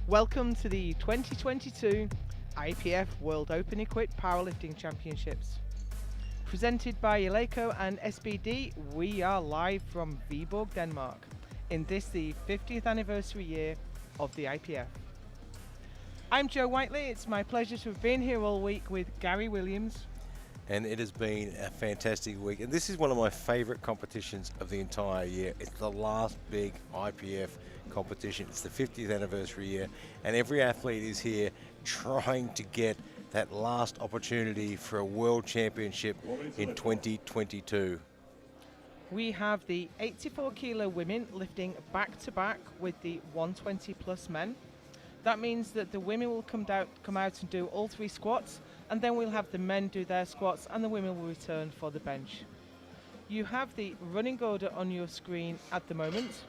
Welcome to the 2022 IPF World Open Equipped Powerlifting Championships. Presented by Eleiko and SBD, we are live from Viborg, Denmark, in this the 50th anniversary year of the IPF. I'm Joe Whiteley. It's my pleasure to have been here all week with Gary Williams. And it has been a fantastic week. And this is one of my favorite competitions of the entire year. It's the last big IPF competition. It's the 50th anniversary year. And every athlete is here trying to get that last opportunity for a world championship in 2022. We have the 84 kilo women lifting back to back with the 120 plus men. That means that the women will come out and do all three squats, and then we'll have the men do their squats and the women will return for the bench. You have the running order on your screen at the moment.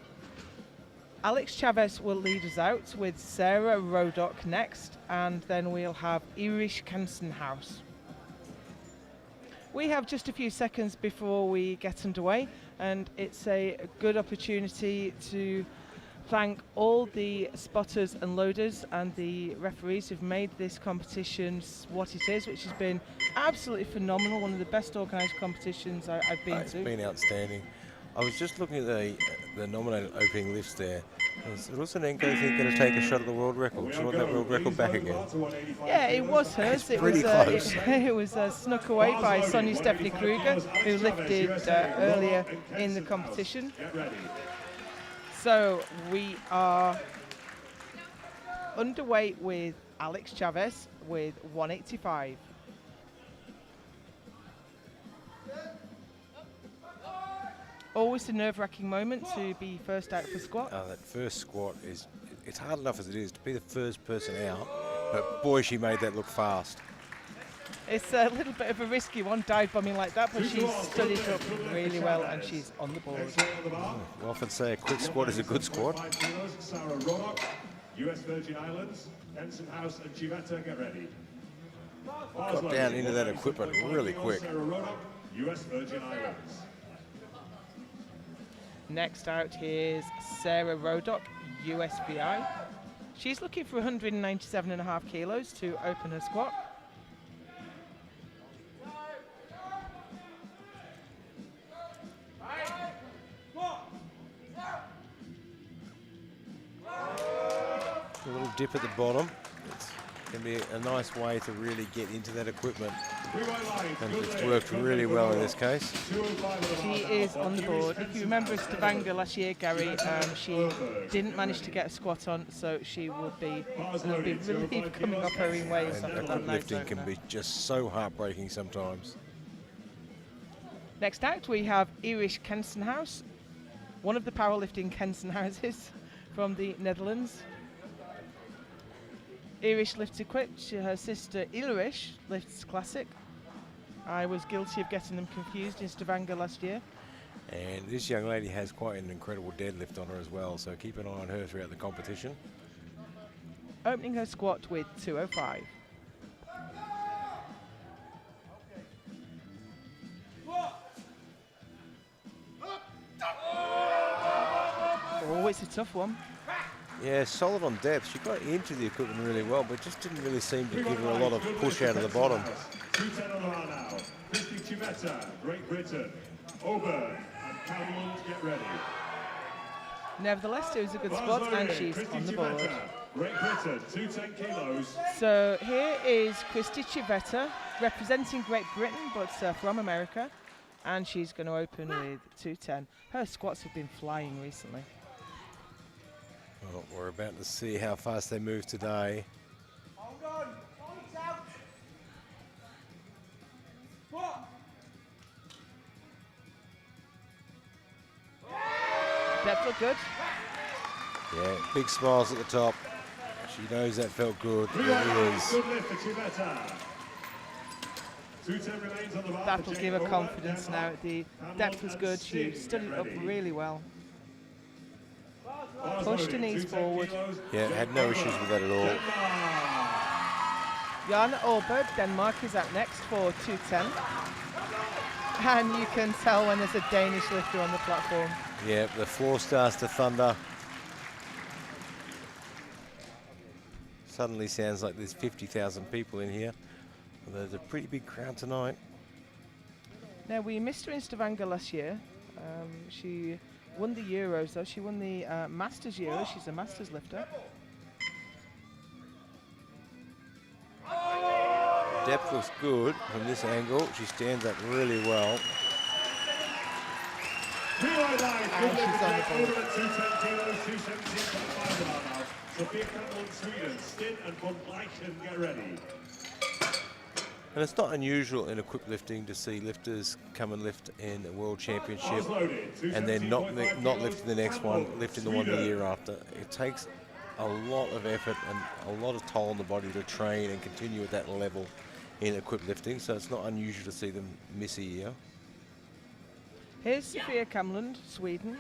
Alex Chavez will lead us out with Sarah Rodock next, and then we'll have Irish Kansenhaus. We have just a few seconds before we get underway, and it's a good opportunity to thank all the spotters and loaders and the referees who've made this competition what it is, which has been absolutely phenomenal, one of the best organised competitions I've been to. It's been outstanding. I was just looking at the nominated opening lifts there. Is Rusanenko going to take a shot at the world record? She want that world record back again? Yeah, it was hers. It was, it was snuck away by Sonia Stephanie Kruger, who lifted earlier in the competition. So we are underway with Alex Chavez with 185. Always a nerve-wracking moment to be first out for squat. That first squat it's hard enough as it is to be the first person out, but boy, she made that look fast. It's a little bit of a risky one, dive bombing like that, but she's studied up really well and she's on the board. We often say a quick squat is a good squat. Sarah Rodock, US Virgin Islands, Kansenhaus and Chivetta, get ready. Got down into that equipment really quick. Sarah Rodock, US Virgin Islands. Next out is Sarah Rodock, USVI. She's looking for 197.5 kilos to open her squat. A little dip at the bottom. It's going to be a nice way to really get into that equipment. And it's worked really well in this case. She is on the board. If you remember Stavanger last year, Gary, she didn't manage to get a squat on, so she will be relieved coming off her own ways after that night. Lifting can be just so heartbreaking sometimes. Next out, we have Irish Kansenhaus, one of the powerlifting Kansenhauses from the Netherlands. Irish lifts equipped. Her sister Ilrish lifts classic. I was guilty of getting them confused in Stavanger last year. And this young lady has quite an incredible deadlift on her as well, so keep an eye on her throughout the competition. Opening her squat with 205. Oh, it's a tough one. Yeah, solid on depth. She got into the equipment really well, but just didn't really seem to give her a lot of push out of the bottom. 210 on the bar now. Christy Chivetta, Great Britain. Oberg and Cameron, get ready. Nevertheless, it was a good squat and she's on the board. Great Britain, 210 kilos. So here is Christy Chivetta representing Great Britain, but from America. And she's going to open with 210. Her squats have been flying recently. Well, we're about to see how fast they move today. Hold on, points out. What? Depth look good. Yeah, big smiles at the top. She knows that felt good. It is. Good lift for Chivetta. 210 remains on the bar. That'll give her confidence now. The depth was good. She stood it up really well. Pushed her knees forward. Yeah, had no issues with that at all. Jan Aalberg, Denmark, is out next for 210. And you can tell when there's a Danish lifter on the platform. Yeah, the floor starts to thunder. Suddenly sounds like there's 50,000 people in here. Well, there's a pretty big crowd tonight. Now, we missed her in Stavanger last year. She won the Euros, though. She won the Masters Euros. She's a Masters lifter. Depth looks good from this angle. She stands up really well. And she's on the board. Over at 210 kilos, 217.5 now. Sophia Campbell, Sweden, Stin and von Gleichen, get ready. And it's not unusual in equipped lifting to see lifters come and lift in a world championship and then not lifting the next one, lifting the one the year after. It takes a lot of effort and a lot of toll on the body to train and continue at that level in equipped lifting, so it's not unusual to see them miss a year. Here's Sophia Kamlund, Sweden.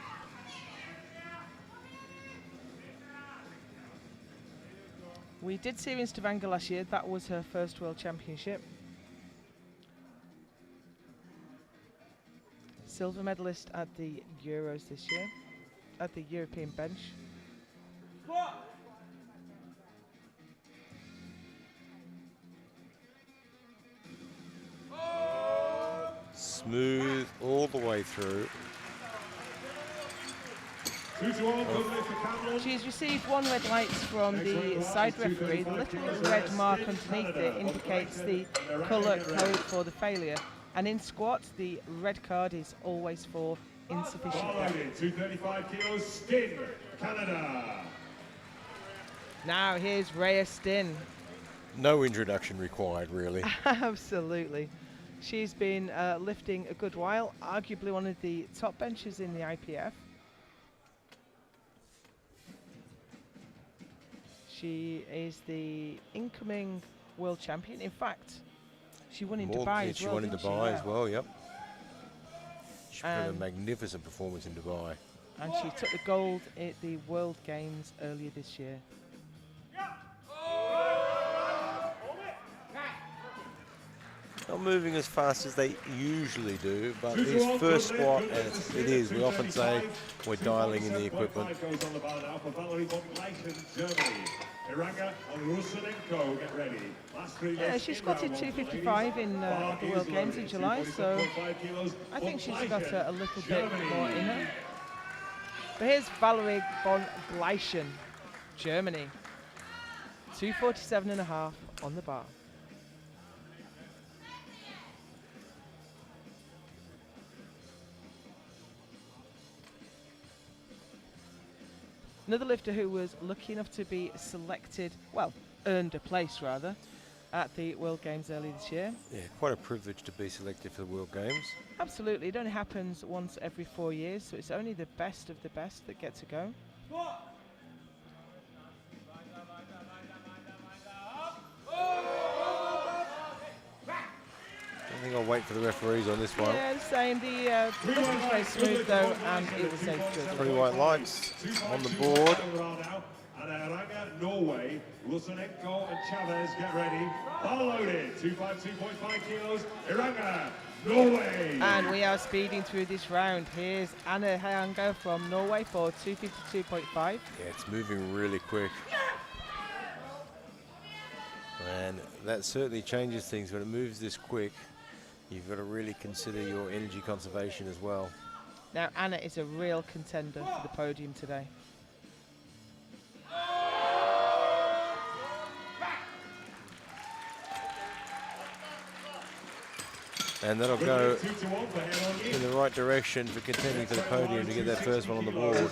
We did see her in Stavanger last year. That was her first World Championship. Silver medalist at the Euros this year, at the European bench. Smooth all the way through. She's received 1 red light from the side referee. The little red mark underneath it indicates the colour code for the failure. And in squat, the red card is always for insufficient depth. 235 kilos, Stin, Canada. Now here's Rhea Stin. No introduction required, really. Absolutely. She's been lifting a good while, arguably one of the top benchers in the IPF. She is the incoming world champion. In fact, she won in Dubai as well. She won in Dubai as well, yep. She put a And magnificent performance in Dubai. And she took the gold at the World Games earlier this year. Not moving as fast as they usually do, but his first squat, and it is, we often say we're dialing in the equipment. Yeah, she squatted 255 in the World Games in July, so I think she's got a little bit more in her. But here's Valerie von Gleichen, Germany. 247.5 on the bar. Another lifter who was lucky enough to be selected, well, earned a place rather, at the World Games early this year. Yeah, quite a privilege to be selected for the World Games. Absolutely, it only happens once every 4 years, so it's only the best of the best that get to go. I think I'll wait for the referees on this one. Yeah, the same. The lift was very smooth though, and it was safe good. 3 white lights on the board. And Aranga, Norway, Lusenenko and Chavez, get ready. Bar loaded, 252.5 kilos. Aranga, Norway. And we are speeding through this round. Here's Anna Hayango from Norway for 252.5. Yeah, it's moving really quick. And that certainly changes things when it moves this quick. You've got to really consider your energy conservation as well. Now Anna is a real contender for the podium today. And that'll go in the right direction for contending for the podium to get that first one on the board.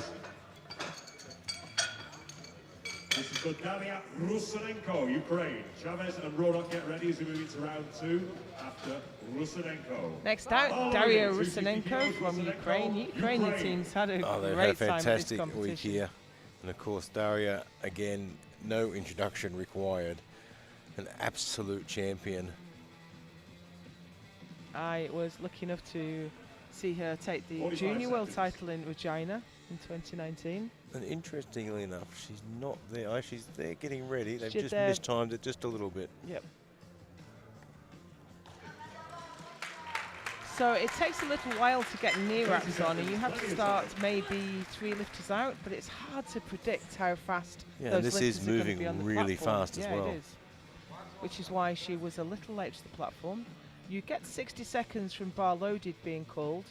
This is for Daria Rusenenko, Ukraine. Chavez and Rodok get ready as we move into round 2 after Rusenenko. Next out, Daria Rusenenko from Ukraine. Ukrainian teams had a They've great had a time at this fantastic week competition. here. And of course, Daria, again, no introduction required. An absolute champion. I was lucky enough to see her take the junior world title in Regina in 2019. And interestingly enough, she's not there. Oh, she's there getting ready. They've She's just there. mistimed it just a little bit. Yep. So it takes a little while to get knee wraps on, and you have to start maybe 3 lifters out, but it's hard to predict how fast those this lifters is are going to moving be on the really platform. fast as well. Yeah, it is. Which is why she was a little late to the platform. You get 60 seconds from bar loaded being called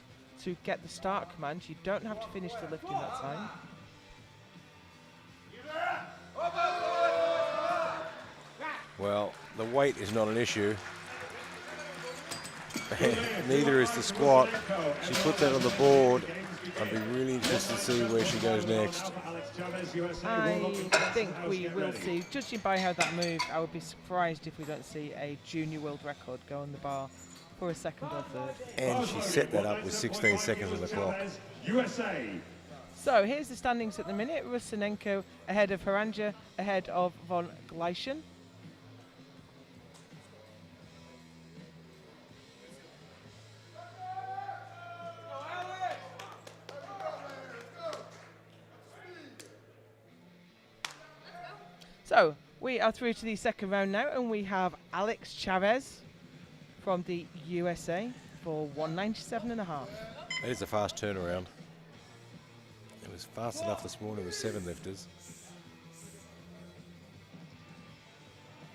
to get the start command. You don't have to finish the lift in that time. Well, the weight is not an issue. Neither is the squat. She put that on the board. I'd be really interested to see where she goes next. I think we will see, judging by how that moved, I would be surprised if we don't see a junior world record go on the bar for a second or third. And she set that up with 16 seconds on the clock. So here's the standings at the minute. Rusinenko ahead of Haranja, ahead of von Gleichen. So we are through to the second round now, and we have Alex Chavez from the USA for 197.5. That is a fast turnaround. It was fast enough this morning with 7 lifters.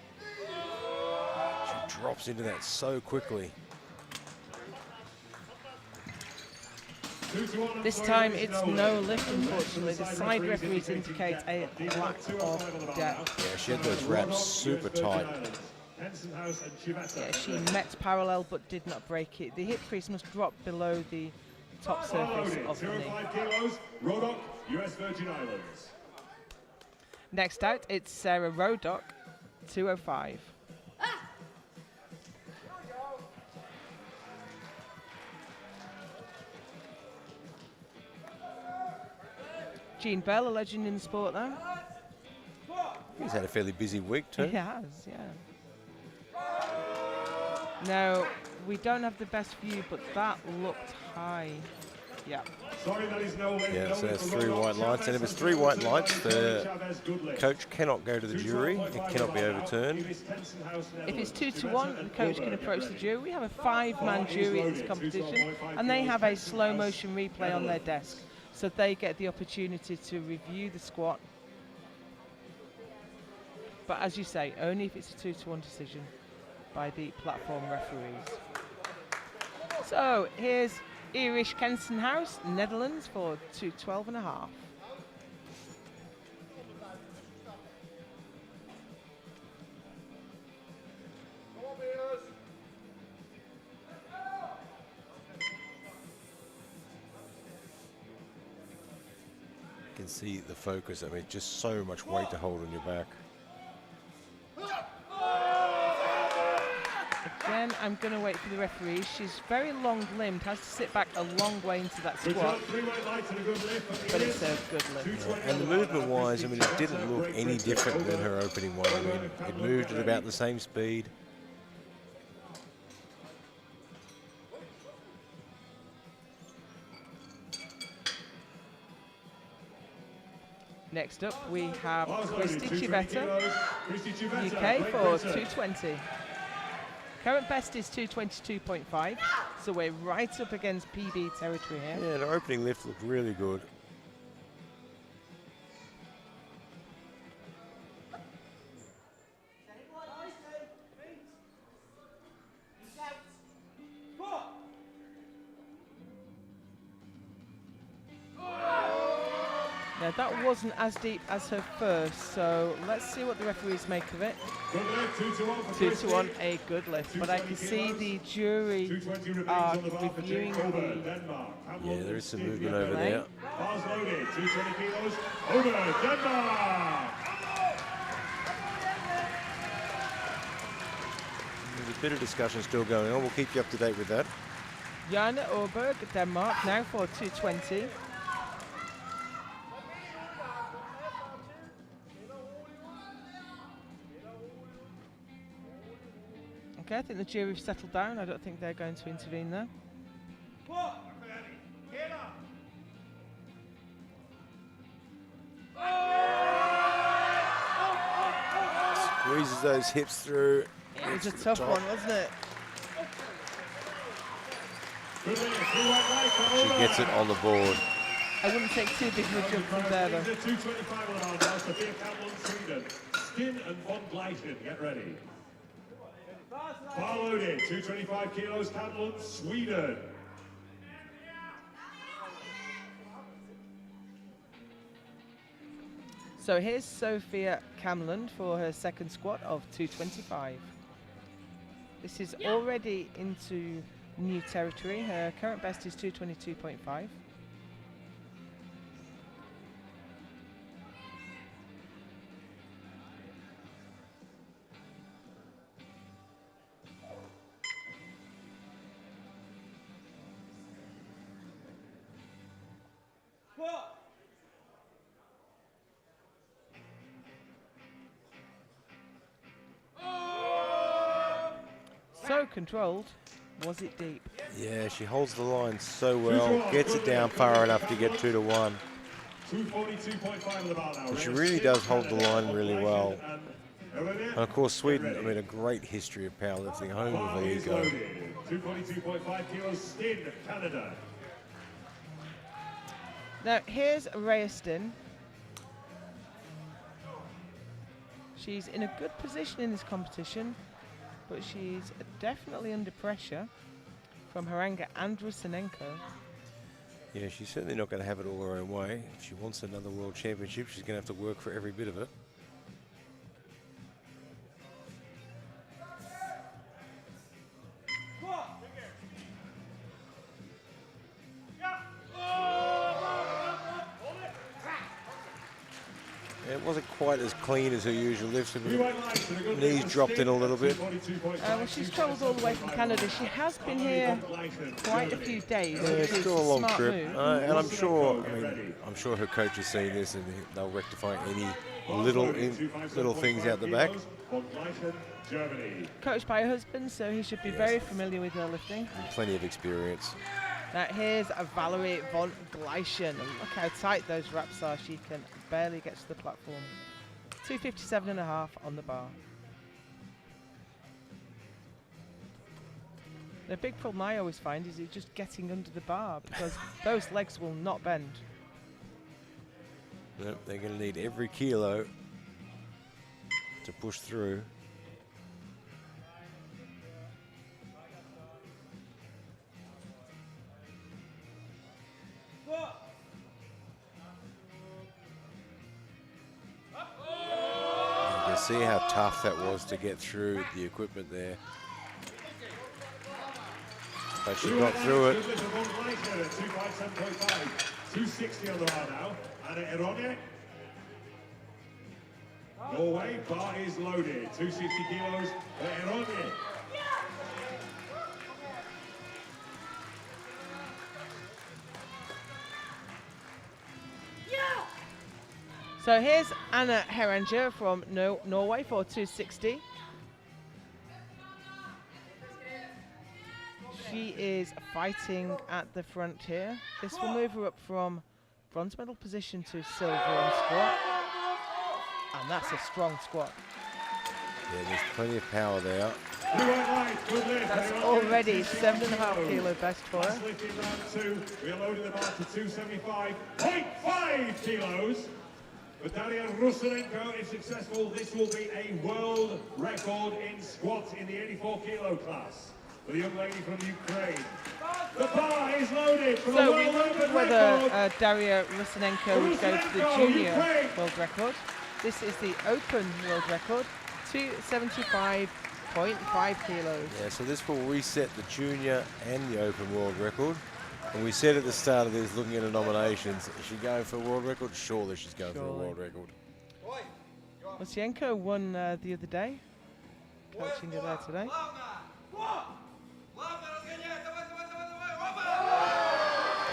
She drops into that so quickly. This time it's no lift, unfortunately. The side referees indicate a lack of depth. Yeah, she had those wraps super tight. Yeah, she met parallel but did not break it. The hip crease must drop below the top surface of the knee. US Virgin Islands. Next out, it's Sarah Rodock, 205. Gene Bell, a legend in the sport though. He's had a fairly busy week too. He has, yeah. Now, we don't have the best view, but that looked high. Yeah. Sorry, that is no Yeah, so that's 3 white lights. And if it's 3 white lights, the coach cannot go to the jury. It cannot be overturned. If it's 2-1, the coach can approach the jury. We have a 5-man jury in this competition, and they have a slow motion replay on their desk. So they get the opportunity to review the squat. But as you say, only if it's a 2-1 decision by the platform referees. So here's Erich Kensenhaus, Netherlands, for 212.5. You can see the focus. I mean, just so much weight to hold on your back. Again, I'm going to wait for the referee. She's very long-limbed, has to sit back a long way into that squat. But it's a good lift. Yeah. And the movement-wise, I mean, it didn't look any different than her opening one. I mean, it moved at about the same speed. Next up, we have Christy Civetta, UK, for 220. Current best is 222.5, so we're right up against PB territory here. Yeah, the opening lift looked really good. Now that wasn't as deep as her first, so let's see what the referees make of it. 2-1, a good lift, but I can see the jury are reviewing the... Yeah, there is some movement over there. Bars loaded, 220 kilos, over Denmark! There's a bit of discussion still going on. We'll keep you up to date with that. Jana Orberg, Denmark, now for 220. Okay, I think the jury have settled down. I don't think they're going to intervene there. Squeezes those hips through. It was a tough one, wasn't it? Good lift. Three right right. She gets it on the board. I wouldn't take too big of a jump from there, though. 225 on the bar now. Sophia Campbell, Sweden. Stin and von Gleichen, get ready. Bar loaded, 225 kilos, Campbell, Sweden. So here's Sophia Camland for her second squat of 225. This is already into new territory. Her current best is 222.5. So controlled. Was it deep? Yeah, she holds the line so well, gets it down far enough to get 2 to 1. 242.5 on the bar now. But she really does hold the line really well. And of course, Sweden, I mean, a great history of powerlifting, home of the ego. 242.5 kilos, Stin, Canada. Now here's Rhea Stin. She's in a good position in this competition, but she's definitely under pressure from Haranga and Rusinenko. Yeah, she's certainly not going to have it all her own way. If she wants another world championship, she's going to have to work for every bit of it. It wasn't quite as clean as her usual lifts. Her knees dropped in a little bit. Well, she's travelled all the way from Canada. She has been here quite a few days. Yeah, which it's is still a long smart trip, move. and I'm sure. I mean, I'm sure her coach has seen this, and they'll rectify any little things out the back. Coached by her husband, so he should be very familiar with her lifting. And plenty of experience. Now here's a Valerie von Gleichen. Look how tight those wraps are. She can barely get to the platform. 257.5 on the bar. The big problem I always find is just getting under the bar because those legs will not bend. Yep, they're going to need every kilo to push through. You can see how tough that was to get through the equipment there. But she got through it. 260 on the bar now. Anna Eronje. Norway, bar is loaded. 260 kilos for Eronje. So here's Anna Heranger from Norway for 260. She is fighting at the front here. This will move her up from bronze medal position to silver on squat. And that's a strong squat. Yeah, there's plenty of power there. That's already 7.5 kilo best for her. We are loading the bar to 275.5 kilos. But Daria Rusinenko, if successful, this will be a world record in squats in the 84 kilo class. For the young lady from Ukraine. The bar is loaded for So the we world wondered record. whether Daria Rusinenko would go for the junior world record. This is the open world record, 275.5 kilos. Yeah, so this will reset the junior and the open world record. And we said at the start of this, looking at the nominations, is she going for a world record? Surely she's going for a world record. Osienko won the other day, coaching her there today.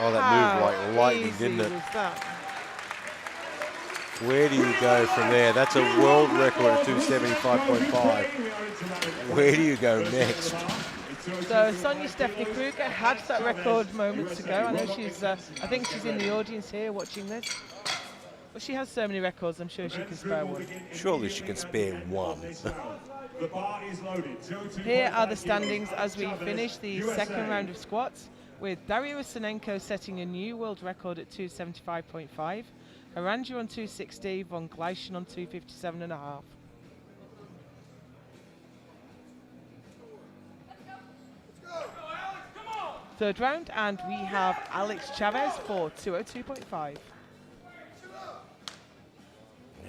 Oh, that moved like lightning, didn't it? Was that? Where do you go from there? That's a world record of 275.5. Where do you go next? So Sonia Stephanie Kruger had that record moments ago. I know she's, I think she's in the audience here watching this. But she has so many records, I'm sure she can spare one. Surely she can spare one. Here are the standings as we finish the second round of squats. with Daria Rusinenko setting a new world record at 275.5, Aranja on 260, von Gleichen on 257.5. Third round, and we have Alex Chavez for 202.5.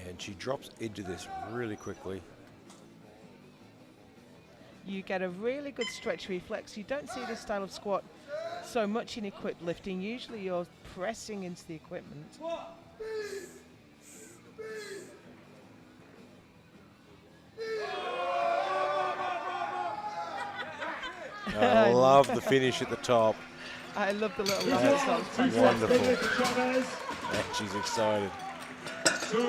And she drops into this really quickly. You get a really good stretch reflex. You don't see this style of squat so much in equipped lifting. Usually you're pressing into the equipment. I love the finish at the top. I love the little laugh. That's wonderful. And she's excited.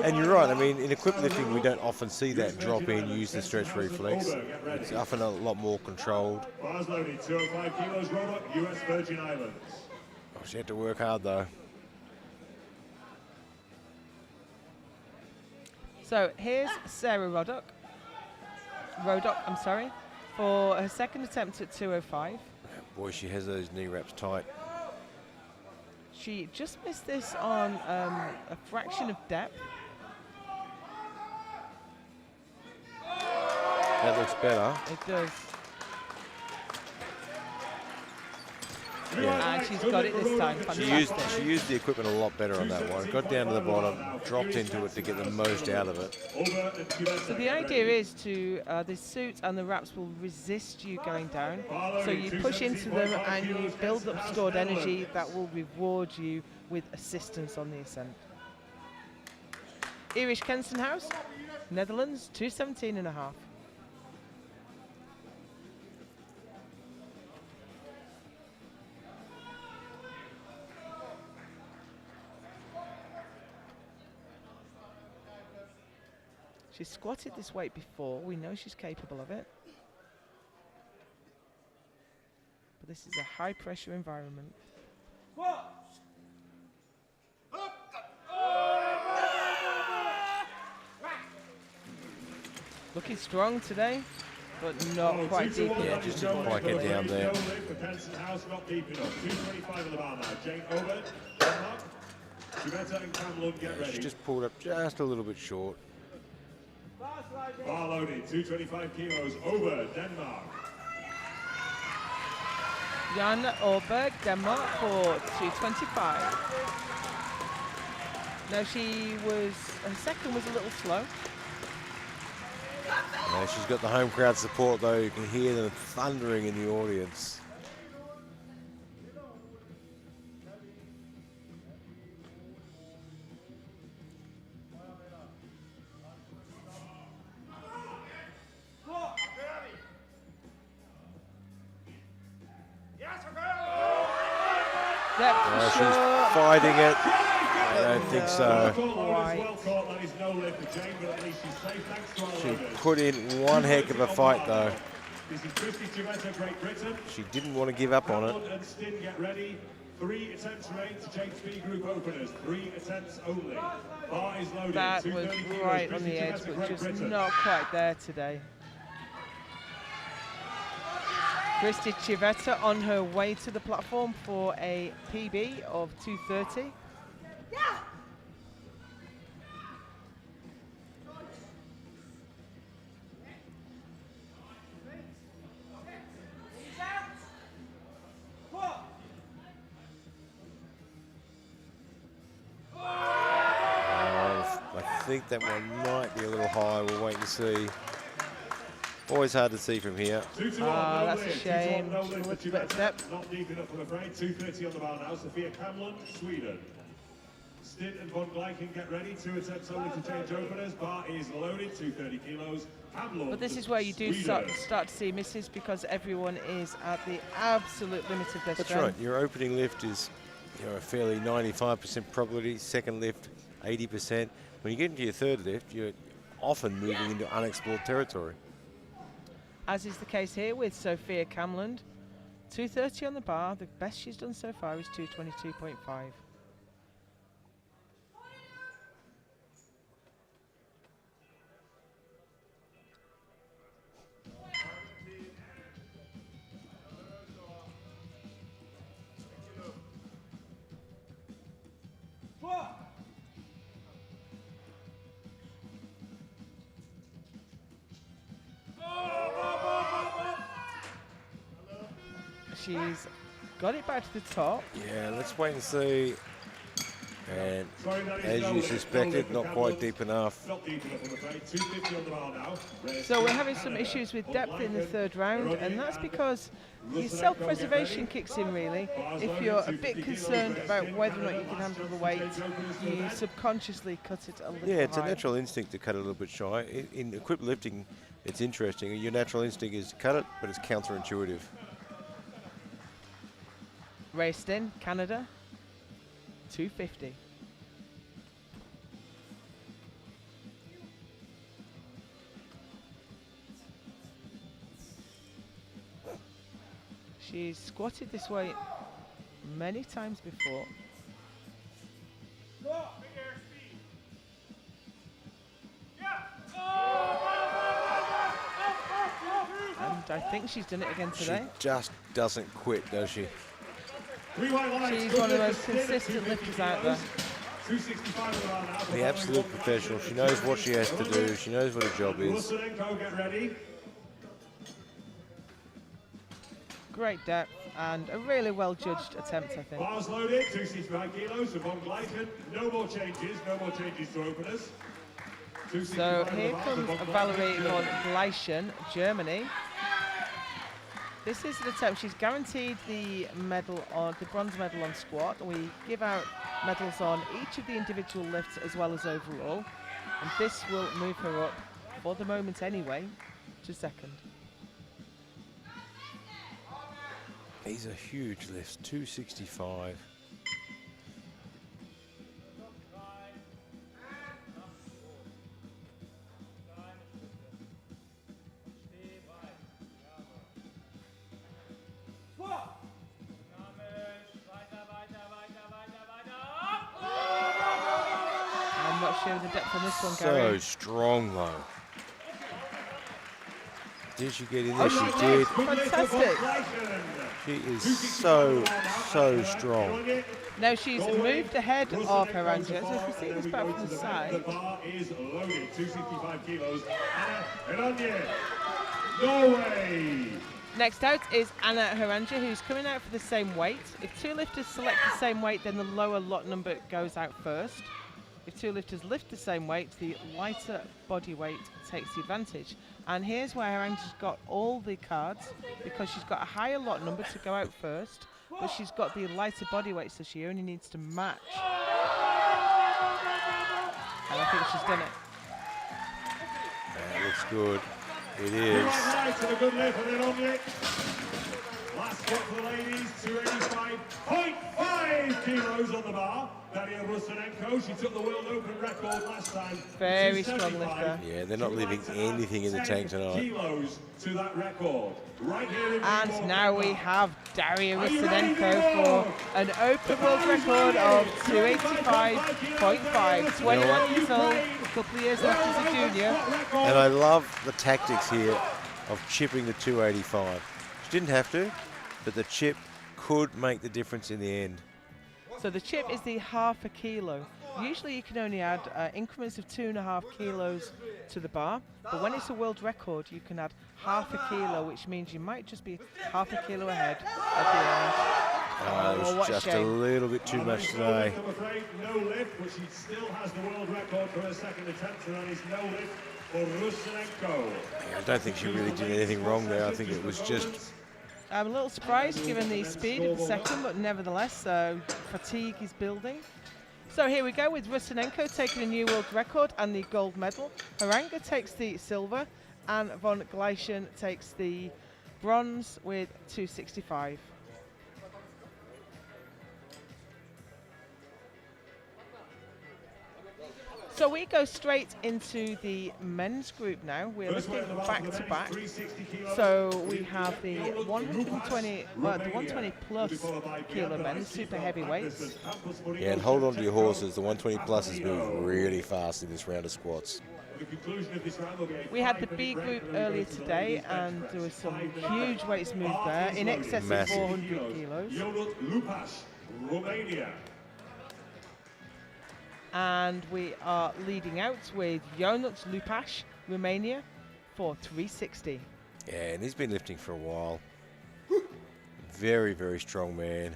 And you're right, I mean, in equipped lifting, we don't often see that drop in, use the stretch reflex. It's often a lot more controlled. Bars loaded, 205 kilos, Roanoke, US Virgin Islands. Oh, she had to work hard, though. So here's Sarah Rodock, I'm sorry, for her second attempt at 205. Boy, she has those knee wraps tight. She just missed this on a fraction of depth. That looks better. It does. Yeah. And she's got it this time. She used the equipment a lot better on that one. Got down to the bottom, dropped into it to get the most out of it. So the idea is to, the suit and the wraps will resist you going down. So you push into them and you build up stored energy that will reward you with assistance on the ascent. Irish Kenstenhouse, Netherlands, 217.5. She's squatted this weight before. We know she's capable of it. But this is a high pressure environment. Looking strong today, but not quite deep enough. Yeah, just didn't quite get down there. She just pulled up just a little bit short. Bar loaded, 225 kilos, over Denmark. Jan Orberg, Denmark for 225. No, her second was a little slow. Yeah, she's got the home crowd support though. You can hear them thundering in the audience. She's fighting it. I don't think so. She put in one heck of a fight though. She didn't want to give up on it. 3 attempts remain to change speed group openers. 3 attempts only. Bar is loaded. That was right on the edge, but just not quite there today. Christy Civetta on her way to the platform for a PB of 230. Yeah. I think that one might be a little high. We'll wait and see. Always hard to see from here. That's a shame. A little bit of depth. Not deep enough, I'm afraid. 230 on the bar now. Sophia Kamlund, Sweden. Stint and von Gleichen, get ready. 2 attempts only to change openers. Bar is loaded, 230 kilos. Kamlund, but this is where you do start to see misses because everyone is at the absolute limit of their strength. That's right. Your opening lift is a fairly 95% probability. Second lift, 80%. When you get into your third lift, you're often moving into unexplored territory. As is the case here with Sophia Kamlund. 230 on the bar. The best she's done so far is 222.5. She's got it back to the top. Yeah, let's wait and see. And as you suspected, not quite deep enough. Not deep enough, I'm afraid. 250 on the bar now. So we're having some issues with depth in the third round, and that's because your self-preservation kicks in, really. If you're a bit concerned about whether or not you can handle the weight, you subconsciously cut it a little Yeah, it's a higher. natural instinct to cut it a little bit shy. In equipped lifting, it's interesting. Your natural instinct is to cut it, but it's counterintuitive. Raced in, Canada, 250. She's squatted this way many times before. And I think she's done it again today. She just doesn't quit, does she? She's one of the most consistent lifters out there. 265 on the bar now. The absolute professional. She knows what she has to do. She knows what her job is. Rusenenko, get ready. Great depth and a really well judged attempt, I think. Bars loaded, 265 kilos of von Gleiten. No more changes to openers. So here comes Valerie von Gleischen, Germany. This is an attempt. She's guaranteed the medal on the bronze medal on squat. We give out medals on each of the individual lifts as well as overall, and this will move her up for the moment anyway to second. These are huge lifts, 265. I'm not sure the depth on this one, So Gary. strong though. Did she get in there? She did. Fantastic. She is so strong. Now she's moved ahead of her Anja. So if we see this back from the The side, bar is loaded, 265 kilos. Anna Heranje, Norway. next out is Anna Heranja, who's coming out for the same weight. If two lifters select the same weight, then the lower lot number goes out first. If two lifters lift the same weight, the lighter body weight takes the advantage. And here's where Heranja's got all the cards, because she's got a higher lot number to go out first, but she's got the lighter body weight, so she only needs to match. And I think she's done it. That looks good. It is. Right to the good lift for Heranje. Last squat for the ladies, 285.5 kilos on the bar. Daria Rusenenko, she took the World Open record last time. Very strong 275. lifter. Yeah, they're not leaving anything in the tank 10 tonight. kilos to that record. Right here in And Newport, now we Canada. have Daria Are you ready, Rusinenko for an open world record of 285.5. 21 years old, a couple of years left as a junior. And I love the tactics here of chipping the 285. She didn't have to, but the chip could make the difference in the end. So the chip is the half a kilo. Usually you can only add increments of 2.5 kilos to the bar, but when it's a world record, you can add half a kilo, which means you might just be half a kilo ahead at the end. It Oh, was what a just a shame. little bit too much today. I'm afraid no lift, but she still has the world record for her second attempt, and that is no lift for Rusinenko. I don't think she really did anything wrong there. I think it was just... I'm a little surprised given the speed of the second, but nevertheless, fatigue is building. So here we go with Rusinenko taking a new world record and the gold medal. Heranja takes the silver, and von Gleischen takes the bronze with 265. So we go straight into the men's group now. We're looking back to back. So we have the 120 plus kilo men, the super heavyweights. Yeah, and hold on to your horses. The 120 plus has moved really fast in this round of squats. We had the B group earlier today, and there was some huge weights moved there, in excess Massive. of 400 kilos. Lupas, Romania. And we are leading out with Ionuț Lupaș, Romania, for 360. Yeah, and he's been lifting for a while. very, very strong man.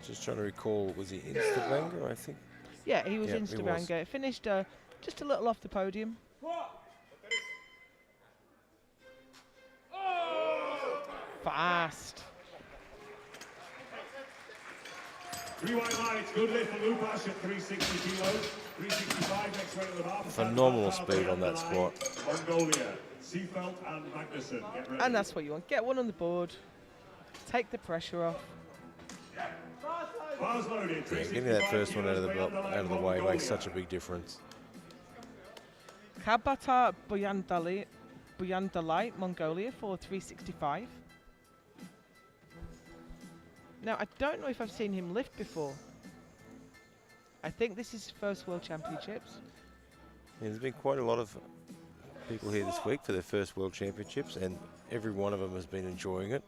Just trying to recall, was he in Stavanger, I think? Yeah, he was Yeah, in he was. Stavanger. Finished just a little off the podium. Fast. Rewind lights, good lift for Lupas at 360 kilos. 365 next weight of the bar. Phenomenal speed on that squat. Mongolia, Seefeld and Magnussen, get ready. And that's what you want. Get one on the board. Take the pressure off. Bars loaded, Yeah, getting that first one out of the way makes such a big difference. Kabata Buyandalai, Mongolia for 365. Now, I don't know if I've seen him lift before. I think this is his first World Championships. Yeah, there's been quite a lot of people here this week for their first World Championships, and every one of them has been enjoying it.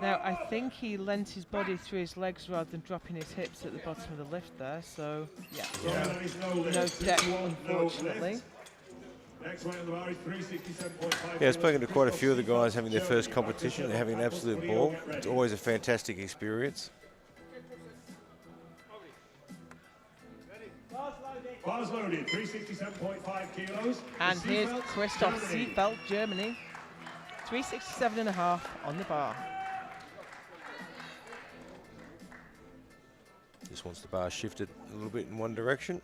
Now, I think he lent his body through his legs rather than dropping his hips at the bottom of the lift there, so yeah. No depth, unfortunately. Next weight on the bar is 367.5. Yeah, I've spoken to quite a few of the guys having their first competition. They're having an absolute ball. It's always a fantastic experience. Bars loaded, 367.5 kilos. And here's Christoph Seefeld, Germany. 367.5 on the bar. Just wants the bar shifted a little bit in one direction.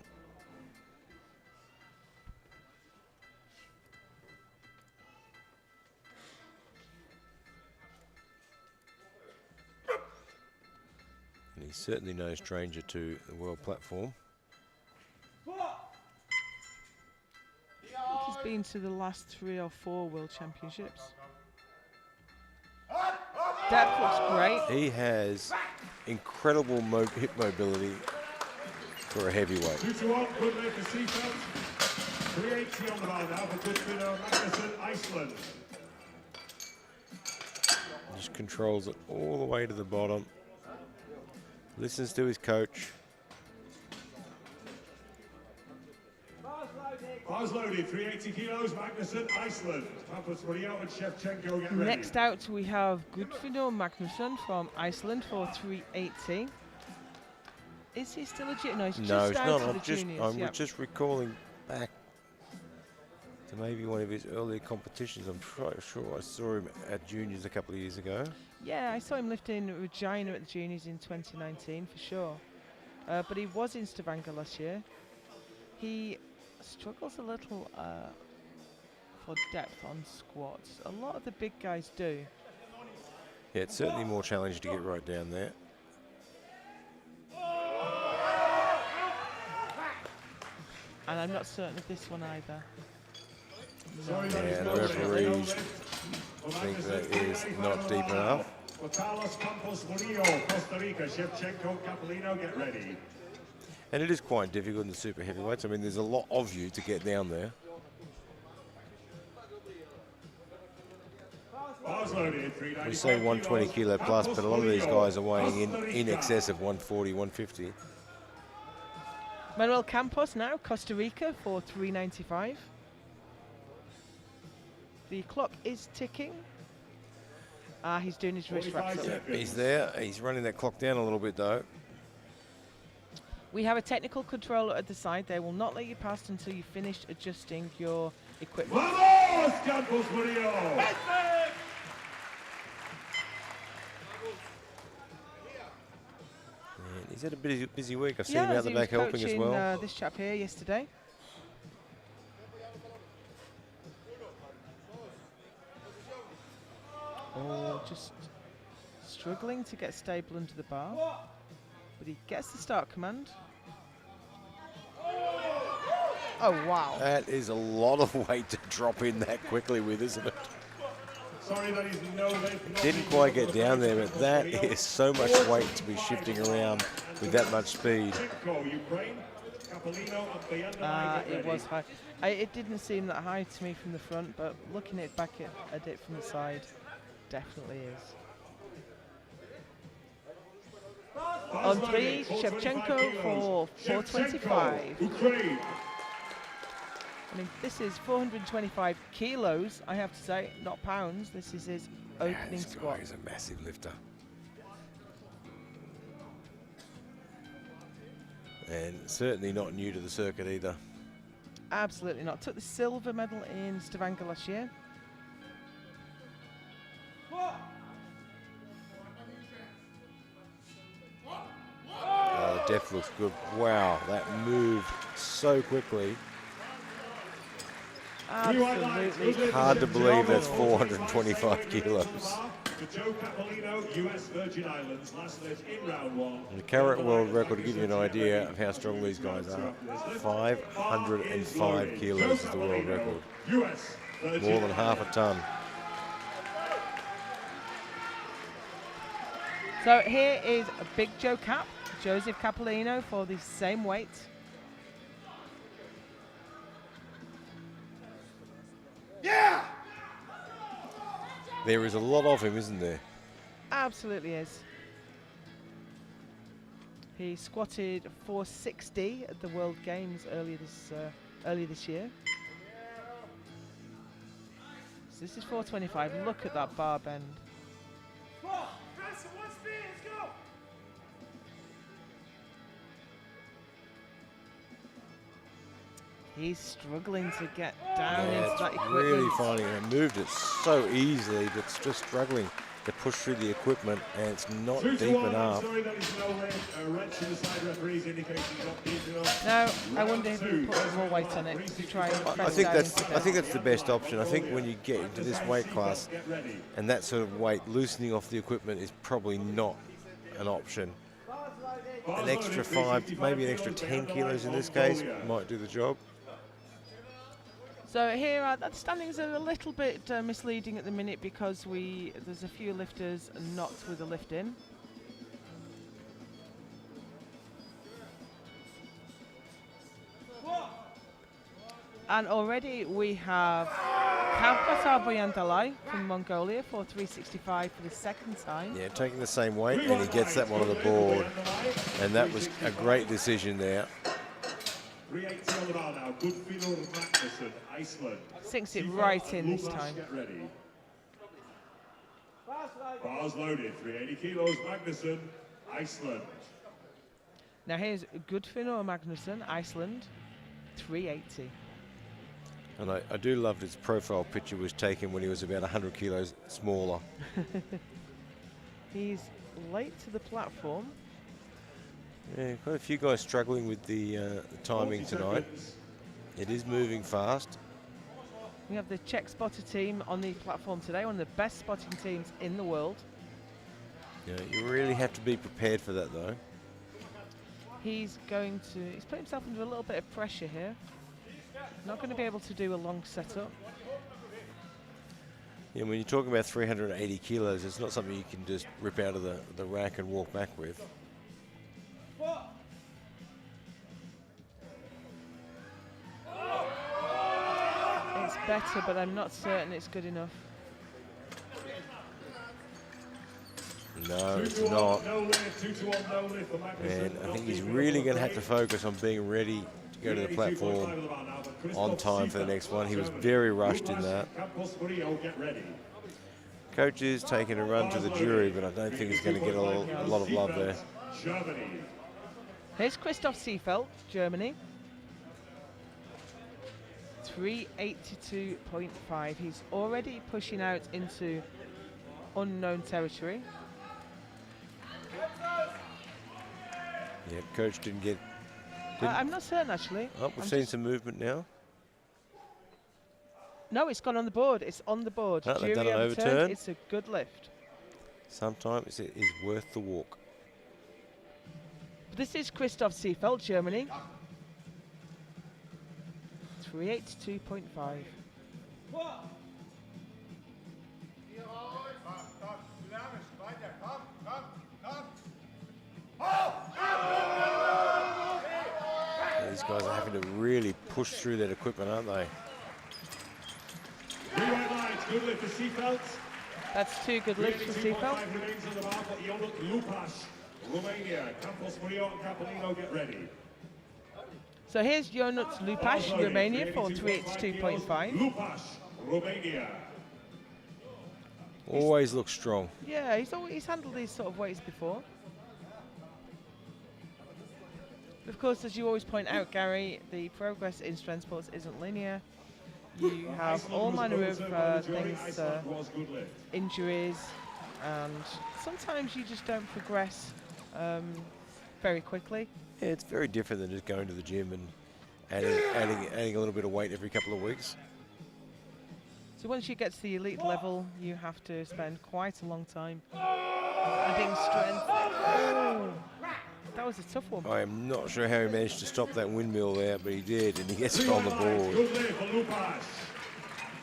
And he's certainly no stranger to the world platform. I think he's been to the last 3 or 4 World Championships. Depth looks great. He has incredible hip mobility for a heavyweight. 2-1, good leg for Seefeld. 380 on the bar now for good spinner Magnussen, Iceland. Just controls it all the way to the bottom. Listens to his coach. Bars loaded, 380 kilos, Magnussen, Iceland. Pampus Mario and Shevchenko, get ready. Next out we have Gudfinur Magnusson from Iceland for 380. Is he still a junior? No, he's No, just it's out not. of the juniors. I'm Yep. just recalling back to maybe one of his earlier competitions. I'm sure I saw him at juniors a couple of years ago. Yeah, I saw him lifting Regina at the juniors in 2019 for sure. But he was in Stavanger last year. He struggles a little for depth on squats. A lot of the big guys do. Yeah, it's certainly more challenging to get right down there. And I'm not certain of this one either. Sorry, that Yeah, is the no leg. referees think that is not deep enough. For Carlos Campos Murillo, Costa Rica, Shevchenko, Capellino, get ready. And it is quite difficult in the super heavyweights. I mean, there's a lot of you to get down there. Bars loaded, 395 We say 120 kilo plus, but a lot of these guys are weighing Costa in Rica. excess of 140, 150. Manuel Campos now, Costa Rica for 395. The clock is ticking. He's doing his wrist wraps 45 up. seconds. He's there. He's running that clock down a little bit, though. We have a technical controller at the side. They will not let you pass until you finish adjusting your equipment. Vamos, Campos Murillo! And he's had a busy week. I've seen Yeah, him out as the he was back helping as coaching, well. this chap here yesterday. Oh, just struggling to get stable under the bar. But he gets the start command. Oh, wow. That is a lot of weight to drop in that quickly with, isn't it? Sorry, that is no leg. Didn't quite get down there, but that is so much weight to be shifting around with that much speed. Ukraine, Capellino, and Buyandalai, get It was ready. high. It didn't seem that high to me from the front, but looking at it from the side, definitely is. Bars On loaded, three, 425 Shevchenko kilos. for 425. Shevchenko, Ukraine. I mean, this is 425 kilos, I have to say, not pounds. This is his opening This squat. guy is a massive lifter. And certainly not new to the circuit either. Absolutely not. Took the silver medal in Stavanger last year. Oh, the depth looks good. Wow, that moved so quickly. Absolutely. Hard to believe that's 425 kilos. For Joe Capolino, US Virgin Islands, last lift in round 1. And the current world record, to give you an idea of how strong these guys are, 505 kilos is the world record. US Virgin More than half a ton. So here is a big Joe Cap, Joseph Capolino, for the same weight. Yeah! There is a lot of him, isn't there? Absolutely is. He squatted 460 at the World Games earlier this year. So this is 425. Look at that bar bend. He's struggling to get down into Yeah, that it's equipment. really finding it. Moved it so easily, but it's just struggling to push through the equipment, and it's not 2 to deep 1. enough. Sorry, that is no wrench in the side referees indicating not deep enough. Now, I wonder if we put more weight on it to try and I press think down that's into I think that's the best option. I think when you get into this weight class Get ready. and that sort of weight, loosening off the equipment is probably not an option. An extra 5, maybe an extra 10 kilos in this case might do the job. So here, the standings are a little bit misleading at the minute because there's a few lifters not with a lift in. And already we have Kavkata Boyandalai from Mongolia for 365 for the second time. Yeah, taking the same weight, and he gets that one on the board. And that was a great decision there. 380 on the bar now. Good Finor Magnuson, Iceland. Sinks it right in this time. Get ready. Bars loaded. 380 kilos. Magnuson, Iceland. Now here's Gudfinnur Magnusson, Iceland, 380. And I do love this profile picture was taken when he was about 100 kilos smaller. He's late to the platform. Yeah, quite a few guys struggling with the timing 40 tonight. seconds. It is moving fast. We have the Czech spotter team on the platform today, one of the best spotting teams in the world. Yeah, you really have to be prepared for that, though. He's put himself under a little bit of pressure here. Not going to be able to do a long setup. Yeah, when you're talking about 380 kilos, it's not something you can just rip out of the rack and walk back with. It's better, but I'm not certain it's good enough. No, 2 it's to 1, not. no lift. 2 to 1, no lift for Magnuson. And I Not think he's deep really enough going to for have to break. focus on being ready to go to the 382.5 platform on the bar now, but on Christoph time for the Seifert, next one. He was Germany. very rushed in Lukas that. Campos Murillo, get ready. Coach is taking a run to the jury, but I don't think he's going to get a lot of love there. Germany. Here's Christoph Seefeld, Germany. 382.5. He's already pushing out into unknown territory. Yeah, coach didn't get. I'm not certain, actually. Oh, we've seen some movement now. No, it's gone on the board. It's on the board. Oh, they've Jury done an overturned. overturn. It's a good lift. Sometimes it is worth the walk. This is Christoph Seefeld, Germany. 382.5. These guys are having to really push through that equipment, aren't they? 3 white lines, good lift for Seefeld. That's two good lifts for Seefeld. 382.5 remains on the bar for Ionut Lupas, Romania. Campos Murillo and Capolino, get ready. So here's Ionuț Lupaș, Romania, for 382.5. Lupaș, Romania. Always looks strong. Yeah, he's handled these sort of weights before. Of course, as you always point out, Gary, the progress in strength sports isn't linear. You have all manner of things, injuries, and sometimes you just don't progress very quickly. Yeah, it's very different than just going to the gym and adding a little bit of weight every couple of weeks. So once you get to the elite level, you have to spend quite a long time adding strength. Oh, that was a tough one. I am not sure how he managed to stop that windmill there, but he did, and he gets it on the board. Good lift for Lupaș.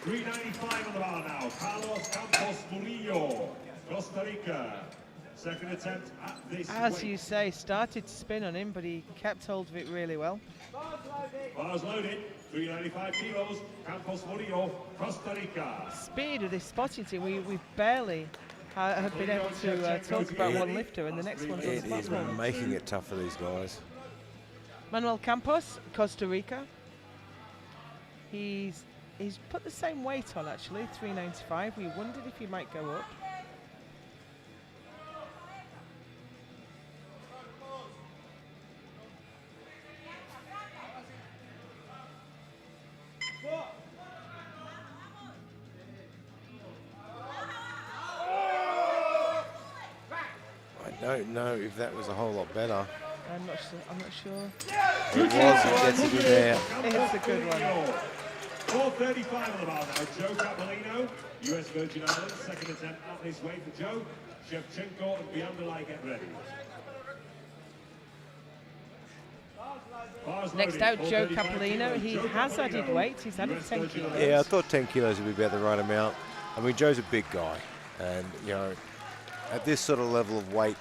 395 on the bar now. Carlos Campos Murillo, Costa Rica. Second attempt at this As weight. you say, started to spin on him, but he kept hold of it really well. Bars loaded. 395 kilos. Campos Murillo, Costa Rica. Speed of this spotting team, we barely have been able to talk about one lifter, and the next one's on the It is platform. making it tough for these guys. Manuel Campos, Costa Rica. He's put the same weight on actually, 395. We wondered if he might go up. I don't know if that was a whole lot better. I'm not sure. It was, it gets it in there. It's a good one. 435 on the bar now. Joe Capolino, US Virgin Islands. Second attempt at this weight for Joe. Shevchenko and Biandalai get ready. Bars Next loaded, out, Joe 435 Capolino. kilos. He Joe has added Capolino, weight. He's added US 10 Virgin kilos. Islands. Yeah, I thought 10 kilos would be about the right amount. I mean, Joe's a big guy, and you know, at this sort of level of weight,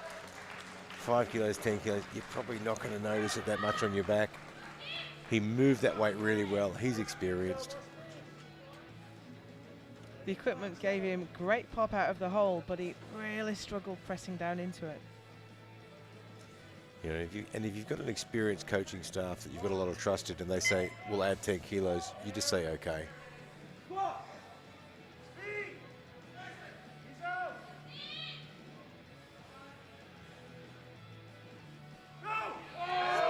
5 kilos, 10 kilos, you're probably not going to notice it that much on your back. He moved that weight really well. He's experienced. The equipment gave him great pop out of the hole, but he really struggled pressing down into it. You know, if you've got an experienced coaching staff that you've got a lot of trust in, and they say we'll add 10 kilos, you just say okay.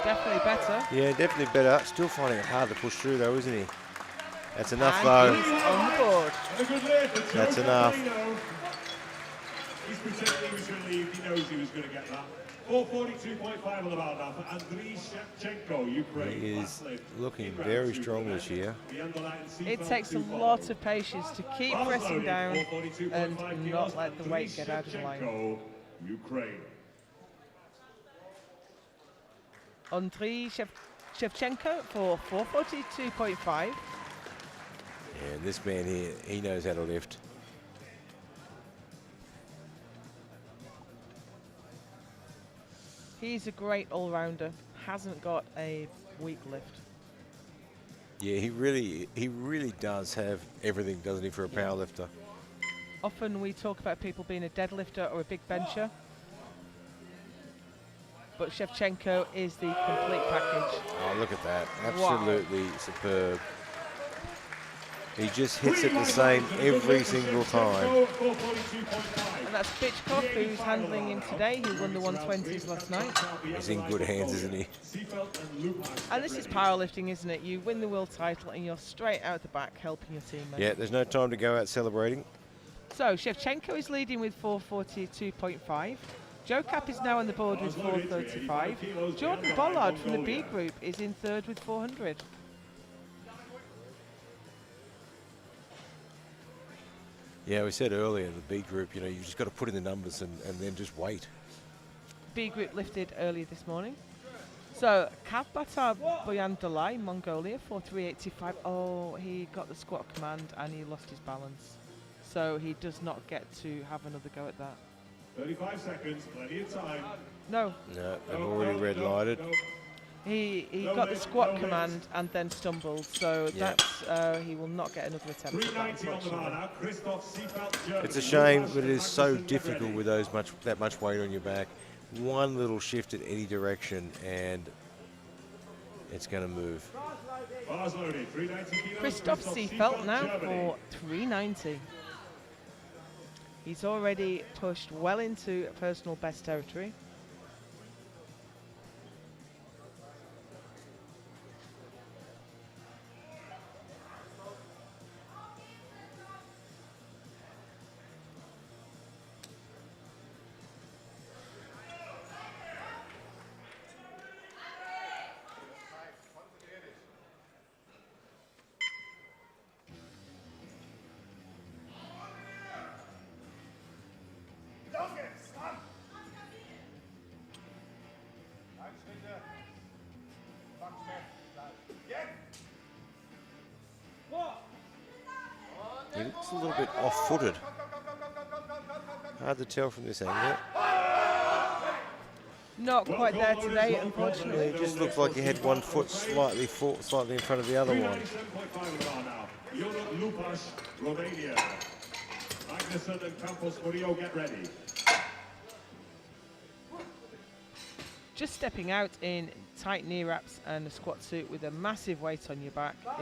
Definitely better. Yeah, definitely better. Still finding it hard to push through though, isn't he? That's enough And though. he's on the board. And a good lift for Joe That's enough. Capolino. He's pretending he was relieved. He knows he was going to get that. 442.5 on the bar now for Andriy Shevchenko, Ukraine. He is Last lift looking in round very two strong for this men. year. It takes a lot of patience to keep pressing down and not let the weight get out of the line. Ukraine. Andriy Shevchenko for 442.5. Yeah, and this man here, he knows how to lift. He's a great all-rounder. Hasn't got a weak lift. Yeah, he really does have everything, doesn't he, for a powerlifter? Often we talk about people being a deadlifter or a big bencher, but Shevchenko is the complete package. Oh, look at that. Wow. Absolutely superb. He just hits it the same every single time. And that's Bitchkov, who's handling him today, who won the 120s last night. He's in good hands, isn't he? And this is powerlifting, isn't it? You win the world title and you're straight out the back helping your teammates. Yeah, there's no time to go out celebrating. So Shevchenko is leading with 442.5. Joe Cap is now on the board with 435. Jordan Bollard from the B group is in third with 400. Yeah, we said earlier, the B group, you know, you just got to put in the numbers and then just wait. B group lifted earlier this morning. So Kalbatar Boyandalai, Mongolia, 4385. Oh, he got the squat command and he lost his balance. So he does not get to have another go at that. 35 seconds, plenty of time. No, No, they've already red lighted. he got the squat command and then stumbled. So Yeah. that's he will not get another attempt at that, 390 on the bar unfortunately. now. Christoph Seefeld, Germany. It's a shame, but it is so difficult with that much weight on your back. One little shift in any direction, and it's going to move. Bars loaded, 390 kilos. Christoph Seefeld now for 390. He's already pushed well into personal best territory. He looks a little bit off-footed. Hard to tell from this angle. Not quite there today, Yeah, unfortunately. it just looks like he had one foot slightly in front of the other one. 397.5 now. Lupas, Romania. Magnuson and Campos Murillo, get ready. Just stepping out in tight knee wraps and a squat suit with a massive weight on your back Bar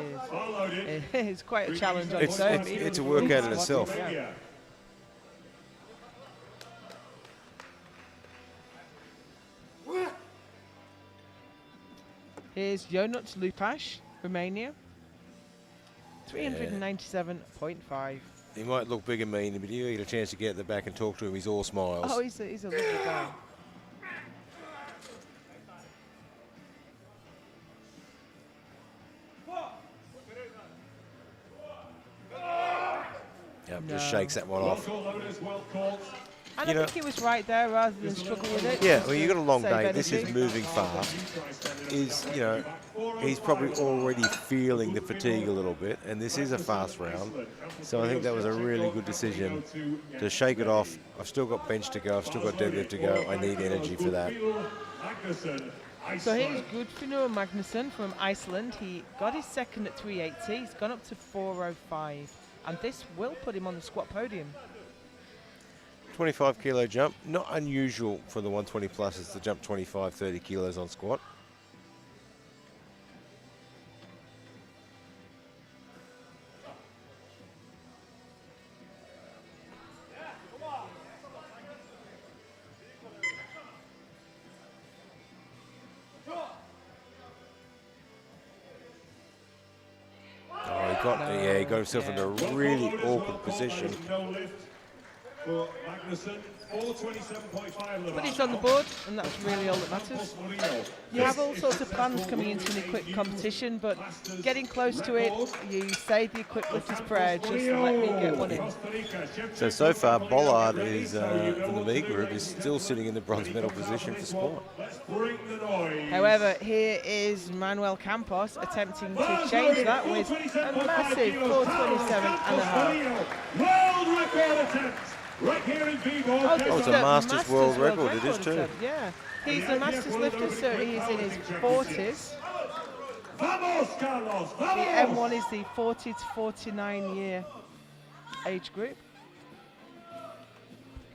loaded. is quite a challenge on It's its own. a workout in itself. Romania. Here's Jonas Lupas, Romania. 397.5. He might look big and mean, but you get a chance to get at the back and talk to him, he's all smiles. Oh, he's a lovely guy. Yep, No. just shakes that one off. Local loaders, well caught. And You I know- think he was right there rather than struggle with it. Yeah, just well, to you've got a long save day. This is energy. moving fast. He's probably already feeling the fatigue a little bit, and this is a fast round. So I think that was a really good decision to shake it off. I've still got bench to go. I've still got deadlift to go. I need energy for that. So here's Gudfinnur Magnusson from Iceland. He got his second at 380. He's gone up to 405. And this will put him on the squat podium. 25 kilo jump, not unusual for the 120 pluses to jump 25, 30 kilos on squat. He got himself in a really awkward position. No lift for Magnuson. 427.5. But he's on the board, and that's really all that matters. You have all sorts of plans coming into an equipped competition, but getting close to it, you say the equipped lifter's prayer, just let me get one in. So far, Bollard is, from the me group, is still sitting in the bronze medal position for squat. Let's bring the noise. However, here is Manuel Campos attempting to change that with a massive 427.5. World record attempt right here in Vigo. This Oh, it's is a Masters world record, it is too. attempt, yeah, he's a Masters lifter, so he's in his 40s. Vamos, Carlos, The vamos. M1 is the 40 to 49 year age group.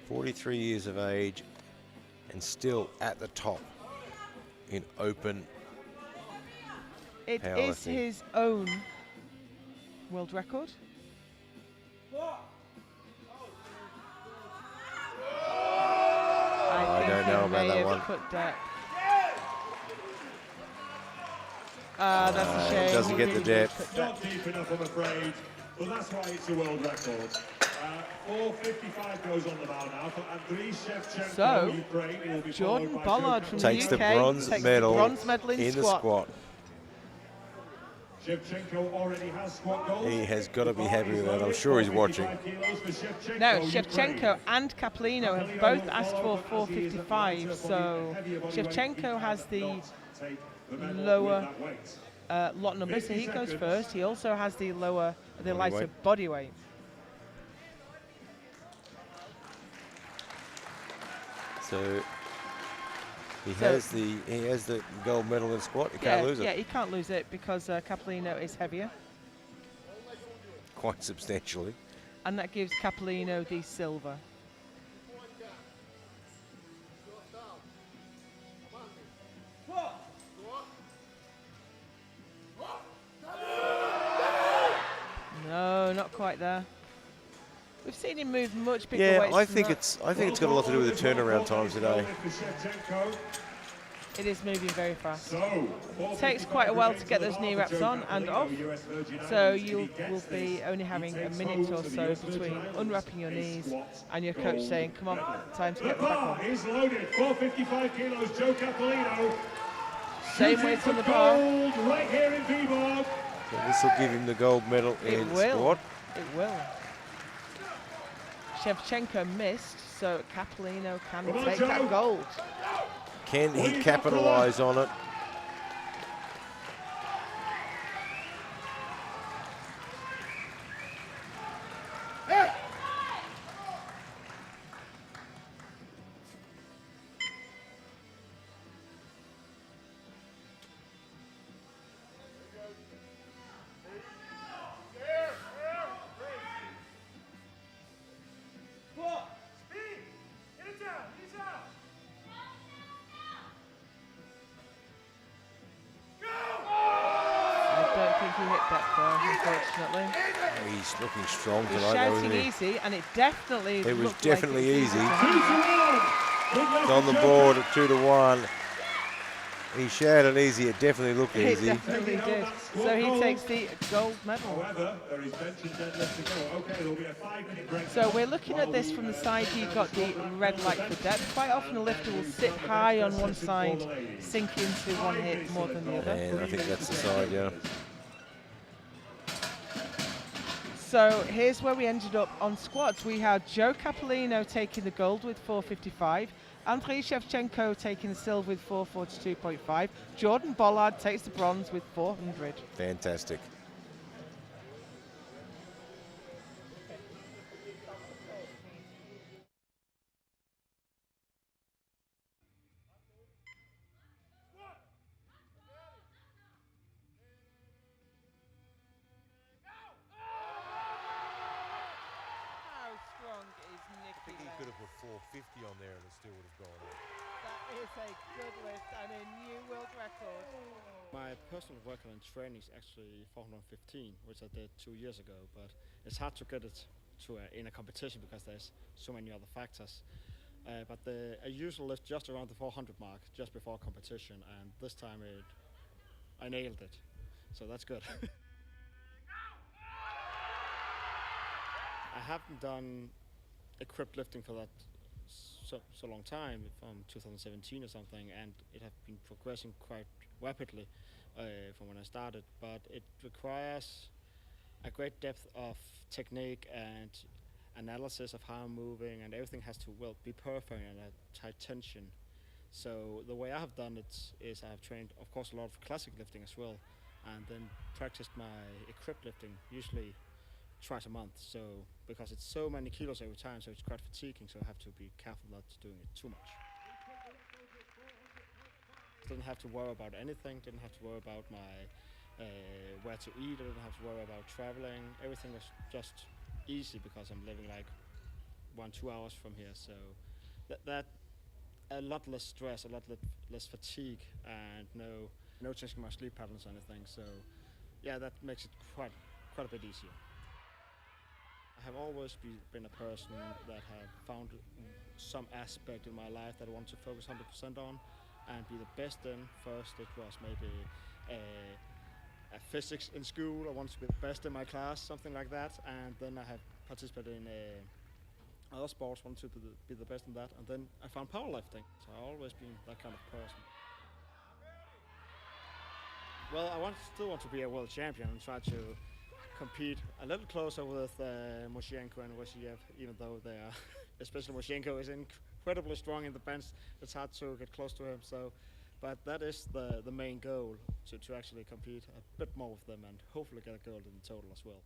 43 years of age and still at the top in open. It is Powerlifting. his own world record. I don't know about that one. That's a shame. It doesn't He get the really depth. put that. Not deep enough, I'm afraid. But that's why it's a world record. 4:55 goes on the bar now for Andriy Shevchenko, So, Ukraine. He will be Jordan followed by Bollard Shevchenko. from Takes the UK bronze takes medal the bronze medal in in the squat. squat. Shevchenko already has squat goals. He has got to be happy with that. I'm sure he's watching. No, Shevchenko and Capolino have both asked for 455, so Shevchenko has the lower lot number, so he goes first. He also has the lighter weight. body weight. So he has the gold medal in squat. He can't lose it. Yeah, he can't lose it because Capolino is heavier, Quite substantially. and that gives Capolino the silver. quite there. We've seen him move much bigger Yeah, weights I than think that. it's got a lot to do with the turnaround time today. It is moving very fast. So, Takes quite a while to get those knee wraps on and off, so you will be only having a minute or so between unwrapping your knees and your coach saying, come on, time to the get back bar on. is loaded. 455 kilos, Joe Capolino. Same weight on the bar. Gold right here in Viborg. So this will give him the gold medal It in will. squat. It will. Shevchenko missed, so Capolino can Come on, take Joe. that gold. Can he capitalise on it? I don't think he hit that far, unfortunately. Oh, he's looking strong He was tonight, though, shouting isn't he? easy, and it definitely It was looked definitely like it was easy. to 2 him. to 1. Good luck It's on to the Joe board Cap. at 2 to 1. He shouted easy. It definitely looked It easy. definitely did. So he takes the gold medal. However, there is bench and deadlift to go. Okay, there'll be a 5-minute break. So we're looking at this from the side. You've got the red light for depth. Quite often a lifter will sit high on one side, sink into one hip more than the other. And I think that's the side, yeah. So here's where we ended up on squats. We had Joe Capolino taking the gold with 455. Andrei Shevchenko taking the silver with 442.5. Jordan Bollard takes the bronze with 400. Fantastic. How strong is I Nicky think he Lenz? could have put 450 on there and it still would have gone on. That is a good lift and a new world record. My personal record in training is actually 415, which I did 2 years ago, but it's hard to get it to in a competition because there's so many other factors. But I usually lift just around the 400 mark just before competition, and this time I nailed it, so that's good. I haven't done equipped lifting for that so long time, from 2017 or something, and it has been progressing quite rapidly from when I started, but it requires a great depth of technique and analysis of how I'm moving, and everything has to be perfect and at tight tension. So the way I have done it is I have trained, of course, a lot of classic lifting as well, and then practiced my equipped lifting usually twice a month. So because it's so many kilos every time, so it's quite fatiguing. So I have to be careful not doing it too much. Didn't have to worry about anything. Didn't have to worry about my where to eat. I didn't have to worry about traveling. Everything was just easy because I'm living like 1-2 hours from here. So that a lot less stress, a lot less fatigue, and no changing my sleep patterns or anything. So yeah, that makes it quite a bit easier. I have always been a person that have found some aspect in my life that I want to focus 100% on and be the best in. First it was maybe a physics in school. I wanted to be the best in my class, something like that, and then I have participated in other sports, wanted to be the best in that, and then I found powerlifting. So I've always been that kind of person. Well, I still want to be a world champion and try to compete a little closer with Moshenko and Vassiliev, even though they are, especially Moshenko is incredibly strong in the bench. It's hard to get close to him. So, but that is the main goal, to actually compete a bit more with them and hopefully get a gold in the total as well.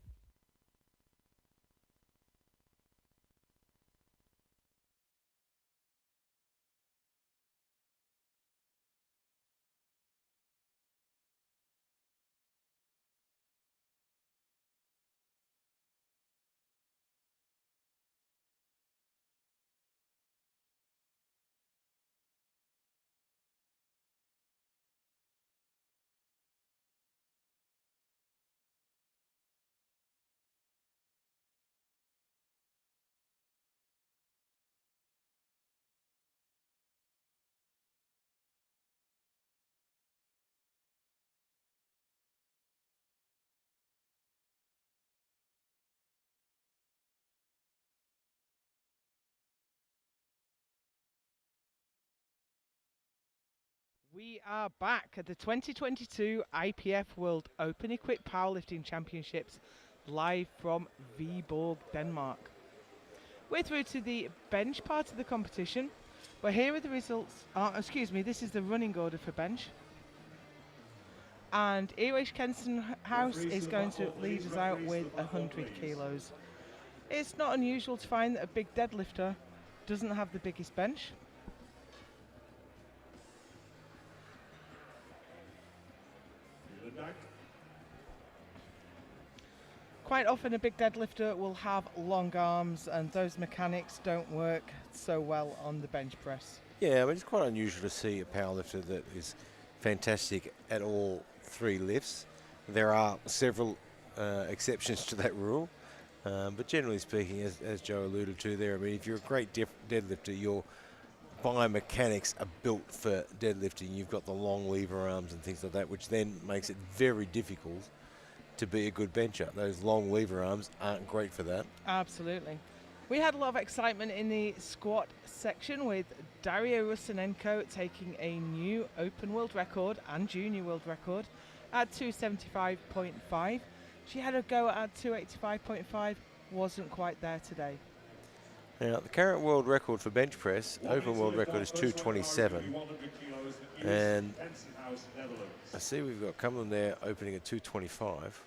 We are back at the 2022 IPF World Open Equipped Powerlifting Championships live from Viborg, Denmark. We're through to the bench part of the competition, but here are the results. This is the running order for bench. And Erich Kenstenhouse is going to lead us out with 100 kilos. It's not unusual to find that a big deadlifter doesn't have the biggest bench. Quite often a big deadlifter will have long arms, and those mechanics don't work so well on the bench press. Yeah, I mean, it's quite unusual to see a powerlifter that is fantastic at all three lifts. There are several exceptions to that rule, but generally speaking, as Joe alluded to there, I mean, if you're a great deadlifter, your biomechanics are built for deadlifting. You've got the long lever arms and things like that, which then makes it very difficult to be a good bencher. Those long lever arms aren't great for that. Absolutely. We had a lot of excitement in the squat section with Daria Rusinenko taking a new open world record and junior world record at 275.5. She had a go at 285.5, wasn't quite there today. Now, the current world record for bench press, open world record, is 227. And I see we've got Cumberland there opening at 225.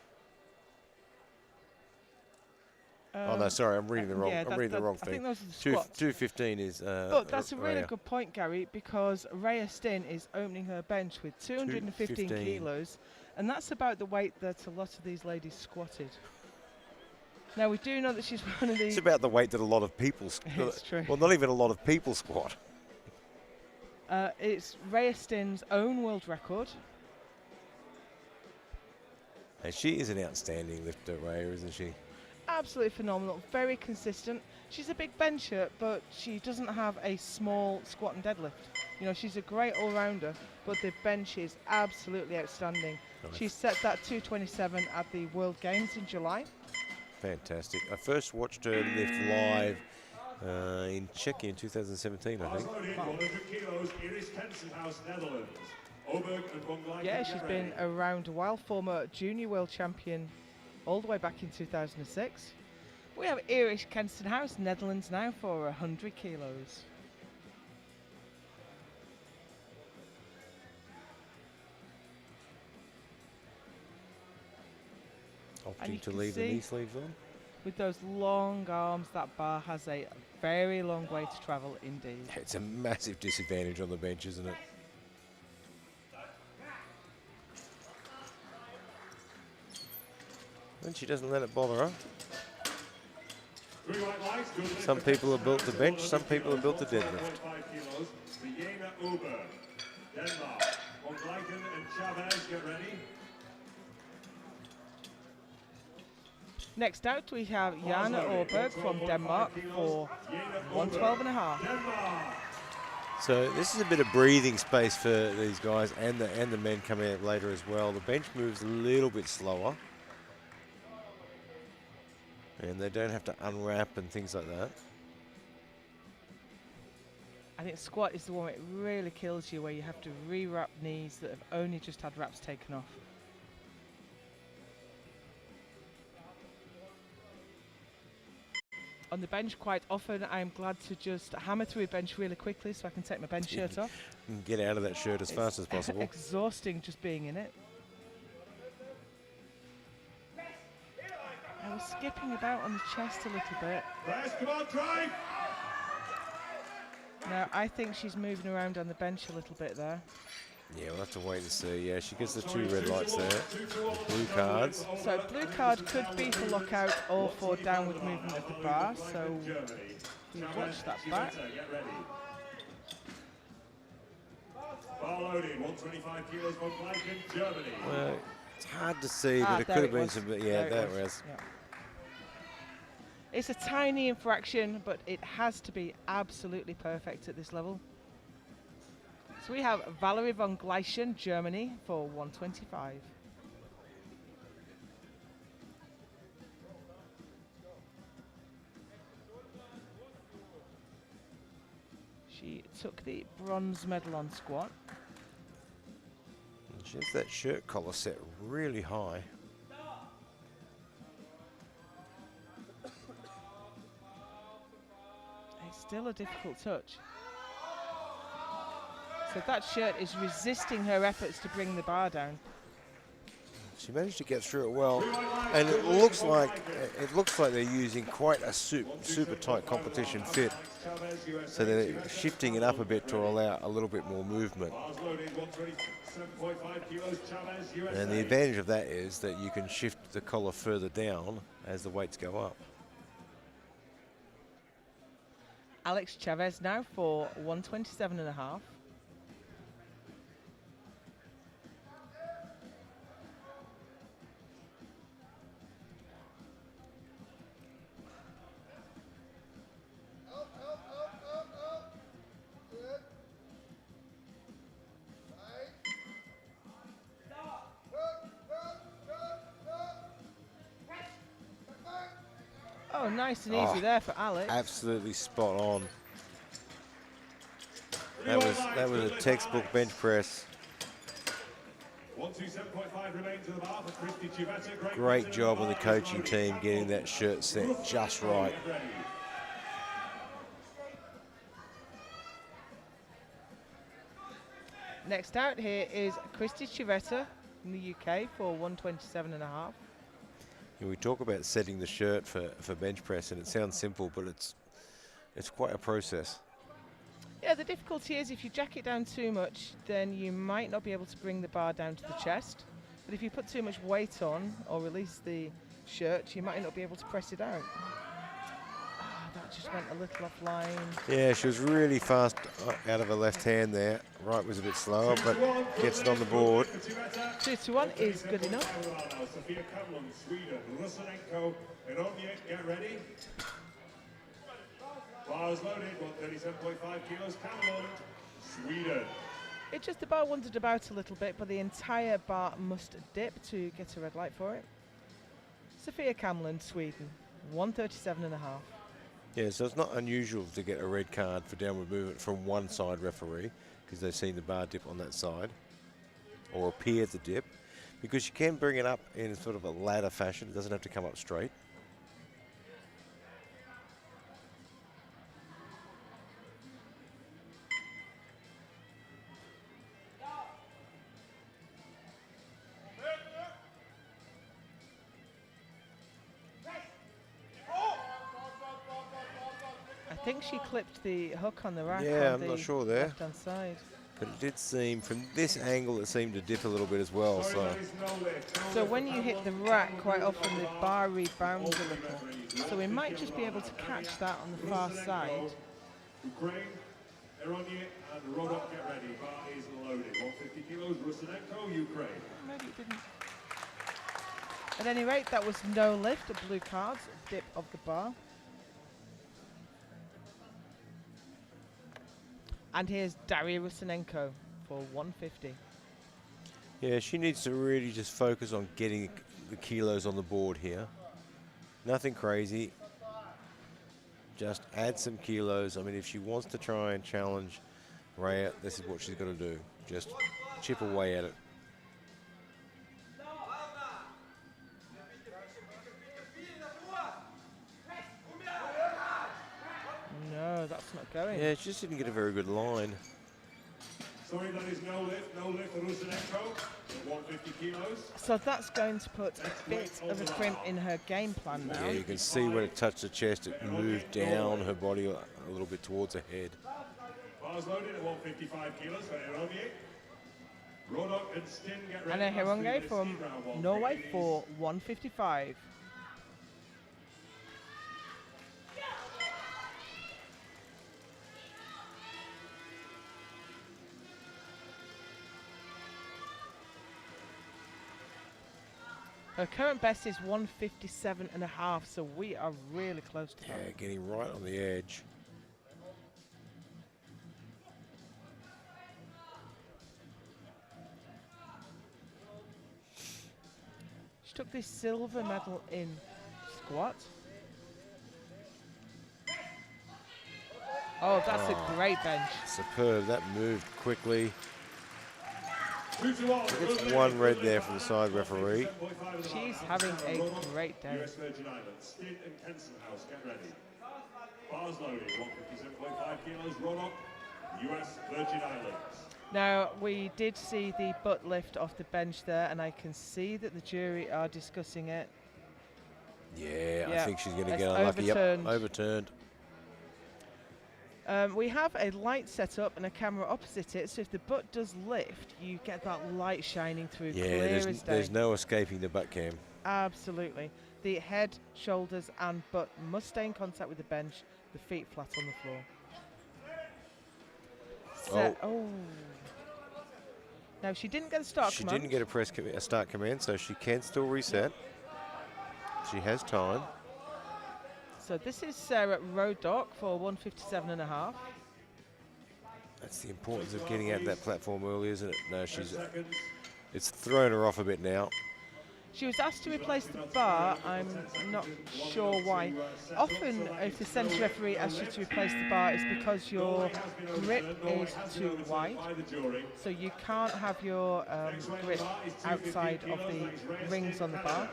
Oh no, sorry, I'm reading the wrong. I'm reading the wrong thing. I think those are the squats. 215 is. But that's a really good point, Gary, because Rhea Stin is opening her bench with 215 kilos, and that's about the weight that a lot of these ladies squatted. Now we do know that she's one of these. It's about the weight that a lot of people. It's true. Well, not even a lot of people squat. It's Rhea Stin's own world record. And she is an outstanding lifter, Rhea, isn't she? Absolutely phenomenal, very consistent. She's a big bencher, but she doesn't have a small squat and deadlift. You know, she's a great all-rounder, but the bench is absolutely outstanding. Nice. She set that 227 at the World Games in July. Fantastic. I first watched her lift live in Czechia in 2017, I think. Yeah, she's been around a while, former junior world champion all the way back in 2006. We have Erich Kenstenhouse, Netherlands now for 100 kilos. Opting to leave the knee sleeves on. With those long arms, that bar has a very long way to travel indeed. It's a massive disadvantage on the bench, isn't it? And she doesn't let it bother her. Some people are built to bench, some people are built to deadlift. Next out we have Jana Orberg from Denmark for 112.5. So this is a bit of breathing space for these guys and the men coming out later as well. The bench moves a little bit slower. And they don't have to unwrap and things like that. I think squat is the one that really kills you, where you have to re-wrap knees that have only just had wraps taken off. On the bench, quite often I'm glad to just hammer through a bench really quickly so I can take my bench shirt off. And get out of that shirt as fast as possible. Exhausting just being in it. I was skipping about on the chest a little bit. Come on, drive! Now, I think she's moving around on the bench a little bit there. Yeah, we'll have to wait and see. Yeah, she gets the 2 red lights there. Blue cards. So blue card could be for lockout or for downward movement of the bar. So we watch that back. Bar loaded, 125 kilos from Gleichen, Germany. Well, it's hard to see, but it could have been some. Yeah, there it was. Yeah. It's a tiny infraction, but it has to be absolutely perfect at this level. So we have Valerie von Gleichen, Germany, for 125. She took the bronze medal on squat. She has that shirt collar set really high. It's still a difficult touch. So that shirt is resisting her efforts to bring the bar down. She managed to get through it well, and it looks like they're using quite a super tight competition fit. So they're shifting it up a bit to allow a little bit more movement. And the advantage of that is that you can shift the collar further down as the weights go up. Alex Chavez now for 127.5. Oh, nice and easy there for Alex. Absolutely spot on. That was a textbook bench press. 127.5 remains to the bar for Christy Chivetta. Great job on the coaching team getting that shirt set just right. Next out here is Christy Chivetta from the UK for 127.5. And we talk about setting the shirt for bench press, and it sounds simple, but it's quite a process. Yeah, the difficulty is if you jack it down too much, then you might not be able to bring the bar down to the chest. But if you put too much weight on or release the shirt, you might not be able to press it out. Ah, that just went a little offline. Yeah, she was really fast out of her left hand there. Right was a bit slower, but gets it on the board. 2-1 is good enough. Sophia Kamlund, Sweden. Rusanenko, get ready. Bars loaded, 137.5 kilos. Kamlund, Sweden. It just, the bar wandered about a little bit, but the entire bar must dip to get a red light for it. Sophia Kamlund, Sweden, 137.5. Yeah, so it's not unusual to get a red card for downward movement from one side referee, because they've seen the bar dip on that side, or appear to dip, because you can bring it up in sort of a ladder fashion. It doesn't have to come up straight. I think she clipped the hook on the rack. Yeah, on I'm the not sure there. left-hand side. But it did seem, from this angle, it seemed to dip a little bit as well. So when you hit the rack, quite often the bar rebounds a little. So we might just be able to catch that on the far side. Ukraine, Eronye and Rodok, get ready. Bar is loaded. 150 kilos, Rusanenko, Ukraine. Maybe it didn't. At any rate, that was no lift, a blue card, dip of the bar. And here's Daria Rusanenko for 150. Yeah, she needs to really just focus on getting the kilos on the board here. Nothing crazy. Just add some kilos. I mean, if she wants to try and challenge Rhea, this is what she's got to do. Just chip away at it. No, that's not going. Yeah, she just didn't get a very good line. Sorry, that is no lift for Rusanenko, 150 kilos. So that's going to put a bit of a crimp in her game plan now. Yeah, you can see when it touched the chest, it moved down her body a little bit towards her head. Bars loaded at 155 kilos for Eronye. Rodok and Stin get ready. Anna Heronge from Norway for 155. Her current best is 157.5, so we are really close to Yeah, that. getting right on the edge. She took this silver medal in squat. Oh, that's a great bench. Superb. That moved quickly. Gets one red there from the side referee. She's having a great day. US Virgin Islands, Stid and Kensenhouse, get ready. Bars loaded, 157.5 kilos, roll up, US Virgin Islands. Now, we did see the butt lift off the bench there, and I can see that the jury are discussing it. Yeah, I think she's going to it's get unlucky. Yep, overturned. overturned. We have a light set up and a camera opposite it, so if the butt does lift, you get that light shining through, clear as day. There's no escaping the butt cam. Absolutely. The head, shoulders and butt must stay in contact with the bench, the feet flat on the floor. Oh. Now, she didn't get a start command. She didn't get a start command, so she can still reset. She has time. So this is Sarah Rodock for 157.5. That's the importance of getting out that platform early, isn't it? No, it's thrown her off a bit now. She was asked to replace the bar. I'm not sure why. Often, if the centre referee asks you to replace the bar, it's because your grip is too wide. So you can't have your grip outside of the rings on the bar.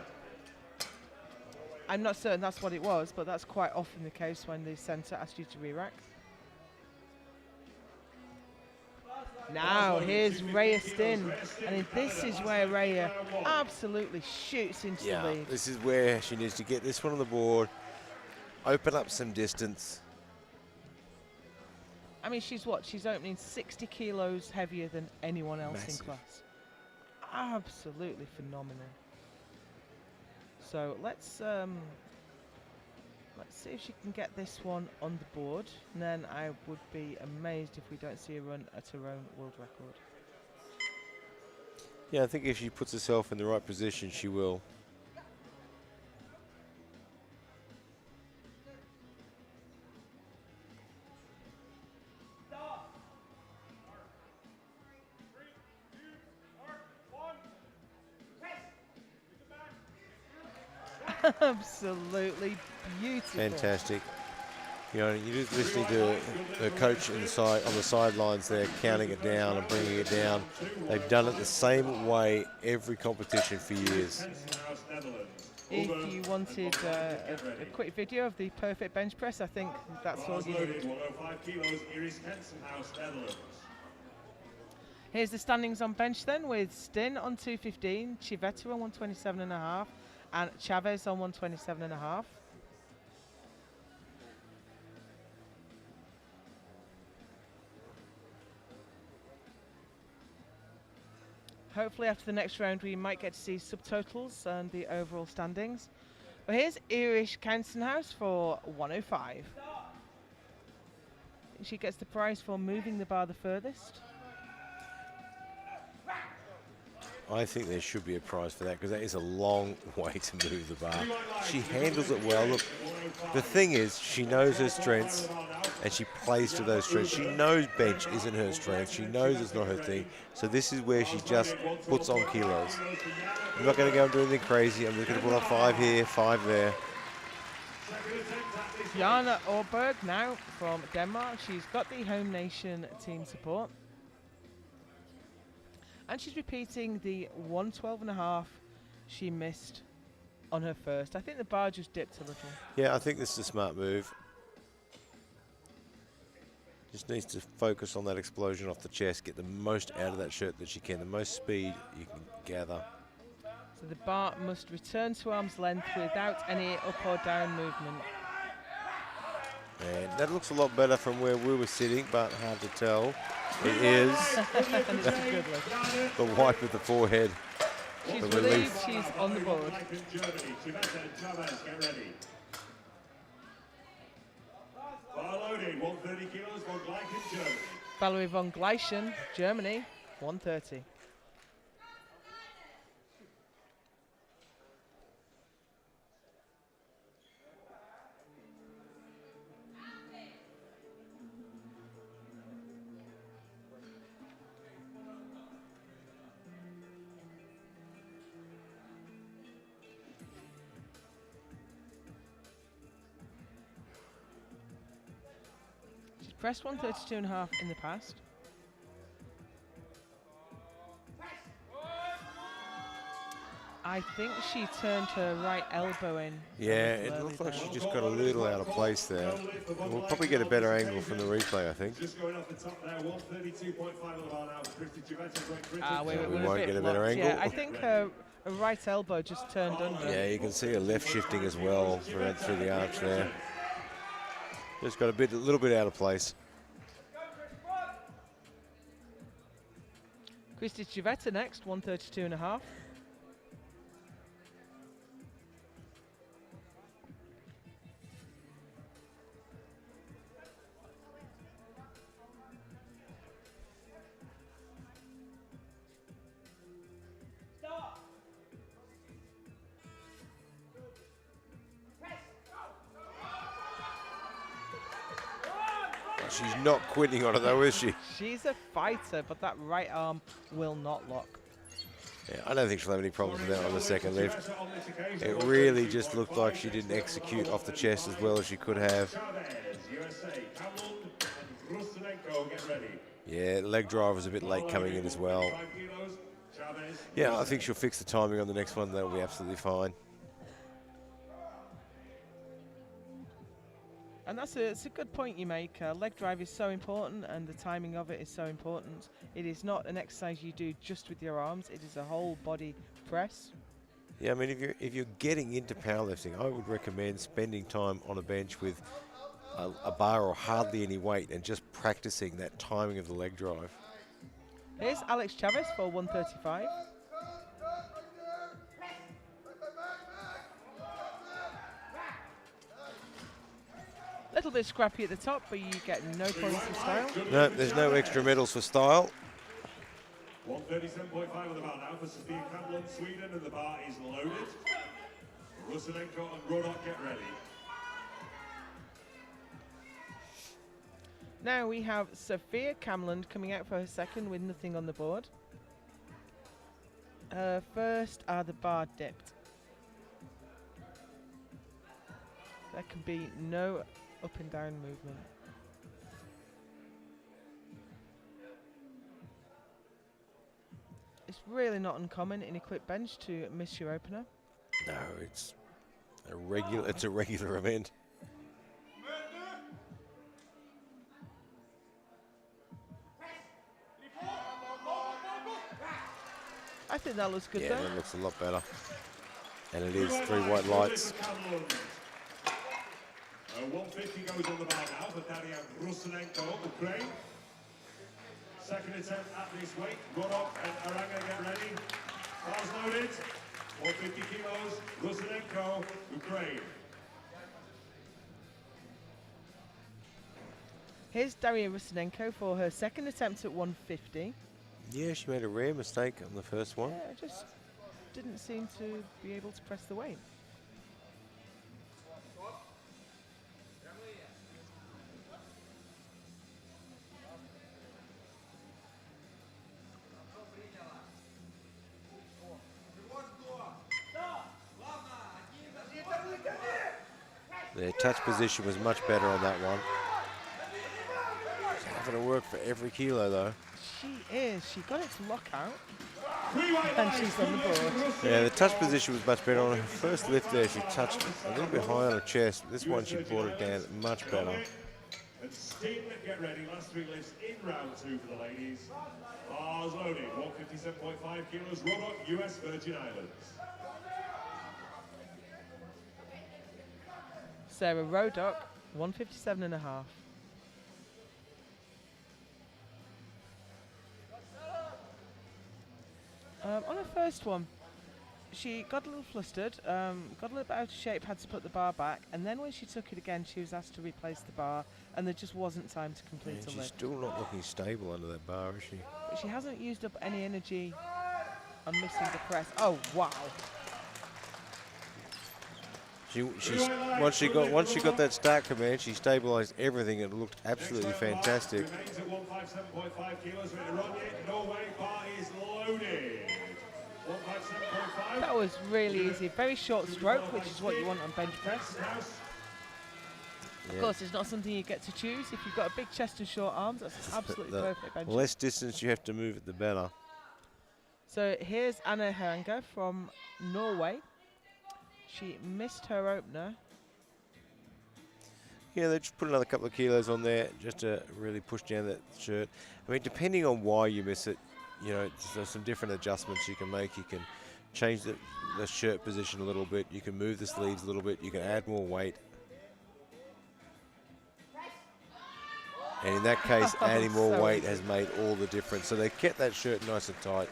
I'm not certain that's what it was, but that's quite often the case when the centre asks you to re-rack. Now, here's Rhea Stin, and this is where Rhea absolutely shoots into the lead. This is where she needs to get this one on the board, open up some distance. I mean, she's opening 60 kilos heavier than anyone else in class. Absolutely phenomenal. So let's see if she can get this one on the board, and then I would be amazed if we don't see a run at her own world record. Yeah, I think if she puts herself in the right position, she will. Absolutely beautiful. Fantastic. You know, you're just listening to the coach on the sidelines there, counting it down and bringing it down. They've done it the same way every competition for years. If you wanted a quick video of the perfect bench press, I think that's all you need. Here's the standings on bench then, with Stin on 215, Chivetta on 127.5, and Chavez on 127.5. Hopefully after the next round we might get to see subtotals and the overall standings. But here's Irish Kansenhouse for 105. She gets the prize for moving the bar the furthest. I think there should be a prize for that, because that is a long way to move the bar. She handles it well. Look, the thing is, she knows her strengths and she plays to those strengths. She knows bench isn't her strength. She knows it's not her thing. So this is where she just puts on kilos. I'm not going to go and do anything crazy. I'm just going to put on 5 here, 5 there. Jana Orberg now from Denmark. She's got the home nation team support. And she's repeating the 112.5 she missed on her first. I think the bar just dipped a little. Yeah, I think this is a smart move. Just needs to focus on that explosion off the chest, get the most out of that shirt that she can, the most speed you can gather. So the bar must return to arm's length without any up or down movement. And that looks a lot better from where we were sitting, but hard to tell. It is the wipe of the forehead. She's relieved she's on the board. Valerie von Gleichen, Germany, 130. Pressed 132.5 in the past. I think she turned her right elbow in. Yeah, it looked like she just got a little out of place there. We'll probably get a better angle from the replay, I think. Just going off the top there, 132.5 on the bar now. Christy Givetti, Great Britain. We won't get a better angle. Yeah, I think her right elbow just turned under. Yeah, you can see her left shifting as well through the arch there. Just got a little bit out of place. Christy Givetti next, 132.5. She's not quitting on it though, is she? She's a fighter, but that right arm will not lock. Yeah, I don't think she'll have any problems with that on the second lift. It really just looked like she didn't execute off the chest as well as she could have. Yeah, leg drive was a bit late coming in as well. Yeah, I think she'll fix the timing on the next one. That'll be absolutely fine. And it's a good point you make. Leg drive is so important, and the timing of it is so important. It is not an exercise you do just with your arms. It is a whole body press. Yeah, I mean, if you're getting into powerlifting, I would recommend spending time on a bench with a bar or hardly any weight and just practicing that timing of the leg drive. Here's Alex Chavez for 135. Little bit scrappy at the top, but you get no points for style. No, there's no extra medals for style. 137.5 on the bar now for Sophia Kamlund, Sweden, and the bar is loaded. Rusinenko and Rodok, get ready. Now we have Sophia Kamlund coming out for her second with nothing on the board. First are the bar dipped. There can be no up and down movement. It's really not uncommon in equipped bench to miss your opener. No, it's a regular event. I think that looks good Yeah, though. that looks a lot better. And it is 3 white lights. 150 goes on the bar now for Daria Rusinenko, Ukraine. Second attempt at this weight. Rodok and Aranga, get ready. Bars loaded. 150 kilos. Rusinenko, Ukraine. Here's Daria Rusinenko for her second attempt at 150. Yeah, she made a rare mistake on the first one. Yeah, just didn't seem to be able to press the weight. Their touch position was much better on that one. She's having to work for every kilo though. She is. She got it to lock out. And she's on the board. Yeah, the touch position was much better. On her first lift there, she touched a little bit high on her chest. This one, she brought it down much better. And Sting, get ready. Last 3 lifts in round 2 for the ladies. Bars loaded. 157.5 kilos. Rodok, US Virgin Islands. Sarah Rodok, 157.5. On her first one, she got a little flustered, got a little bit out of shape, had to put the bar back, and then when she took it again, she was asked to replace the bar, and there just wasn't time to complete the She's lift. still not looking stable under that bar, is she? But she hasn't used up any energy on missing the press. Oh, wow. Once she got that start command, she stabilised everything and it looked absolutely fantastic. Remains at 157.5 kilos. Norway bar is loaded. 157.5. That was really easy. Very short stroke, which is what you want on bench press. Of course, it's not something you get to choose. If you've got a big chest and short arms, that's absolutely The perfect bench. less distance you have to move it, the better. So here's Anna Heranga from Norway. She missed her opener. Yeah, they just put another couple of kilos on there just to really push down that shirt. I mean, depending on why you miss it, you know, there's some different adjustments you can make. You can change the shirt position a little bit. You can move the sleeves a little bit. You can add more weight. And in that case, adding more weight has made all the difference. So they kept that shirt nice and tight.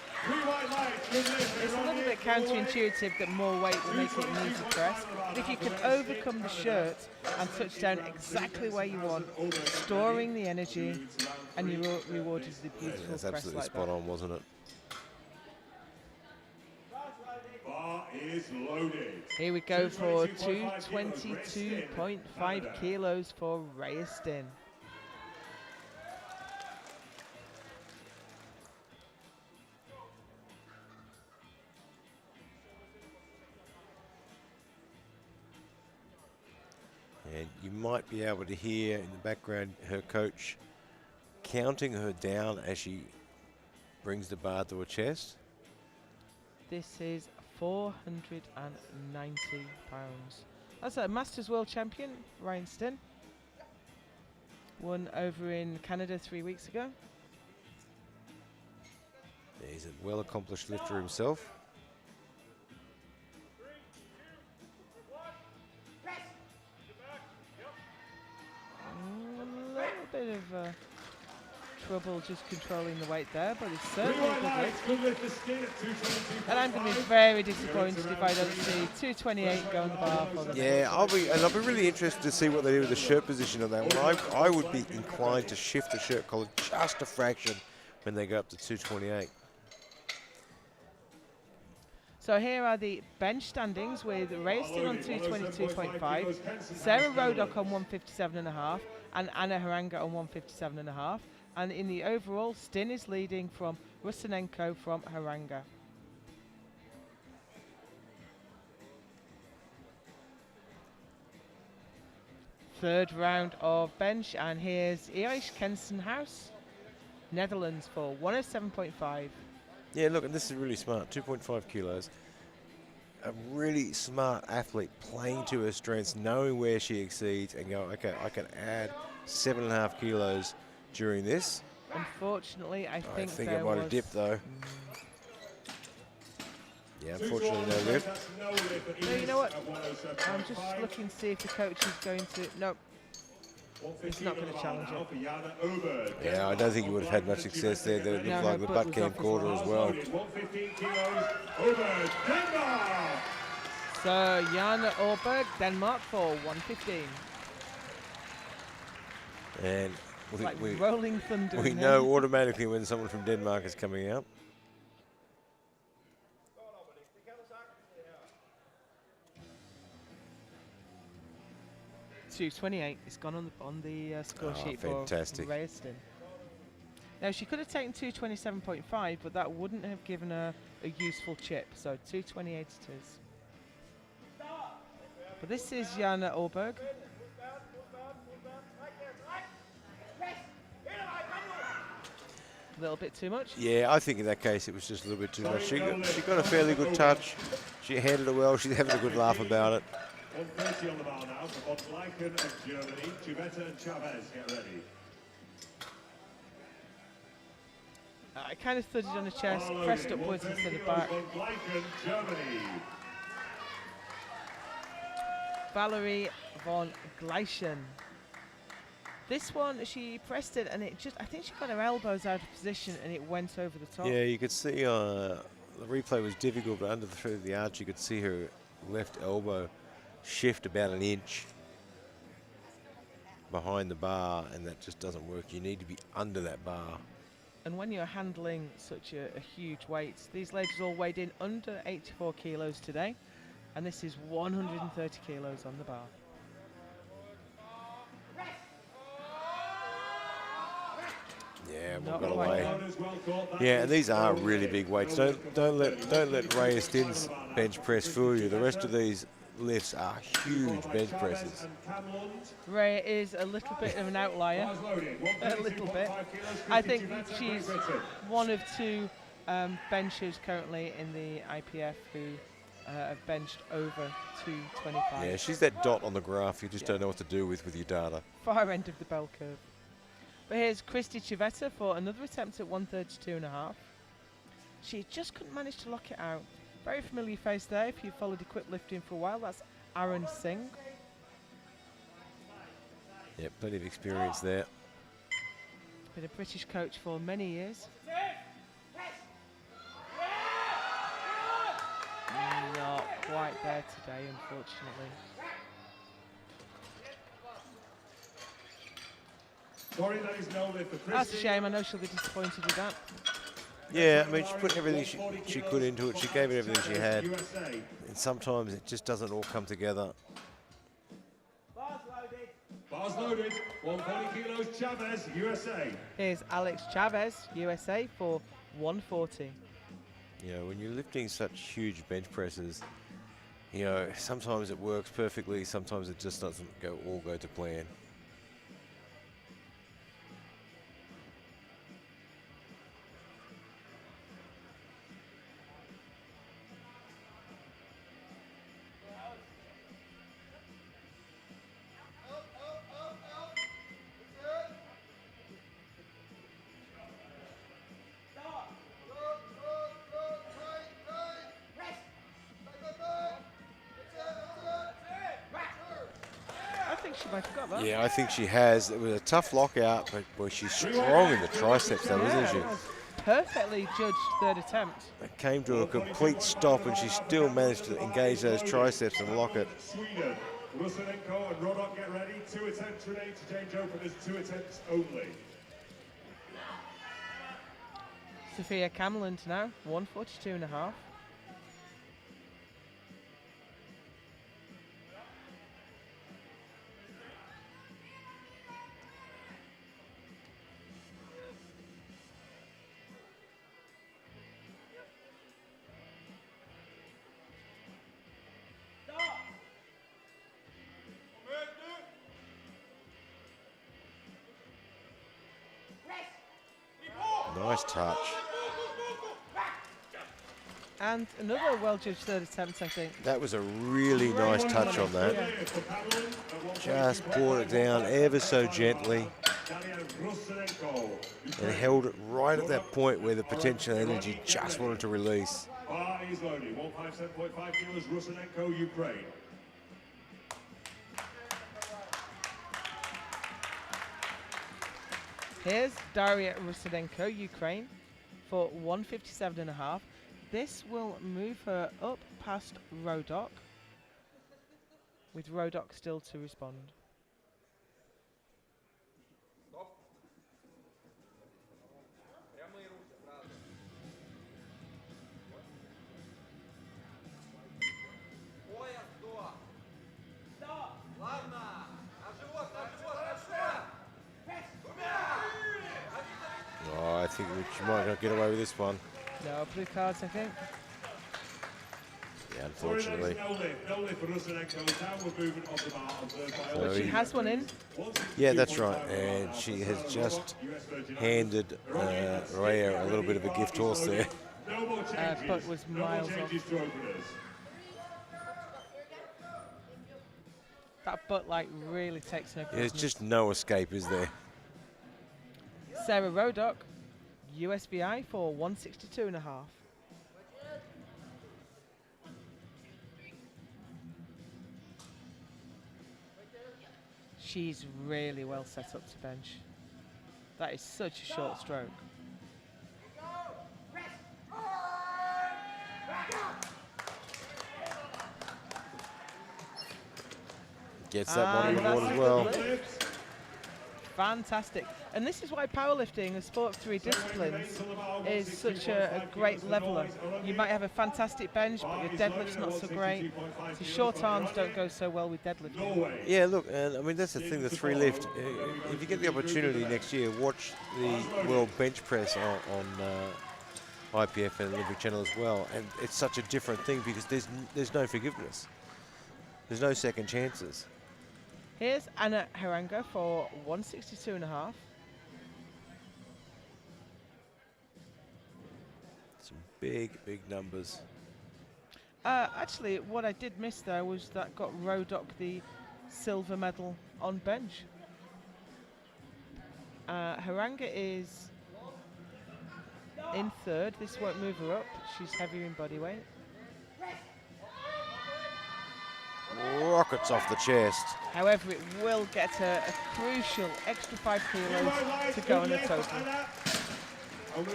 It's a little bit counterintuitive that more weight will make it an easy press. But if you can overcome the shirt and touch down exactly where you want, storing the energy, and you're rewarded with a beautiful That's press absolutely like spot that. on, wasn't it? Bar is loaded. Here we go for 222.5 kilos for Rayastin. And you might be able to hear in the background her coach counting her down as she brings the bar to her chest. This is 490 pounds. That's a Masters World Champion, Rayastin. Won over in Canada 3 weeks ago. He's a well-accomplished lifter himself. A little bit of trouble just controlling the weight there, but it's certainly a good lift. And I'm going to be very disappointed if I don't see 228 go on the bar for the Yeah, I'll be really interested to see what they do with the shirt position on that one. I would be inclined to shift the shirt collar just a fraction when they go up to 228. So here are the bench standings with Rayastin on 222.5, Sarah Rodock on 157.5, and Anna Heranga on 157.5. And in the overall, Stin is leading from Rusinenko from Heranga. Third round of bench, and here's Erich Kensenhaus, Netherlands for 107.5. Yeah, look, and this is really smart, 2.5 kilos. A really smart athlete playing to her strengths, knowing where she exceeds and go, okay, I can add 7.5 kilos during this. Unfortunately, I think I might have dipped though. Yeah, unfortunately no lift. No, you know what? I'm just looking to see if the coach is going to. Nope. He's not going to challenge it. Yeah, I don't think he would have had much success there. It looked like the butt cam quarter as well. So Jana Orberg, Denmark for 115. And Like rolling thunder. We know automatically when someone from Denmark is coming out. $228. It's gone on the score sheet fantastic. for Rayastin. Now she could have taken 227.5, but that wouldn't have given her a useful chip. So 228 it is. But this is Jana Orberg. A little bit too much? Yeah, I think in that case it was just a little bit too much. She got a fairly good touch. She handled it well. She's having a good laugh about it. 130 on the bar now for von Gleichen of Germany. Chubeta and Chavez, get ready. I kind of thudded on the chest, pressed upwards instead of back. Von Gleichen, Germany. Valerie von Gleichen. This one, she pressed it and it just, I think she got her elbows out of position and it went over the top. Yeah, you could see the replay was difficult, but under through the arch you could see her left elbow shift about an inch behind the bar, and that just doesn't work. You need to be under that bar. And when you're handling such a huge weight, these ladies all weighed in under 84 kilos today, and this is 130 kilos on the bar. Yeah, Not we've got quite away. Yeah, and these are really big weights. Don't let Rayastin's bench press fool you. The rest of these lifts are huge bench presses. Ray is a little bit of an outlier, a little bit. I think she's one of two benchers currently in the IPF who have benched over 225. Yeah, she's that dot on the graph you just don't know what to do with your data. Far end of the bell curve. But here's Christy Chivetta for another attempt at 132.5. She just couldn't manage to lock it out. Very familiar face there if you followed equipped lifting for a while. That's Aaron Singh. Yeah, plenty of experience there. Been a British coach for many years. Not quite there today, unfortunately. Sorry, that is no lift for Christy. That's a shame. I know she'll be disappointed with that. Yeah, I mean, she put everything she could into it. She gave it everything she had. USA. And sometimes it just doesn't all come together. Bars loaded, 140 kilos, Chavez, USA. Here's Alex Chavez, USA, for 140. You know, when you're lifting such huge bench presses, you know, sometimes it works perfectly, sometimes it just doesn't all go to plan. I think she might have got that. Yeah, I think she has. It was a tough lockout, but boy, she's strong in the triceps though, isn't she? That was perfectly judged third attempt. It came to a complete stop and she still managed to engage those triceps and lock it. Sweden, Rusinenko and Rodok get ready. 2 attempts remain to change openers, 2 attempts only. Sophia Camland now, 142.5. Nice touch. And another well-judged third attempt, I think. That was a really nice touch on that. Just brought it down ever so gently and held it right at that point where the potential energy just wanted to release. Bar is loaded, 157.5 kilos, Rusinenko, Ukraine. Here's Daria Rusinenko, Ukraine, for 157.5. This will move her up past Rodok, with Rodok still to respond. Oh, I think she might not get away with this one. No blue cards, I think. Yeah, unfortunately. No lift for Rusinenko. Downward movement of the bar observed by all. So She has one in. yeah, that's right. And she has just handed Rhea a little bit of a gift horse there. No more changes. But was No more miles off. changes to openers. That butt like really takes no There's prisoners. just no escape, is there? Sarah Rodok, USVI, for 162.5. She's really well set up to bench. That is such a short stroke. Gets that one on the board as well. Fantastic. And this is why powerlifting, a sport of 3 disciplines, is such a great leveler. You might have a fantastic bench, but your deadlift's not so great. So short arms don't go so well with deadlifting. Yeah, look, and I mean, that's the thing, the 3 lift. If you get the opportunity next year, watch the World Bench Press on IPF and Olympic Channel as well. And it's such a different thing because there's no forgiveness. There's no second chances. Here's Anna Heranga for 162.5. Some big, big numbers. Actually, what I did miss there was that got Rodok the silver medal on bench. Haranga is in third. This won't move her up. She's heavier in body weight. Rockets off the chest. However, it will get her a crucial extra 5 kilos to go on the total.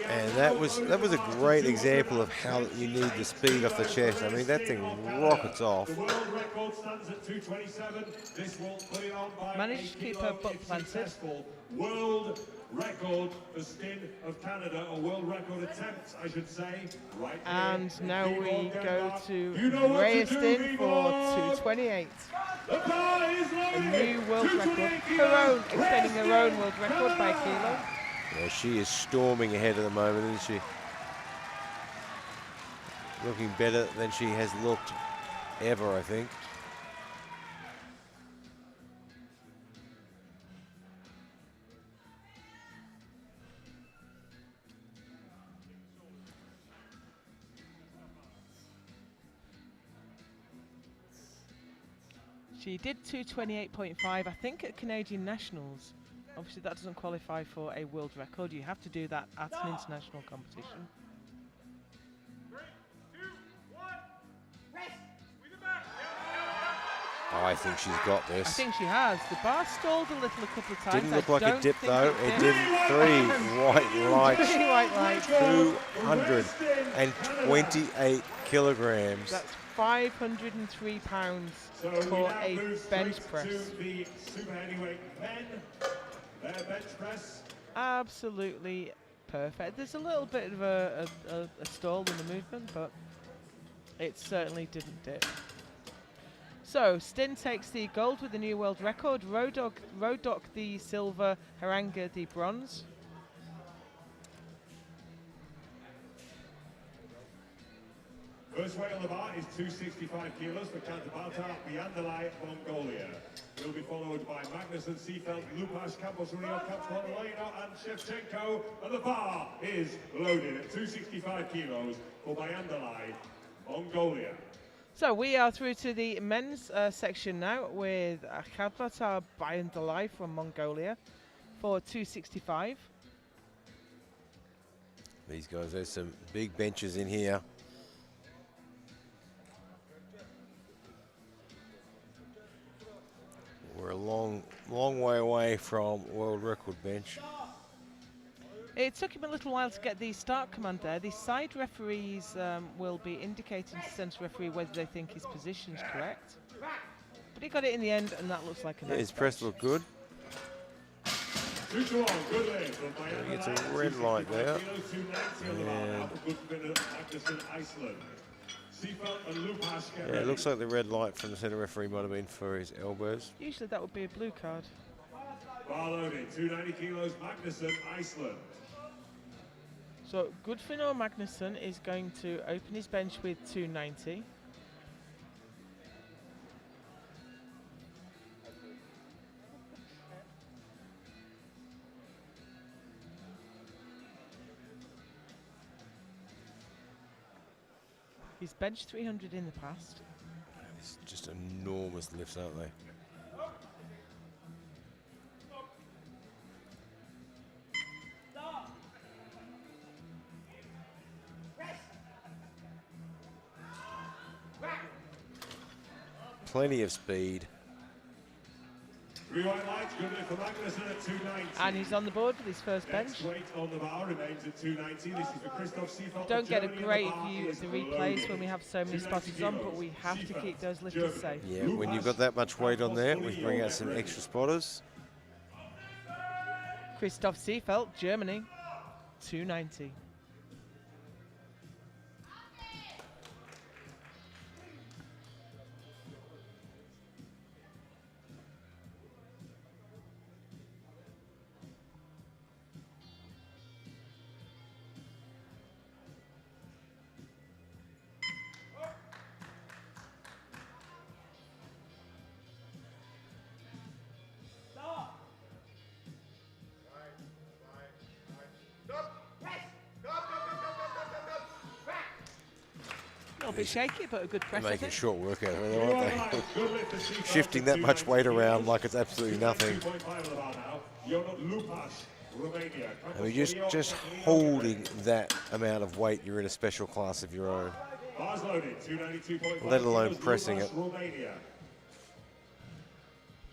And that was a great example of how you need the speed off the chest. I mean, that thing rockets off. The world record stands at 227. This will put it on by Managed to keep her butt planted. World record for Skin of Canada, or world record attempt, I should say. Right. And now we go to You know what Rhea to do, Stin people. for 228. The bar is A loaded. new world record. 228 Her own, kilos. extending her own world record by a kilo. Yeah, she is storming ahead at the moment, isn't she? Looking better than she has looked ever, I think. She did 228.5, I think, at Canadian Nationals. Obviously, that doesn't qualify for a world record. You have to do that at an international competition. 3, 2, 1. Rest. With the back. Oh, I think she's got I this. think she has. The bar stalled a little a couple of times. Didn't look I like it don't dipped think though. It didn't. 3 white lights. 3 white lights. 228 kilograms. That's 503 pounds So for we now a move bench straight press. to the super heavyweight men. Their bench press. Absolutely perfect. There's a little bit of a stall in the movement, but it certainly didn't dip. So Stin takes the gold with the new world record. Rodok the silver, Haranga the bronze. First weight on the bar is 265 kilos for Kantabata, Biandalai, Mongolia. Will be followed by Magnussen, Seefeld, Lupas, Campos, Rio, Caps, Montalino, and Shevchenko. And the bar is loaded at 265 kilos for Biandalai, Mongolia. So we are through to the men's section now with Khadbatar Biandalai from Mongolia for 265. These guys, there's some big benches in here. We're a long way away from world record bench. It took him a little while to get the start command there. The side referees will be indicating to centre referee whether they think his position's correct. But he got it in the end, and that looks like a Yeah, nice his press looked good. 2 to 1, good leg from He gets Biandalai. a red light there. 290 on the bar. And- Now for good spinner, Magnussen, Iceland. Seefeld and Lupas get Yeah, it ready. looks like the red light from the centre referee might have been for his elbows. Usually that would be a blue card. Bar loaded, 290 kilos, Magnussen, Iceland. So Goodfinor Magnussen is going to open his bench with 290. He's benched 300 in the past. It's just enormous lifts, aren't they? Plenty of speed. 3 white lights, good lift for Magnussen at 290. And he's on the board with his first bench. Next weight on the bar remains at 290. This is for Christoph Seefeld. Don't get a Germany, and great the bar view of is the replays loaded. when we have so many 290 spotters on, but we kilos. have to Seefeld, keep those lifters Germany. safe. Yeah, when you've got that much weight on there, we bring out some extra spotters. Christoph Seefeld, Germany, 290. little bit shaky, but a good press. I Making think. short work out of it, aren't they? Shifting that much weight around like it's absolutely nothing. I mean, just holding that amount of weight, you're in a special class of your own. Let alone pressing it.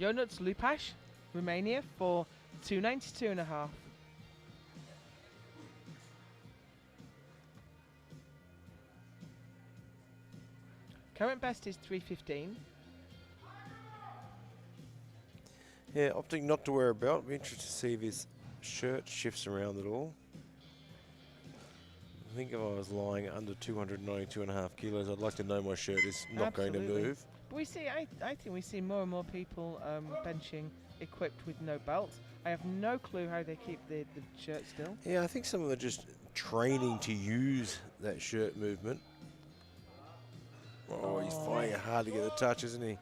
Ionuț Lupaș, Romania, for 292.5. Current best is 315. Yeah, opting not to wear a belt. Be interested to see if his shirt shifts around at all. I think if I was lying under 292.5 kilos, I'd like to know my shirt is not going to move. But we see, I think we see more and more people benching equipped with no belt. I have no clue how they keep the shirt still. Yeah, I think some of them are just training to use that shirt movement. Oh, he's finding it hard to get a touch, isn't he?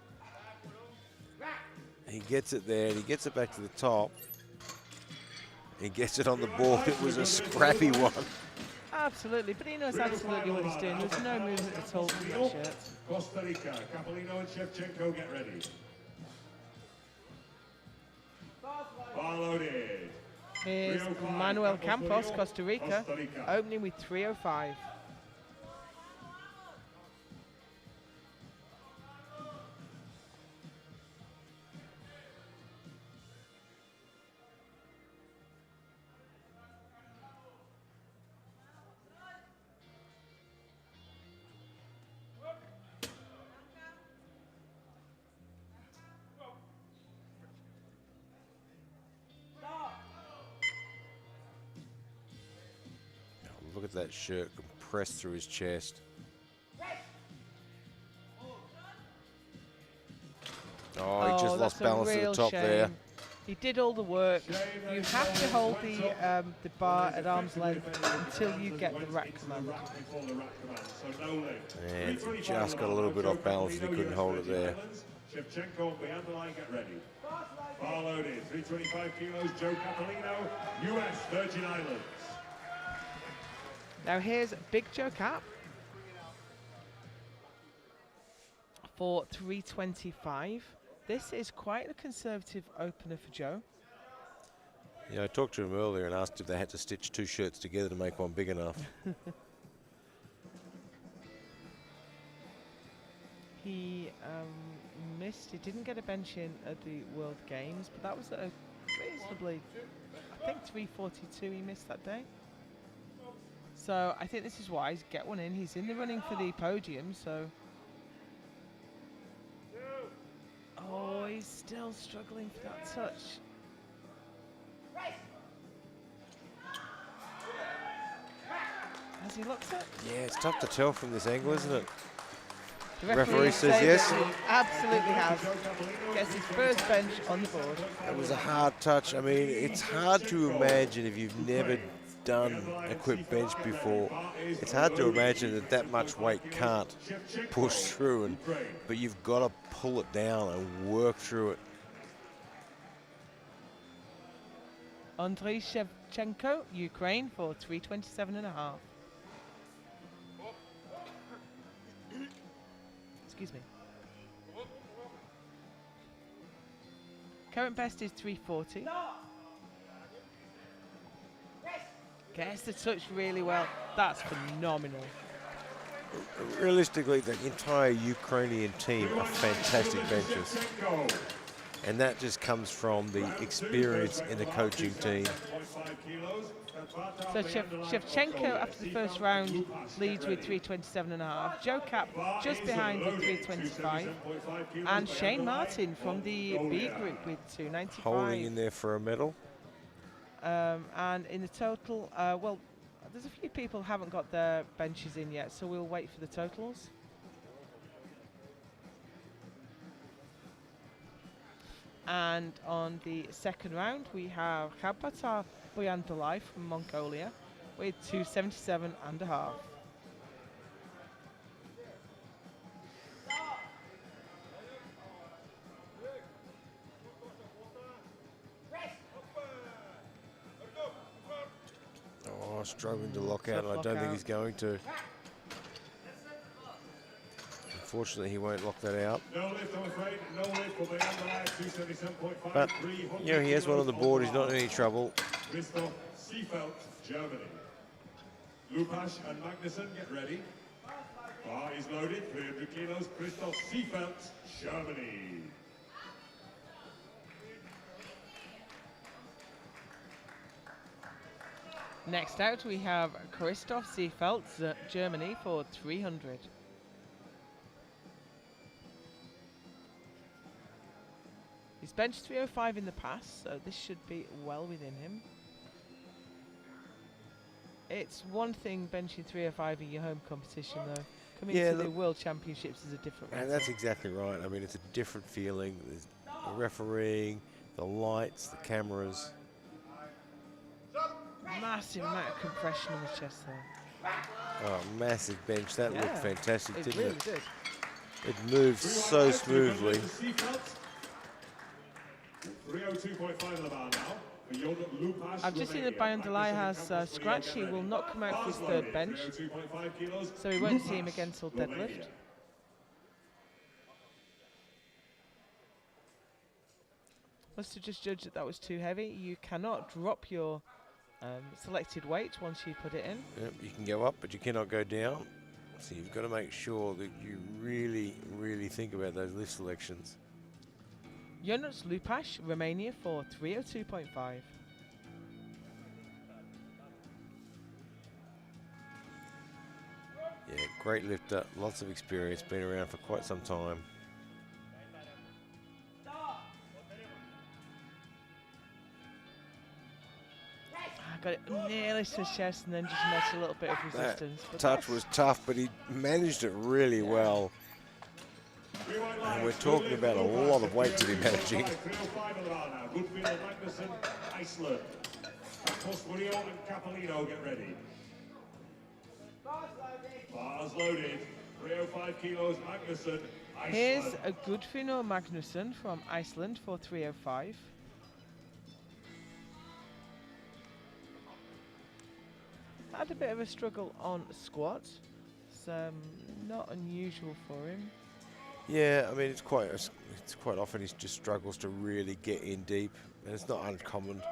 He gets it there, and he gets it back to the top. He gets it on the board. It was a scrappy one. Absolutely, but he knows absolutely what he's doing. There's no movement at all from that shirt. Costa Rica, Capellino and Shevchenko, get ready. Bar loaded. Here's Manuel Campos, Costa Rica, opening with 305. Look at that shirt compressed through his chest. Oh, he just lost balance at the top there. He did all the work. You have to hold the bar at arm's length until you get the rack command. And he just got a little bit off balance and he couldn't hold it there. Shevchenko behind the line, get ready. Bar loaded, 325 kilos, Joe Capellino, US, Virgin Islands. Now here's Big Joe Cap for 325. This is quite a conservative opener for Joe. Yeah, I talked to him earlier and asked if they had to stitch two shirts together to make one big enough. He missed. He didn't get a bench in at the World Games, but that was at a reasonably, I think 342 he missed that day. So I think this is wise. Get one in. He's in the running for the podium, so. Oh, he's still struggling for that touch. As he looks at. Yeah, it's tough to tell from this angle, isn't it? The referee says yes. He absolutely has. Gets his first bench on the board. It was a hard touch. I mean, it's hard to imagine if you've never done a quick bench before. It's hard to imagine that that much weight can't push through, but you've got to pull it down and work through it. Andrei Shevchenko, Ukraine, for 327.5. Excuse me. Current best is 340. Gets the touch really well. That's phenomenal. Realistically, the entire Ukrainian team are fantastic benchers. And that just comes from the experience in the coaching team. So Shevchenko, after the first round, leads with 327.5. Joe Cap just behind with 325. And Shane Martin from the B group with 295. Holding in there for a medal. And in the total, well, there's a few people who haven't got their benches in yet, so we'll wait for the totals. And on the second round, we have Khabbatar Boyandalai from Mongolia with 277.5. Oh, struggling to lock out, and I don't think he's going to. Unfortunately, he won't lock that out. No lift, I'm afraid. No lift for the underline, 277.5. But, you know, he has one on the board. He's not in any trouble. Christoph Seefeld, Germany. Lupas and Magnussen, get ready. Bar is loaded, 300 kilos. Christoph Seefeld, Germany. Next out, we have Christoph Seefeld, Germany, for 300. He's benched 305 in the past, so this should be well within him. It's one thing benching 305 in your home competition, though. Coming to the World Championships is a different one. And that's exactly right. I mean, it's a different feeling. There's the refereeing, the lights, the cameras. Massive amount of compression on the chest there. Oh, massive bench. That looked fantastic, It didn't really it? did. It moved so smoothly. 302.5 on the bar now. I've just seen that Bayandalai has scratch. He will not come out for his third bench, so we won't see him again till deadlift. Must have just judged that that was too heavy. You cannot drop your selected weight once you put it in. Yep, you can go up, but you cannot go down. So you've got to make sure that you really, really think about those lift selections. Jonas Lupas, Romania, for 302.5. Yeah, great lifter, lots of experience, been around for quite some time. Got it nearly to his chest and then just missed a little bit of resistance. That touch was tough, but he managed it really well. And we're talking about a lot of weight to be managing. Get ready. Bars loaded. 305 kilos, Magnussen. Here's a Gudfinur Magnussen from Iceland for 305. Had a bit of a struggle on squat. It's not unusual for him. Yeah, I mean it's quite often he just struggles to really get in deep, and it's not uncommon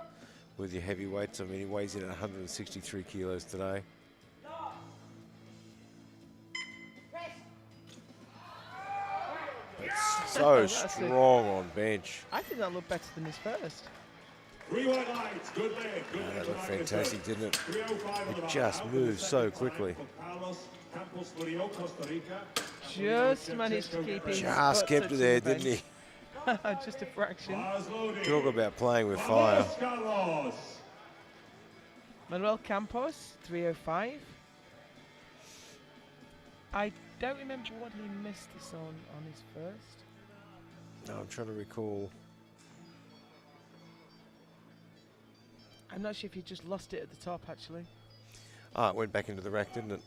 with your heavyweights. I mean he weighs in at 163 kilos today. It's so strong on bench. I think that looked better than his first. That looked fantastic, didn't it? It just moves so quickly. Just managed to keep his Just kept it there, didn't he? Just a fraction. Talk about playing with fire. Manuel Campos, 305. I don't remember what he missed this on his first. No, I'm trying to recall. I'm not sure if he just lost it at the top, actually. Ah, it went back into the rack, didn't it?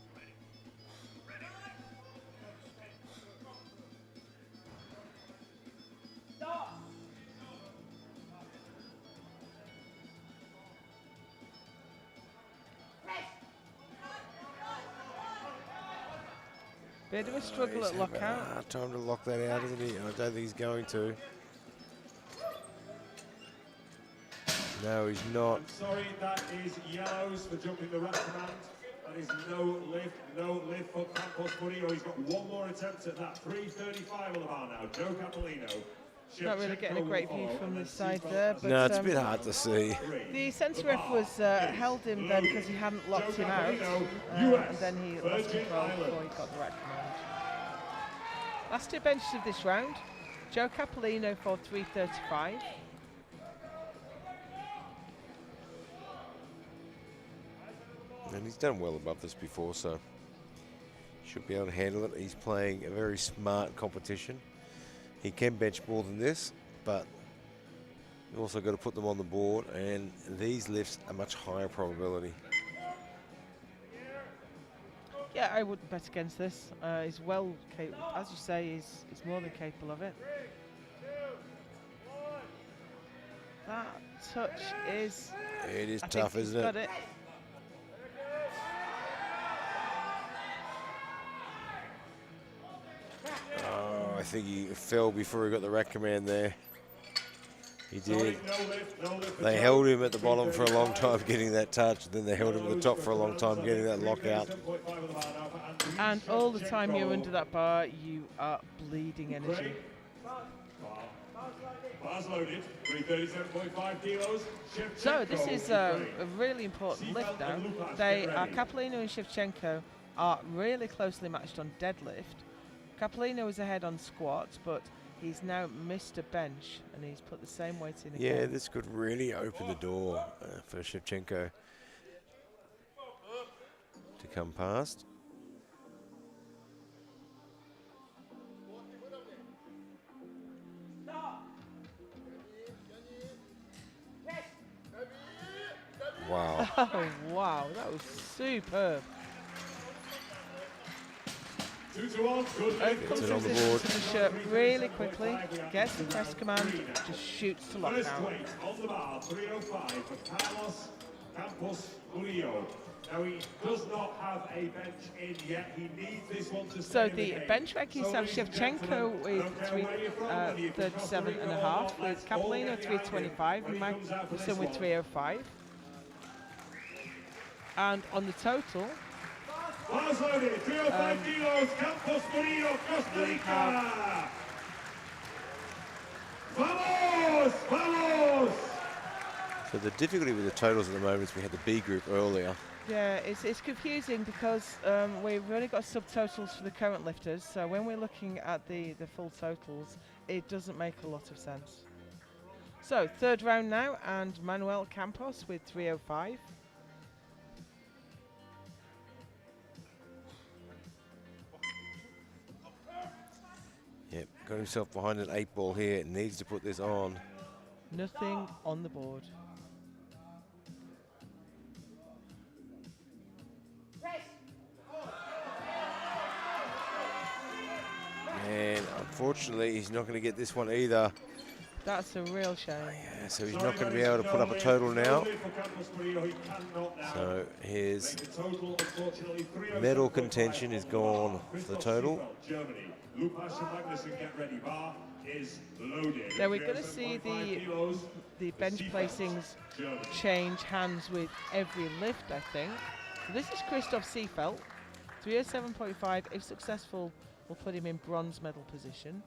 Bit of a struggle at lockout. Time to lock that out, isn't he? I don't think he's going to. No, he's not. I'm sorry, that is yellows for jumping the rack command. That is no lift for Campos Murillo. He's got one more attempt at that. 335 on the bar now. Joe Capolino. Not really getting a great view from this side there. But no, it's a bit hard to see. The centre ref was held him there because he hadn't locked him out. And then he lost control before he got the rack command. Last two benches of this round. Joe Capolino for 335. And he's done well above this before, so should be able to handle it. He's playing a very smart competition. He can bench more than this, but you've also got to put them on the board, and these lifts are much higher probability. Yeah, I wouldn't bet against this. He's well capable, as you say, he's more than capable of it. That touch is... It is tough, isn't got it? think he fell before he got the rack command there. He did. They held him at the bottom for a long time getting that touch, then they held him at the top for a long time getting that lockout. And all the time you're under that bar, you are bleeding energy. Bars loaded, 337.5 kilos. So this is a really important lift now. Capellino and Shevchenko are really closely matched on deadlift. Capellino is ahead on squats, but he's now missed a bench and he's put the same weight in again. Yeah, this could really open the door for Shevchenko to come past. Wow. Oh, wow, that was superb. 2 to 1, good lift. Comes It's on the resistance board. to the shirt really quickly, gets the press command, just shoots to First lockdown. weight on the bar, 305 for Carlos Campos Murillo. Now he does not have a bench in yet. He needs this one to So stay in the game. bench rankings have Shevchenko with 37.5, with Capellino 325, and Magnuson with 305. And on the total, Bars loaded, 305 kilos, Campos Murillo, Costa Rica. Vamos! Vamos! So the difficulty with the totals at the moment is we had the B group earlier. yeah, it's confusing because we've only got subtotals for the current lifters, so when we're looking at the full totals, it doesn't make a lot of sense. So, third round now, and Manuel Campos with 305. Yep, got himself behind an 8 ball here. Needs to put this on. Nothing on the board. And unfortunately, he's not going to get this one either. That's a real shame. Yeah, so he's not going to be able to put up a total now. So his medal contention is gone for the total. Now we're going to see the bench placings change hands with every lift, I think. So this is Christoph Seefeld, 307.5. If successful, we'll put him in bronze medal position.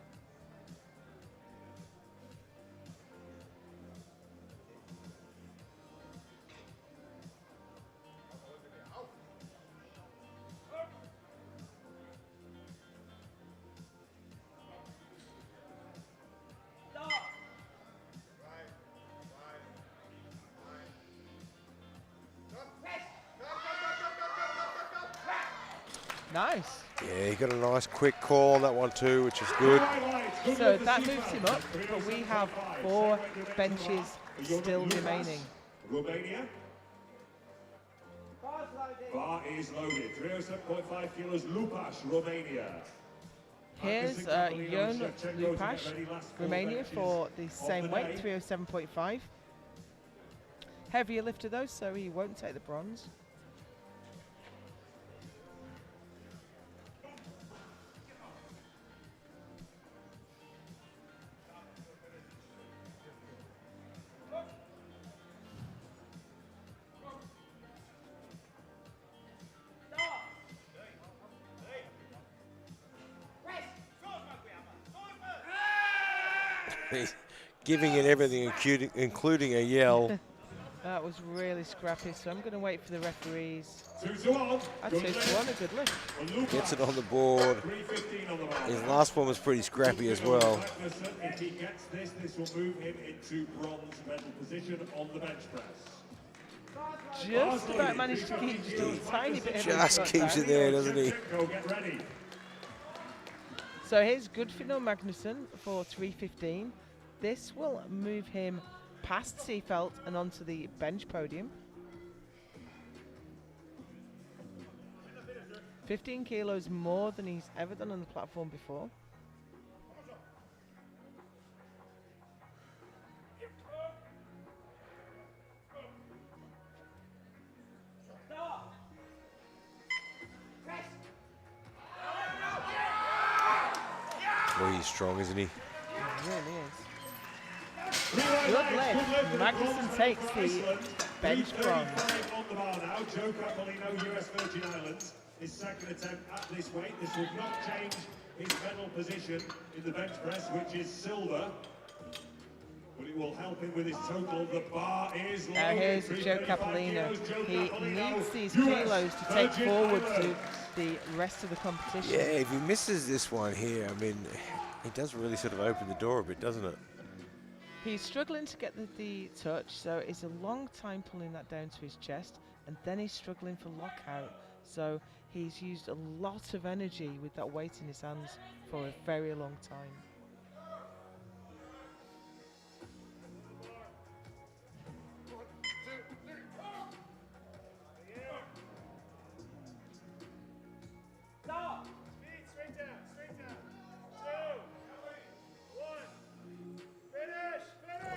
Nice. Yeah, he got a nice quick call on that one too, which is good. So that moves him up, but we have 4 benches still remaining. Romania. Bar is loaded. 307.5 kilos. Lupas, Romania. Here's Jon Lupas, Romania, for the same weight, 307.5. Heavier lifter though, so he won't take the bronze. He's giving it everything, including a yell. That was really scrappy, so I'm going to wait for the referees. 2 to 1. I'd say 2-1, a good lift. Gets it on the board. His last one was pretty scrappy as well. If he gets this, this will move him into bronze medal position on the bench press. Just about managed to keep just a tiny bit of his Just foot keeps down. it there, doesn't he? Get ready. So here's Goodfino Magnusson for 315. This will move him past Seefeld and onto the bench podium. 15 kilos more than he's ever done on the platform before. Well, he's strong, isn't he? He really is. Good lift. Magnuson takes the bench bronze. On the bar now. Joe Capolino, US Virgin Islands, his second attempt at this weight. This will not change his medal position in the bench press, which is silver. But it will help him with his total. The bar is low. Here's Joe Capolino. He needs these kilos to take forward to the rest of the competition. Yeah, if he misses this one here, I mean, he does really sort of open the door a bit, doesn't it? He's struggling to get the touch, so it's a long time pulling that down to his chest, and then he's struggling for lockout. So he's used a lot of energy with that weight in his hands for a very long time.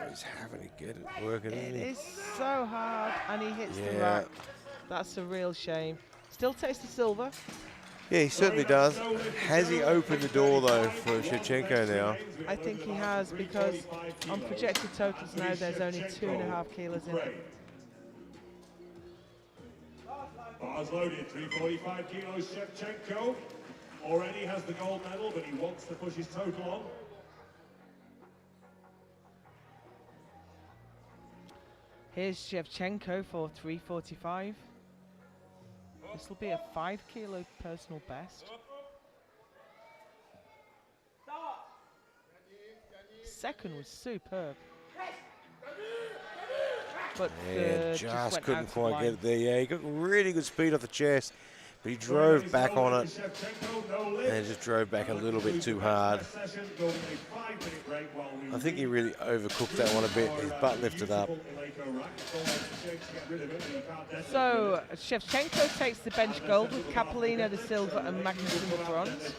He's having to get it working, isn't It he? is so hard, and he hits the rack. That's a real shame. Still takes the silver. Yeah, he certainly does. Has he opened the door, though, for Shevchenko now? I think he has, because on projected totals now, there's only 2.5 kilos in it. Bars loaded, 345 kilos. Shevchenko already has the gold medal, but he wants to push his total on. Here's Shevchenko for 345. This will be a 5 kilo personal best. Second was superb. But Yeah, just just went couldn't out of quite line. get it there. Yeah, he got really good speed off the chest, but he drove back on it and just drove back a little bit too hard. I think he really overcooked that one a bit. His butt lifted up. So Shevchenko takes the bench gold with Capolino the silver and Magnuson the bronze.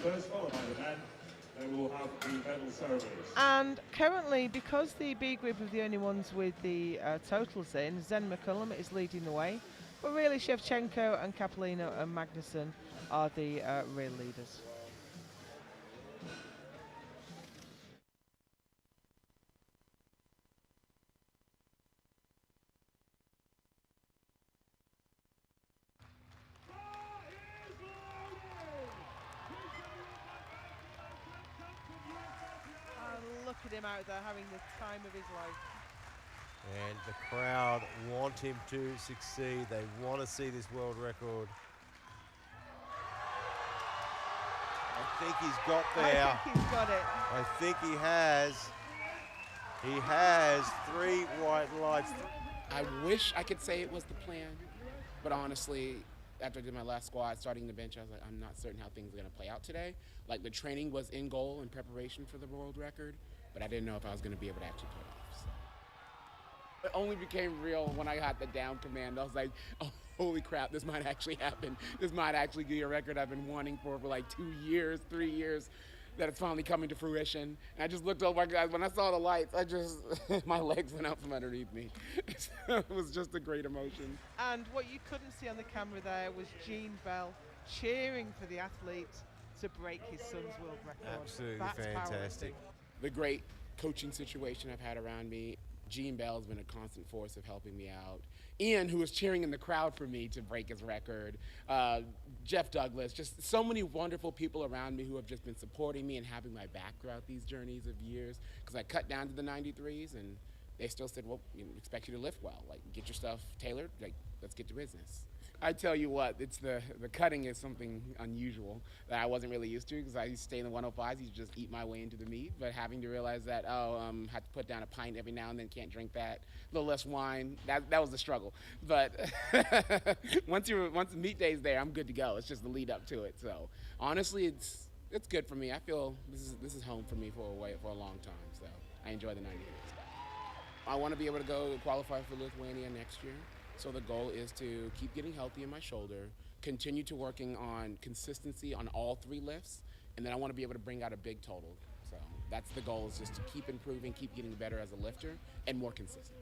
And currently, because the B group are the only ones with the totals in, Zen McCullum is leading the way. But really, Shevchenko and Capolino and Magnuson are the real leaders. And look at him out there having the time of his life. And the crowd want him to succeed. They want to see this world record. I think he's got there. I think he's got it. I think he has. He has 3 white lights. I wish I could say it was the plan, but honestly, after I did my last squat, starting the bench, I was like, I'm not certain how things are going to play out today. Like, the training was in goal in preparation for the world record, but I didn't know if I was going to be able to actually pull it off. So. It only became real when I got the down command. I was like, oh, holy crap, this might actually happen. This might actually be a record I've been wanting for like 2 years, 3 years, that it's finally coming to fruition. And I just looked over, guys, when I saw the lights, my legs went out from underneath me. It was just a great emotion. And what you couldn't see on the camera there was Gene Bell cheering for the athlete to break his son's world record. Absolutely That's fantastic. powerlifting. The great coaching situation I've had around me. Gene Bell has been a constant force of helping me out. Ian, who was cheering in the crowd for me to break his record. Jeff Douglas, just so many wonderful people around me who have just been supporting me and having my back throughout these journeys of years. Because I cut down to the 93s and they still said, well, we expect you to lift well. Like, get your stuff tailored, like, let's get to business. I tell you what, it's the cutting is something unusual that I wasn't really used to, because I used to stay in the 105s, you just eat my way into the meat, but having to realize that, have to put down a pint every now and then, can't drink that, a little less wine, that was the struggle. But once the meat day's there, I'm good to go. It's just the lead up to it. So honestly, it's good for me. I feel this is home for me for a long time, so I enjoy the 90 days. I want to be able to go qualify for Lithuania next year. So the goal is to keep getting healthy in my shoulder, continue to working on consistency on all 3 lifts, and then I want to be able to bring out a big total. So that's the goal, is just to keep improving, keep getting better as a lifter, and more consistent.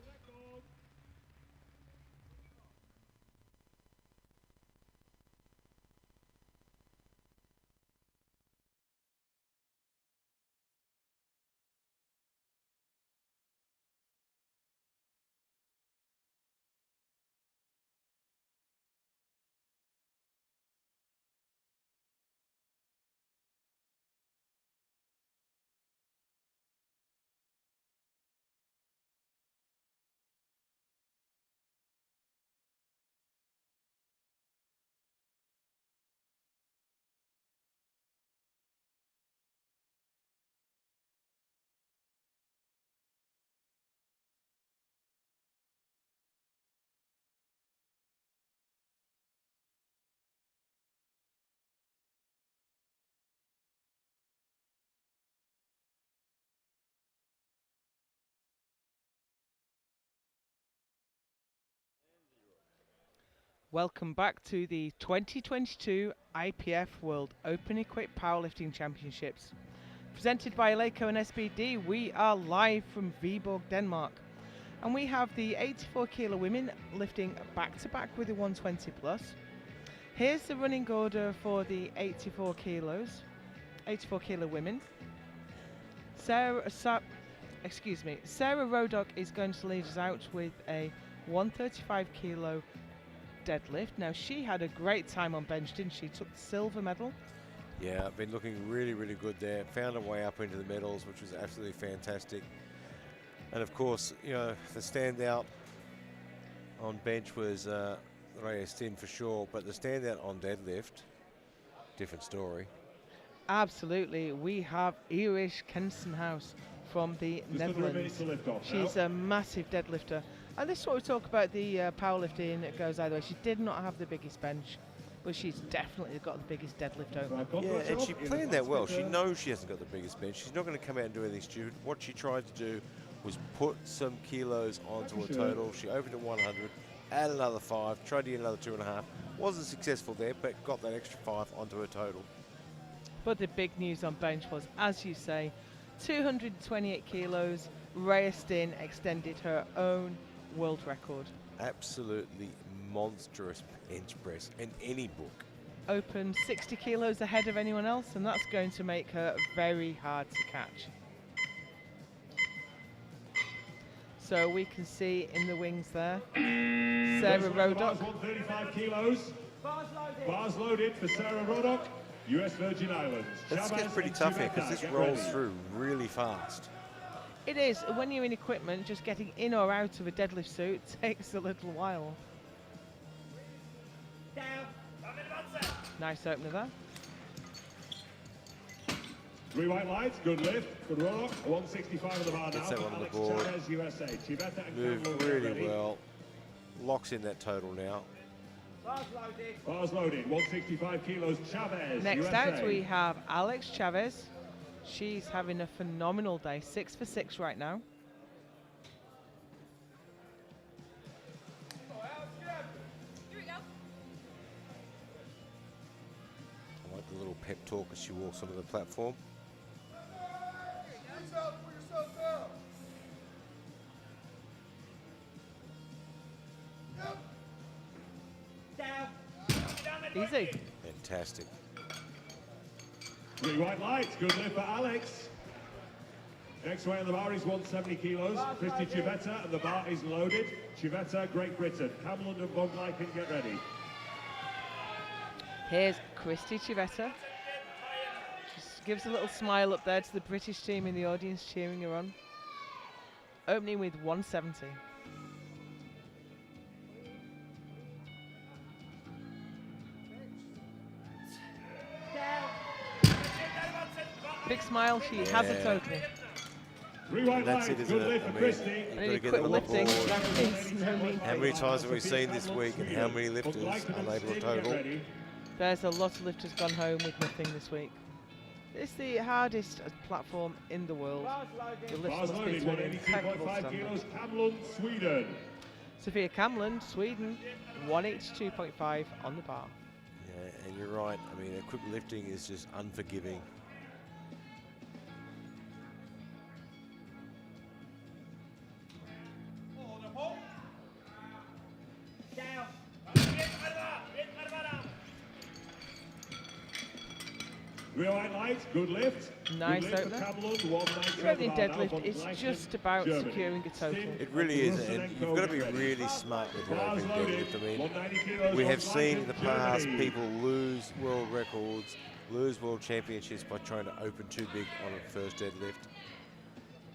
Welcome back to the 2022 IPF World Open Equipped Powerlifting Championships. Presented by Eleiko and SBD, we are live from Viborg, Denmark. And we have the 84 kilo women lifting back to back with the 120 plus. Here's the running order for the 84 kilo women. Sarah Rodock is going to lead us out with a 135 kilo deadlift. Now, she had a great time on bench, didn't she? Took the silver medal. Yeah, been looking really, really good there. Found her way up into the medals, which was absolutely fantastic. And of course, you know, the standout on bench was Rhea Stin for sure, but the standout on deadlift, different story. Absolutely. We have Irish Kensenhaus from the Netherlands. She's a massive deadlifter. And this is what we talk about the powerlifting. It goes either way. She did not have the biggest bench, but she's definitely got the biggest deadlift open. Yeah, and she planned that well. She knows she hasn't got the biggest bench. She's not going to come out and do anything stupid. What she tried to do was put some kilos onto a total. She opened at 100, added another 5, tried to get another 2.5. Wasn't successful there, but got that extra 5 onto her total. But the big news on bench was, as you say, 228 kilos. Rhea Stin extended her own world record. Absolutely monstrous bench press in any book. Opened 60 kilos ahead of anyone else, and that's going to make her very hard to catch. So we can see in the wings there, Sarah Rodock. 135 kilos. Bars loaded for Sarah Rodock, US Virgin Islands. This gets pretty tough here because this rolls through really fast. It is. When you're in equipment, just getting in or out of a deadlift suit takes a little while. Nice opener there. 3 white lights, good lift, good roll-up, 165 on the bar now. Gets that one on the Alex board. Chavez, USA. Chivetta and Moved Campbell really ready. well. Locks in that total now. Bars loaded, 165 kilos, Chavez, Next USA. out we have Alex Chavez. She's having a phenomenal day. 6 for 6 right now. Here we go. I like the little pep talk as she walks onto the platform. Easy. Fantastic. 3 white lights, good lift for Alex. Next way on the bar is 170 kilos, Christy Chivetta, and the bar is loaded. Chivetta, Great Britain. Camlund and Von Gleichen, get ready. Here's Christy Chivetta. Just gives a little smile up there to the British team in the audience cheering her on. Opening with 170. Big smile, she has it totally. 3 white That's lights, it, good isn't it? lift I for mean, Christy. you've And got in to get them on the equipment lifting, board. that is no mean How feat. many times have we seen this week and how many lifters unable to total? There's a lot of lifters gone home with nothing this week. It's the hardest platform in the world. The lift Bars must be loaded, to an impeccable 182.5 standard. kilos, Camlund, Sweden. Sophia Kamlund, Sweden, 182.5 on the bar. Yeah, and you're right. I mean, equipment lifting is just unforgiving. Real white lights, good lift. Nice good lift for opener. Camlund, 190 Your opening on the bar now, deadlift Von is Gleichen, just about Germany. securing a total. It really is, and you've got to be really smart with your Bars opening loaded, deadlift. I mean, 190 kilos, we Von have seen in the Gleichen, past Germany. people lose world records, lose world championships by trying to open too big on a first deadlift.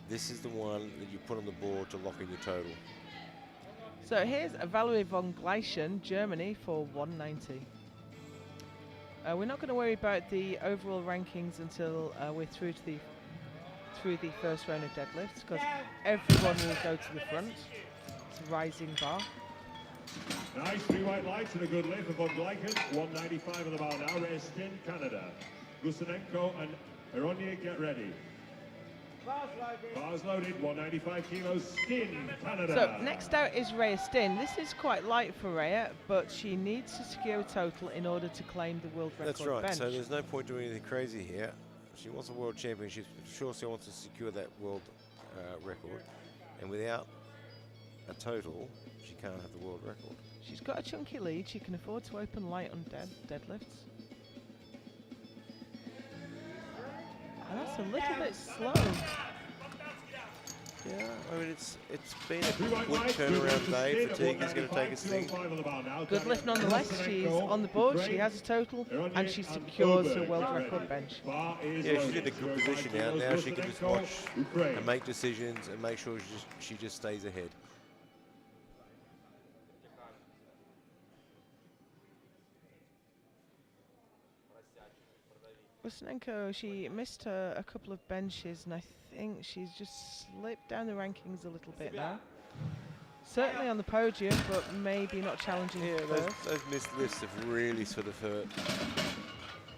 This is the one that you put on the board to lock in your total. So here's Valerie von Gleichen, Germany, for 190. We're not going to worry about the overall rankings until we're through the first round of deadlifts, because everyone will go to the front. It's a rising bar. Nice 3 white lights and a good lift for Von Gleichen, 195 on the bar now. Restin, Canada. Gusenenko and Aronia, get ready. Bars loaded, 195 kilos, Stin, Canada. So next out is Rhea Stin. This is quite light for Rhea, but she needs to secure a total in order to claim the world record That's right. bench. So there's no point doing anything crazy here. She wants a world championship. Sure, she wants to secure that world record, and without a total, she can't have the world record. She's got a chunky lead. She can afford to open light on deadlifts. And that's a little bit slow. Yeah, I mean it's been a quick turnaround day. Fatigue is going to take its thing. Good lift nonetheless. She's on the board. She has a total, and she secures a world record bench. Yeah, she's in a good position now. Now she can just watch and make decisions and make sure she just stays ahead. Rusinenko, she missed a couple of benches, and I think she's just slipped down the rankings a little bit now. Certainly on the podium, but maybe not challenging first. Those missed lifts have really sort of hurt.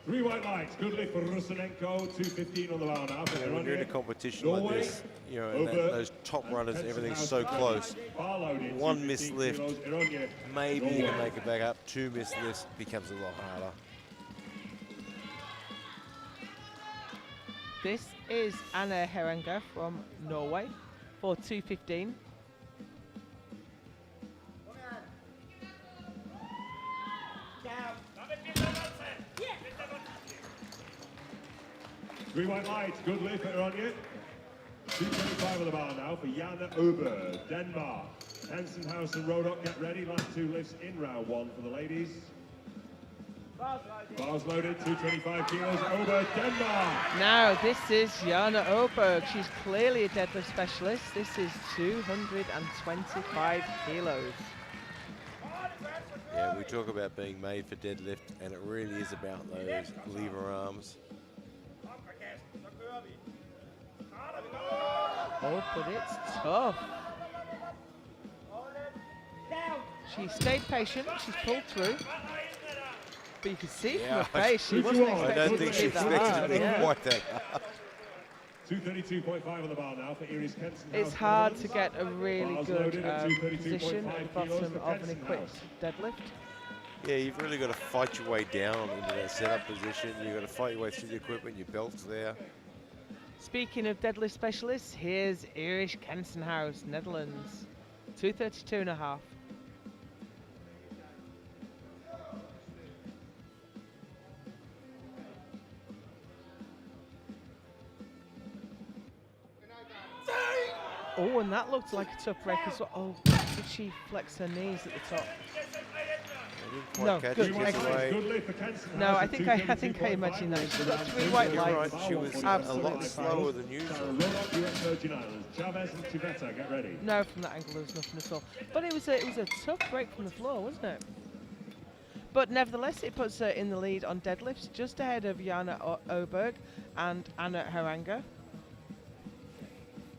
3 white lights, good lift for Rusinenko, 215 on the bar now. Yeah, when you're in a competition like this, you know, and those top runners, everything's so close. One missed lift, maybe you can make it back up. 2 missed lifts becomes a lot harder. This is Anna Heranger from Norway for 215. Three white lights, good lift for Ronja. 225 on the bar now for Jana Ober, Denmark. Hansen, House and Rodok, get ready. Last 2 lifts in round 1 for the ladies. Bars loaded, 225 kilos, Ober, Denmark. Now this is Jana Oberg. She's clearly a deadlift specialist. This is 225 kilos. Yeah, we talk about being made for deadlift, and it really is about those lever arms. Oh, but it's tough. She stayed patient. She's pulled through. But you can see from her face, she wasn't expecting I don't think she expected it to be quite that hard. 232.5 on the bar now for Iris Kensen. It's hard to get a really good position at the bottom of an equipped deadlift. Yeah, you've really got to fight your way down into that setup position. You've got to fight your way through the equipment, your belt's there. Speaking of deadlift specialists, here's Erich Kensenhaus, Netherlands, 232.5. Oh, and that looked like a tough break as well. Oh, did she flex her knees at the top? No, good. No, I think I imagine that. She's got 3 white lights. Right, she was a lot slower than usual. No, from that angle there was nothing at all. But it was a tough break from the floor, wasn't it? But nevertheless, it puts her in the lead on deadlifts, just ahead of Jana Oberg and Anna Heranger.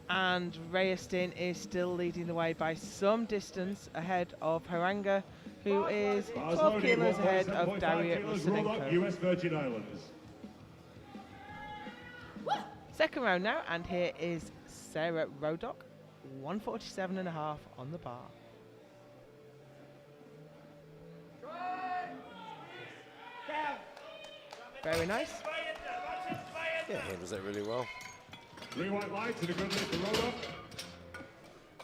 And Rhea Stin is still leading the way by some distance ahead of Heranger, who is 12 kilos ahead of Daria Rusinenko. US Virgin Islands. Second round now, and here is Sarah Rodok, 147.5 on the bar. Very nice. Yeah, handles that really well. 3 white lights and a good lift for Rodok.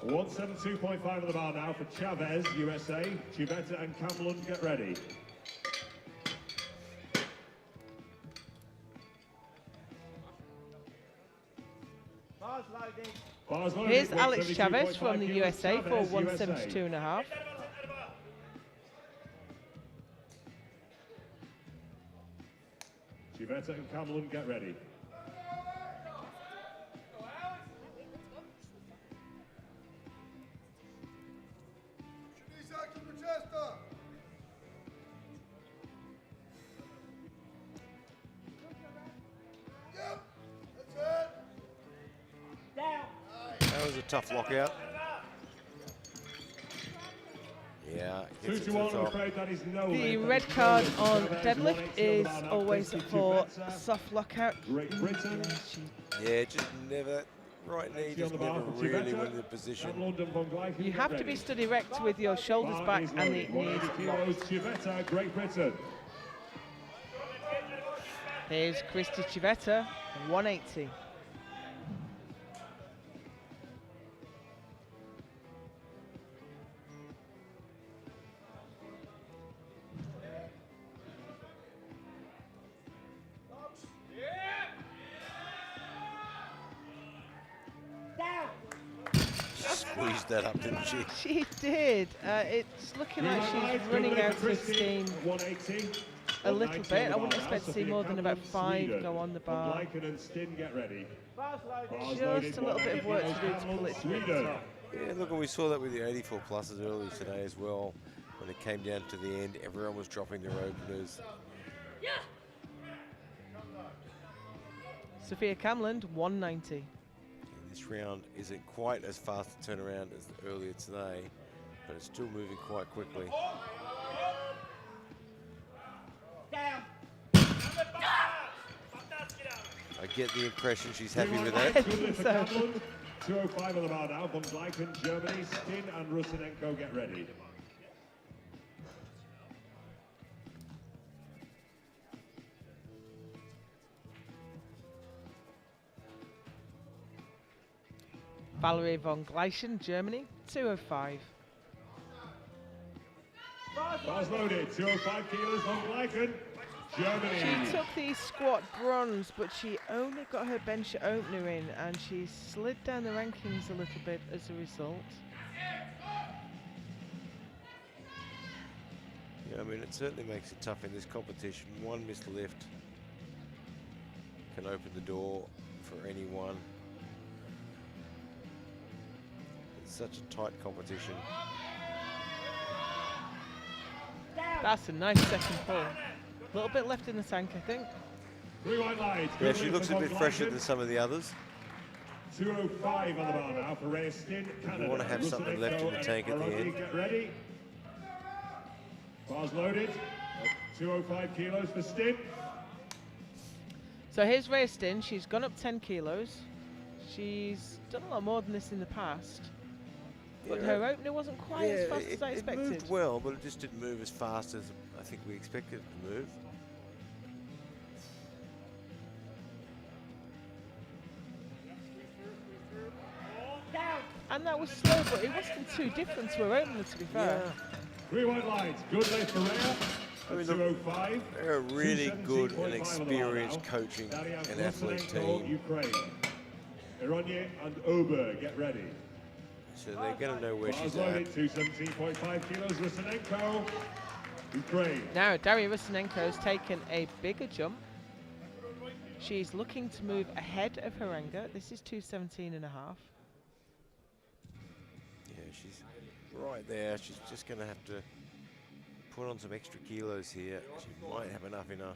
172.5 on the bar now for Chavez, USA. Chivetta and Camlund, get ready. Bars loaded. Here's Alex Chavez from the USA for 172.5. Chivetta and Camlund, get ready. That was a tough lockout. Yeah, 2 Gets it to to 1, the I'm top. afraid that is no The limit. red That is card no on limit. So deadlift there's 180 is on the bar now. always Christy for Chivetta. soft lockout. Great Britain. Yeah, she Yeah, just never, right knee On just the bar never for really Chivetta. went in the And position. London von Gleichen, You get have to ready. be stood erect with your shoulders Bar back is and the loaded. knees 180 kilos, Chivetta, Great Britain. Here's Christy Chivetta, 180. Squeezed that up, didn't she? She did. It's looking like she's running out of steam 180. a little bit. I wouldn't expect to see more than about 5 go on the bar. Gleichen and Stin, get ready. Just a little bit of work to do to pull it to the Sweden. top. Yeah, look, and we saw that with the 84 pluses earlier today as well. When it came down to the end, everyone was dropping their openers. Sophia Camland, 190. And this round isn't quite as fast a turnaround as earlier today, but it's still moving quite quickly. I get the impression she's happy with that. Good lift for Camland. 205 on the bar now. Von Gleichen, Germany. Stin and Rusinenko, get ready. Valerie von Gleichen, Germany, 205. Bars loaded. 205 kilos. Von Gleichen, Germany. She took the squat bronze, but she only got her bench opener in, and she slid down the rankings a little bit as a result. Yeah, I mean, it certainly makes it tough in this competition. One missed lift can open the door for anyone. It's such a tight competition. That's a nice second pull. A little bit left in the tank, I think. 3 white lights. Yeah, Good she lift looks for a bit Von fresher Gleichen. than some of the others. 205 on the bar now for Rhea Stin, Canada. wanna have something left in the tank at the Arodi, end. Get ready. Bars loaded. 205 kilos for Stin. So here's Rhea Stin. She's gone up 10 kilos. She's done a lot more than this in the past. But Yeah. her opener wasn't quite as fast as I It expected. moved well, but it just didn't move as fast as I think we expected it to move. And that was slow, but it wasn't too different to her opener, to be fair. 3 white lights. Good lift for Rhea. I mean, At look, 205. They're a really good and 217.5 on the bar experienced now. coaching Daria and athlete Rusinenko, team. Ukraine. Ironye and Ober, get ready. So they're going to know where Bars she's at. loaded. 217.5 kilos. Rusinenko, Ukraine. Now, Daria Rusinenko's taken a bigger jump. She's looking to move ahead of Harenga. This is 217 and a half. Yeah, she's right there. She's just going to have to put on some extra kilos here. She might have enough in her.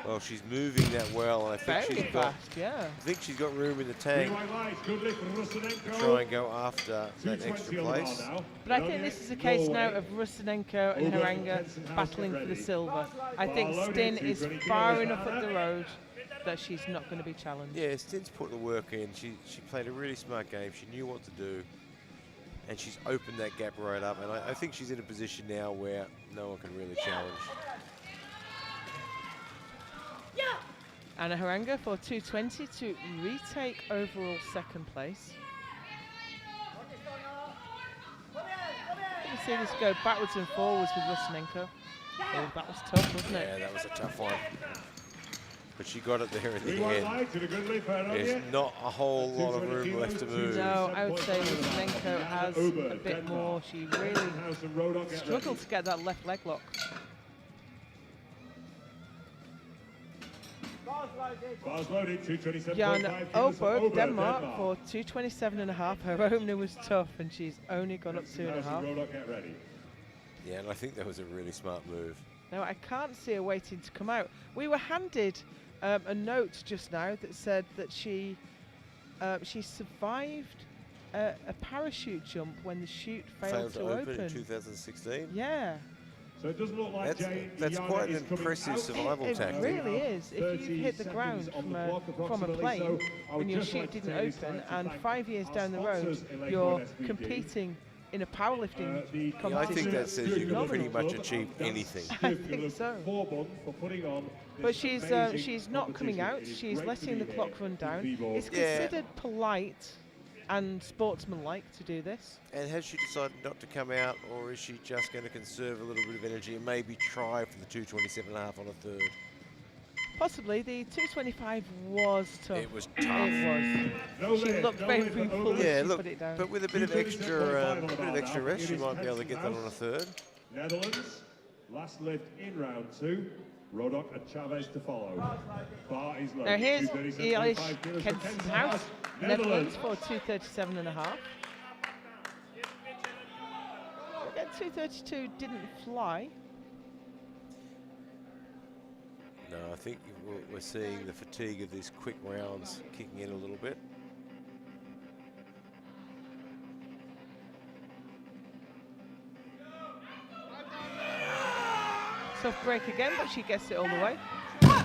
Well, she's moving that well, and I think Very she's got. fast, yeah. I think she's got room in the 3 tank white lights. Good lift for Rusinenko. to try and go after that extra 220 on the bar place. now. But I think this is a case now Norway. of Rusinenko and Ober, Harenga Jensen House, battling get for the ready. silver. I think Bar loaded, Stin is 220 far kilos enough up out. the road that she's not going to be challenged. Yeah, Stin's put the work in. She played a really smart game. She knew what to do, and she's opened that gap right up. And I think she's in a position now where no one can really challenge. Anna Harenga for 220 to retake overall second place. You see this go backwards and forwards with Rusinenko. Oh, that was tough, wasn't it? Yeah, that was a tough one. But she got it there in 3 the white end. lights and a good lift for Ironye. There's not a whole lot of room left to move. No, I would say Rusinenko has a bit more. She really House and Rodon, get struggled ready. to get that left leg lock. Bars loaded. 227.5 Jan kilos for Oberg, Ober, Denmark for 227 and a half. Her opener was tough and she's only gone up 2.5. House and Rodon, get ready. Yeah, and I think that was a really smart move. Now, I can't see her waiting to come out. We were handed a note just now that said that she survived a parachute jump when the chute failed Failed to open in open. 2016. Yeah. So it doesn't look like That's Yana quite an is coming impressive out. survival It tactic. really is. If you hit the 30 ground seconds on from the a, clock from a approximately, plane so I would and your just like chute to didn't take this time open, to and thank 5 years our down the road sponsors, Elaine you're SVG. competing in a powerlifting The Yeah, I competition. think that says you can pretty much Club achieve and anything. I think so. Bourbon for putting on But this amazing she's not coming competition. out. It is She's great letting to the be clock here run in down. Vivo. It's Yeah. considered polite and sportsmanlike to do this. And has she decided not to come out, or is she just going to conserve a little bit of energy and maybe try for the 227.5 on a third? Possibly. The 225 was tough. It was tough. It No was. She lid, looked no very lid for foolish. Ola. Yeah, She look, put it down. but with a bit of 237.5 extra, on the bar now. rest, she It is might be able to get that on a Kensenhouse. third. Netherlands, last lift in round 2. Rodok and Chavez to follow. Bar is low. Now here's 237.5 Elish kilos for Kensenhouse, Netherlands for 237.5. Again, 232 didn't fly. No, I think we're seeing the fatigue of these quick rounds kicking in a little bit. Tough break again, but she gets it all the way. Yeah,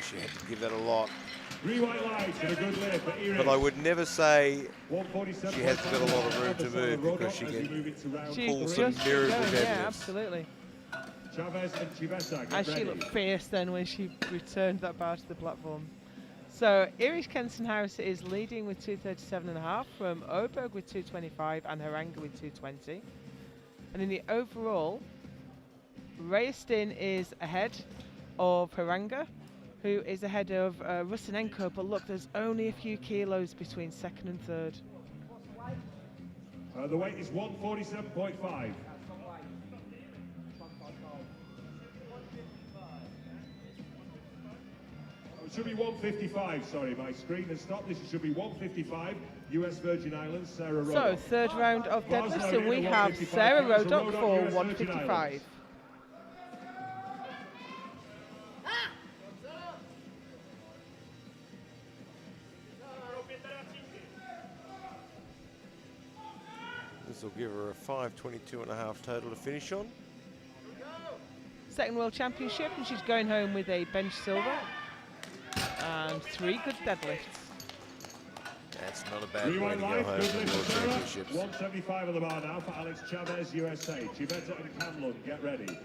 she had to give that a lot. 3 white lights and a good lift for Iris. But I would never say 147. she has got a lot of room to move, because she can She pull just some kept miracle going, deadlifts. yeah, absolutely. Chavez and Chivesa, get And she ready. looked fierce then when she returned that bar to the platform. So Irish Kensenhouse is leading with 237.5 from Oberg with 225 and Haranga with 220. And in the overall, Rayastin is ahead of Haranga, who is ahead of Rusinenko. But look, there's only a few kilos between second and third. The weight is 147.5. It should be 155, sorry, my screen has stopped. This should be 155, US Virgin Islands, Sarah So Rodok. third round of Bars deadlifts, loaded and we at have 155 Sarah kilos, Rodok Rodok, for US Virgin 155. Islands. This will give her a 522.5 total to finish on. Second World Championship, and she's going home with a bench silver and 3 good deadlifts. That's not a bad 3 way white to go lights, home good in lift World for Sarah. Championships. 175 on the bar now for Alex Chavez, USA. Chiveta and Camlon, get ready.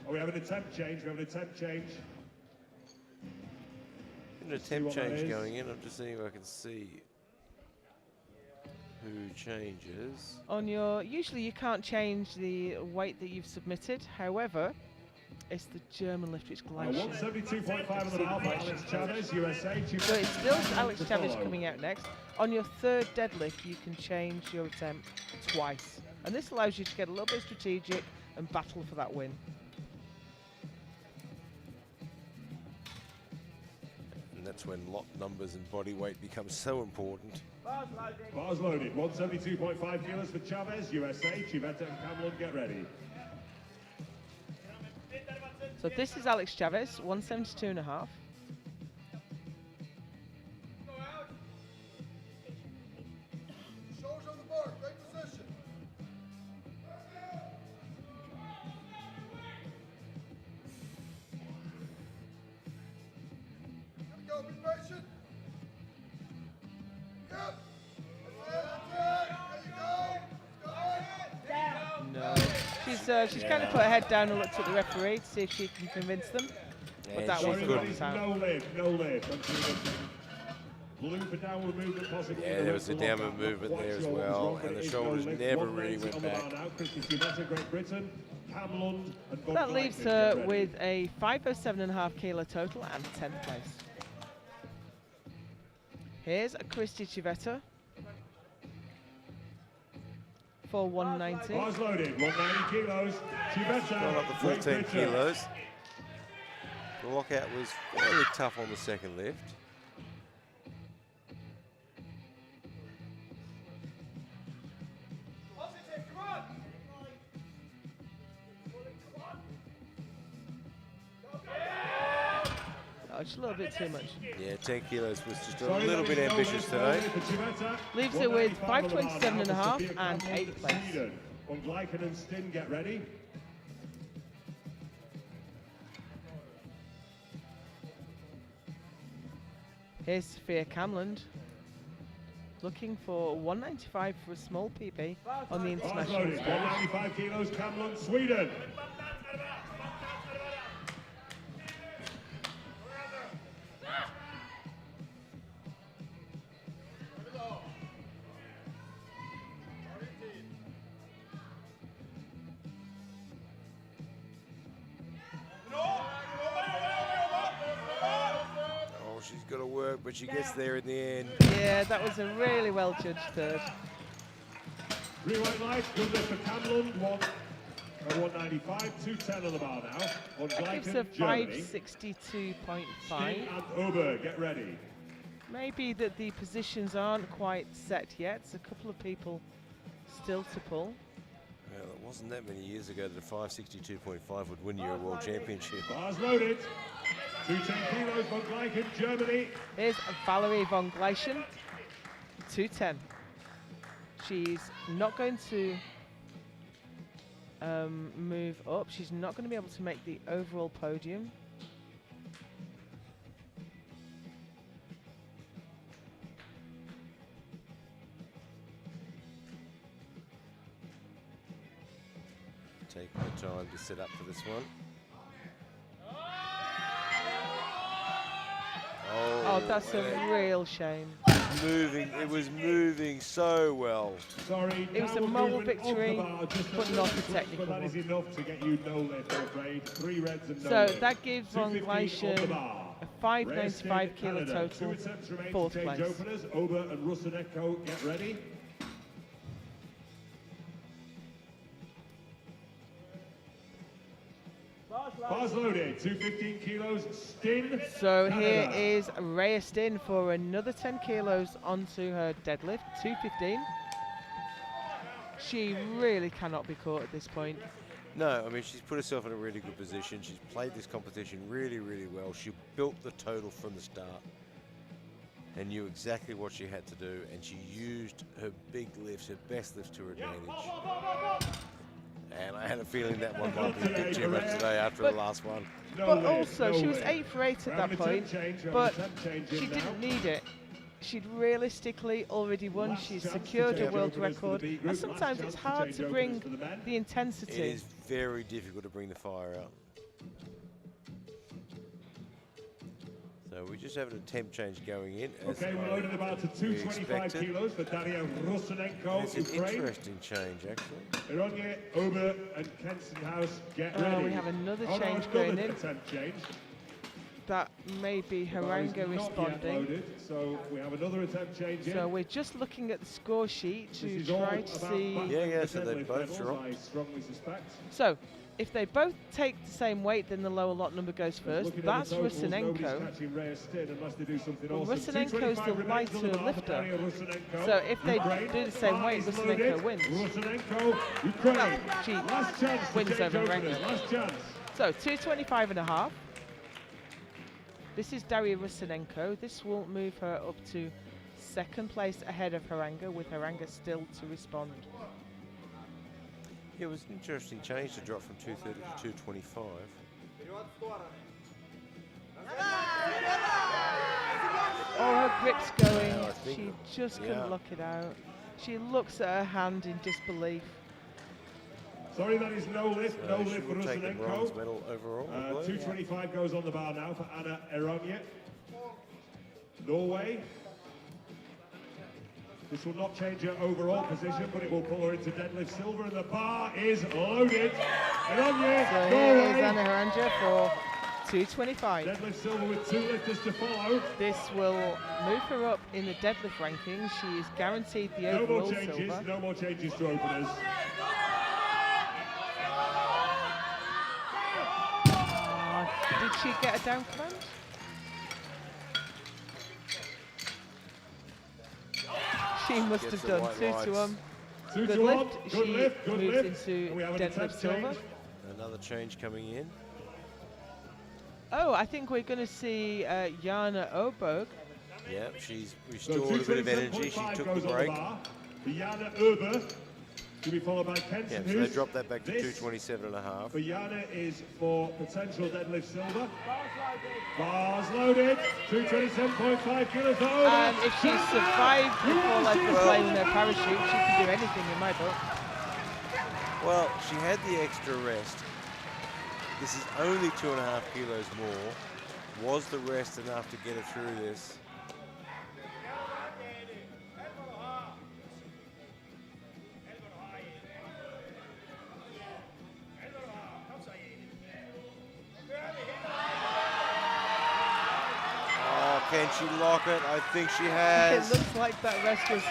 Oh, we have an attempt change, An attempt what that change is. going in. I'm just seeing if I can see who changes. On your, usually you can't change the weight that you've submitted. However, it's the German lift which glides. 172.5 on the bar for Alex Chavez, USA. So it's still Alex to Chavez follow. coming out next. On your third deadlift, you can change your attempt twice, and this allows you to get a little bit strategic and battle for that win. And that's when lot numbers and body weight become so important. Bars loaded, 172.5 kilos for Chavez, USA. Chiveta and Camlon, get ready. So this is Alex Chavez, 172.5. Shoulders on the bar, great position. Good to go, be patient. Yep. That's it, there you go. No. She's kind of put her head down and looked at the referee to see if she can convince them. But And that she wasn't couldn't. worked out. No lid. Blue for downward movement possible. Yeah, there was a downward movement there as well, and the shoulders never really went back. Great Britain, Camlund, and That leaves her with a 507.5 kilo total and 10th place. Here's a Christy Chivetta for 190. Bars loaded, 190 kilos. Chivetta, Gone up to Great 14 Britain. kilos. The lockout was fairly tough on the second lift. Oh, much, a little bit too much. Yeah, 10 kilos was just a Sorry, little that bit is no ambitious lift, no today. lift for Chivetta. Leaves her with 195 on the bar now for 527.5 Sophia and Cameron, 8th place. Sweden. On Gleichen and Stin, get ready. Here's Sophia Camland looking for 195 for a small PB on the Bars international loaded, stage. 195 kilos, Cameron, Sweden. Oh, she's got to work, but she gets there in the end. Yeah, that was a really well judged third. 3 white lights, good lift for Cameron, 195, 210 on the bar now. On That gives Gleichen, her Germany. 562.5. Stin and Ober, get ready. Maybe that the positions aren't quite set yet. A couple of people still to pull. Well, it wasn't that many years ago that a 562.5 would win you a world championship. Bars loaded. 210 kilos, von Gleichen, Germany. Here's Valerie von Gleichen, 210. She's not going to move up. She's not going to be able to make the overall podium. Take the time to set up for this one. Oh, that's a real shame. Moving, it was moving so well. Sorry, It was a downward moral movement off the victory, bar, just but a not little a twitch, technical But that is one. enough to get you no lift, I'm afraid. 3 reds and no So lift. that gives von 250 on the Gleichen bar. a 595 kilo Canada. total, 2 attempts remain fourth to change place. openers. Ober and Rusanenko, get ready. Bars loaded, 215 kilos, Stin. So here Canada. is Rhea Stin for another 10 kilos onto her deadlift, 215. She really cannot be caught at this point. No, I mean, she's put herself in a really good position. She's played this competition really, really well. She built the total from the start and knew exactly what she had to do, and she used her big lifts, her best lifts to her advantage. And I had a feeling that one might be a bit too much today after the last one. No But lift, also, no she was lift. 8 for 8 at We're that having a point, temp change, we're but having a temp change in she now. didn't need it. She'd realistically already won. Last She's chance to secured a change world openers for the record, B group. and Last sometimes chance it's to hard change to openers bring for the men. the intensity. It is very difficult to bring the fire out. So we're just having a temp change going in. as Okay, we're loaded about to we 225 expected. kilos for Daria Rusanenko, It's an Ukraine. interesting change, actually. Ironje, Ober, and Kensenhaus, get Oh, ready. we have another Oh, no, change another going in. attempt change. That may be The bar is Haranga not yet responding. loaded, so we have another attempt change in. So we're just looking at the score sheet This to is all try to about see. battling Yeah, the so they deadlift both levels, drop. I strongly suspect. So if they both take the same weight, then the lower lot number goes first. Looking at That's the totals, nobody's Rusanenko. catching Rhea Stin unless they do something Well, awesome. Rusanenko's 225 the remains on the lighter bar for lifter. Daria Rusanenko, So if they Ukraine. do the same weight, Bar is Rusanenko loaded. wins. Rusanenko, Ukraine. Well, she Last chance to wins change over openers. Haranga. Last chance. So 225.5. This is Daria Rusanenko. This will move her up to second place ahead of Haranga, with Haranga still to respond. It was an interesting change to drop from 230 to 225. Oh, her grip's going. I think- She just couldn't yeah. lock it out. She looks at her hand in disbelief. Sorry, that is no lift. No She lift for will take the bronze Rusanenko. medal overall. I believe. 225 goes on the bar now for Anna Eronje. Norway. This will not change her overall position, but it will pull her into deadlift silver, and the bar is loaded. Eronje, So here is Norway. Anna Haranja for 225. Deadlift silver with 2 lifters to follow. This will move her up in the deadlift rankings. She is guaranteed the No more overall changes. silver. No more changes to openers. Did she get a down command? She must Gets have the done white 2 lights. to 1. 2 Good to 1. lift. Good She lift. Good moves lift. into And we have an deadlift attempt silver. change. Another change coming in. Oh, I think we're going to see Jana Oberg. Yeah, she's restored a bit of energy. She took the break. Jana Oberg to be followed by Yeah, Kenton so they dropped that back to 227.5. For Jana is for potential deadlift silver. Bars loaded, 227.5 kilos over. And if she survived the fall over the plane with her parachute, she can do anything in my book. Well, she had the extra rest. This is only 2.5 kilos more. Was the rest enough to get her through this? Can she lock it? I think she has. It looks like that rest was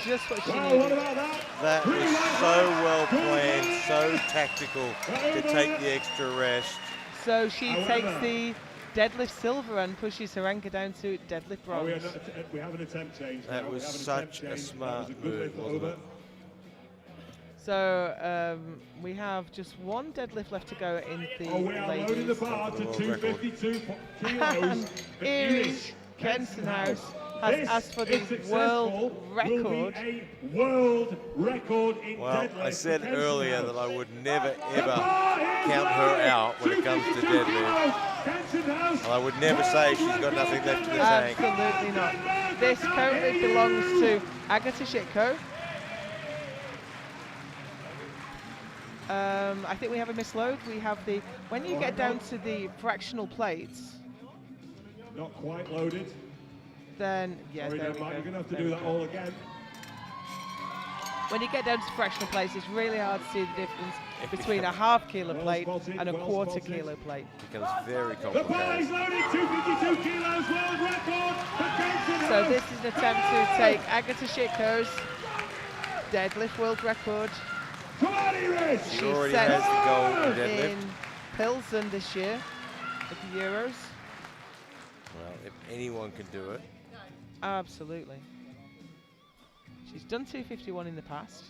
just what she Well, needed. what about that? That was so well planned, so tactical to take the extra rest. So she takes the deadlift silver and pushes her anchor down to deadlift Oh, bronze. we have an attempt change. That now. was We have an such attempt a change. smart That was a good move, lift wasn't over. it? So we have just one deadlift left to go in the Oh, we are loading the ladies. bar to World 252 kilos. And Iris Kensenhouse has asked for the world record. Will be a world record in Well, deadlift I said for earlier Kensenhouse. that I would never, The ever bar is count her loaded. out when it comes to 252 deadlift. kilos. Kensenhouse, And I would never say she's got nothing left in the tank. Absolutely not. This currently belongs to Agata Shitko. I think we have a misload. We have the, when you get down to the fractional plates, Not quite loaded. then, yeah, Sorry, there we Denmark, go. you're going to have to There do we that go. all again. When you get down to fractional plates, it's really hard to see the difference between a half kilo Well plate spotted, and a well quarter spotted. kilo plate. Becomes very The bar is complicated. loaded, 252 kilos, world record for Kensenhouse. So this is an attempt to take Agata Shitko's deadlift world record. Come on, Iris! She She already set has the gold in deadlift. in Pilsen this year at the Euros. Well, if anyone can do it. Absolutely. She's done 251 in the past.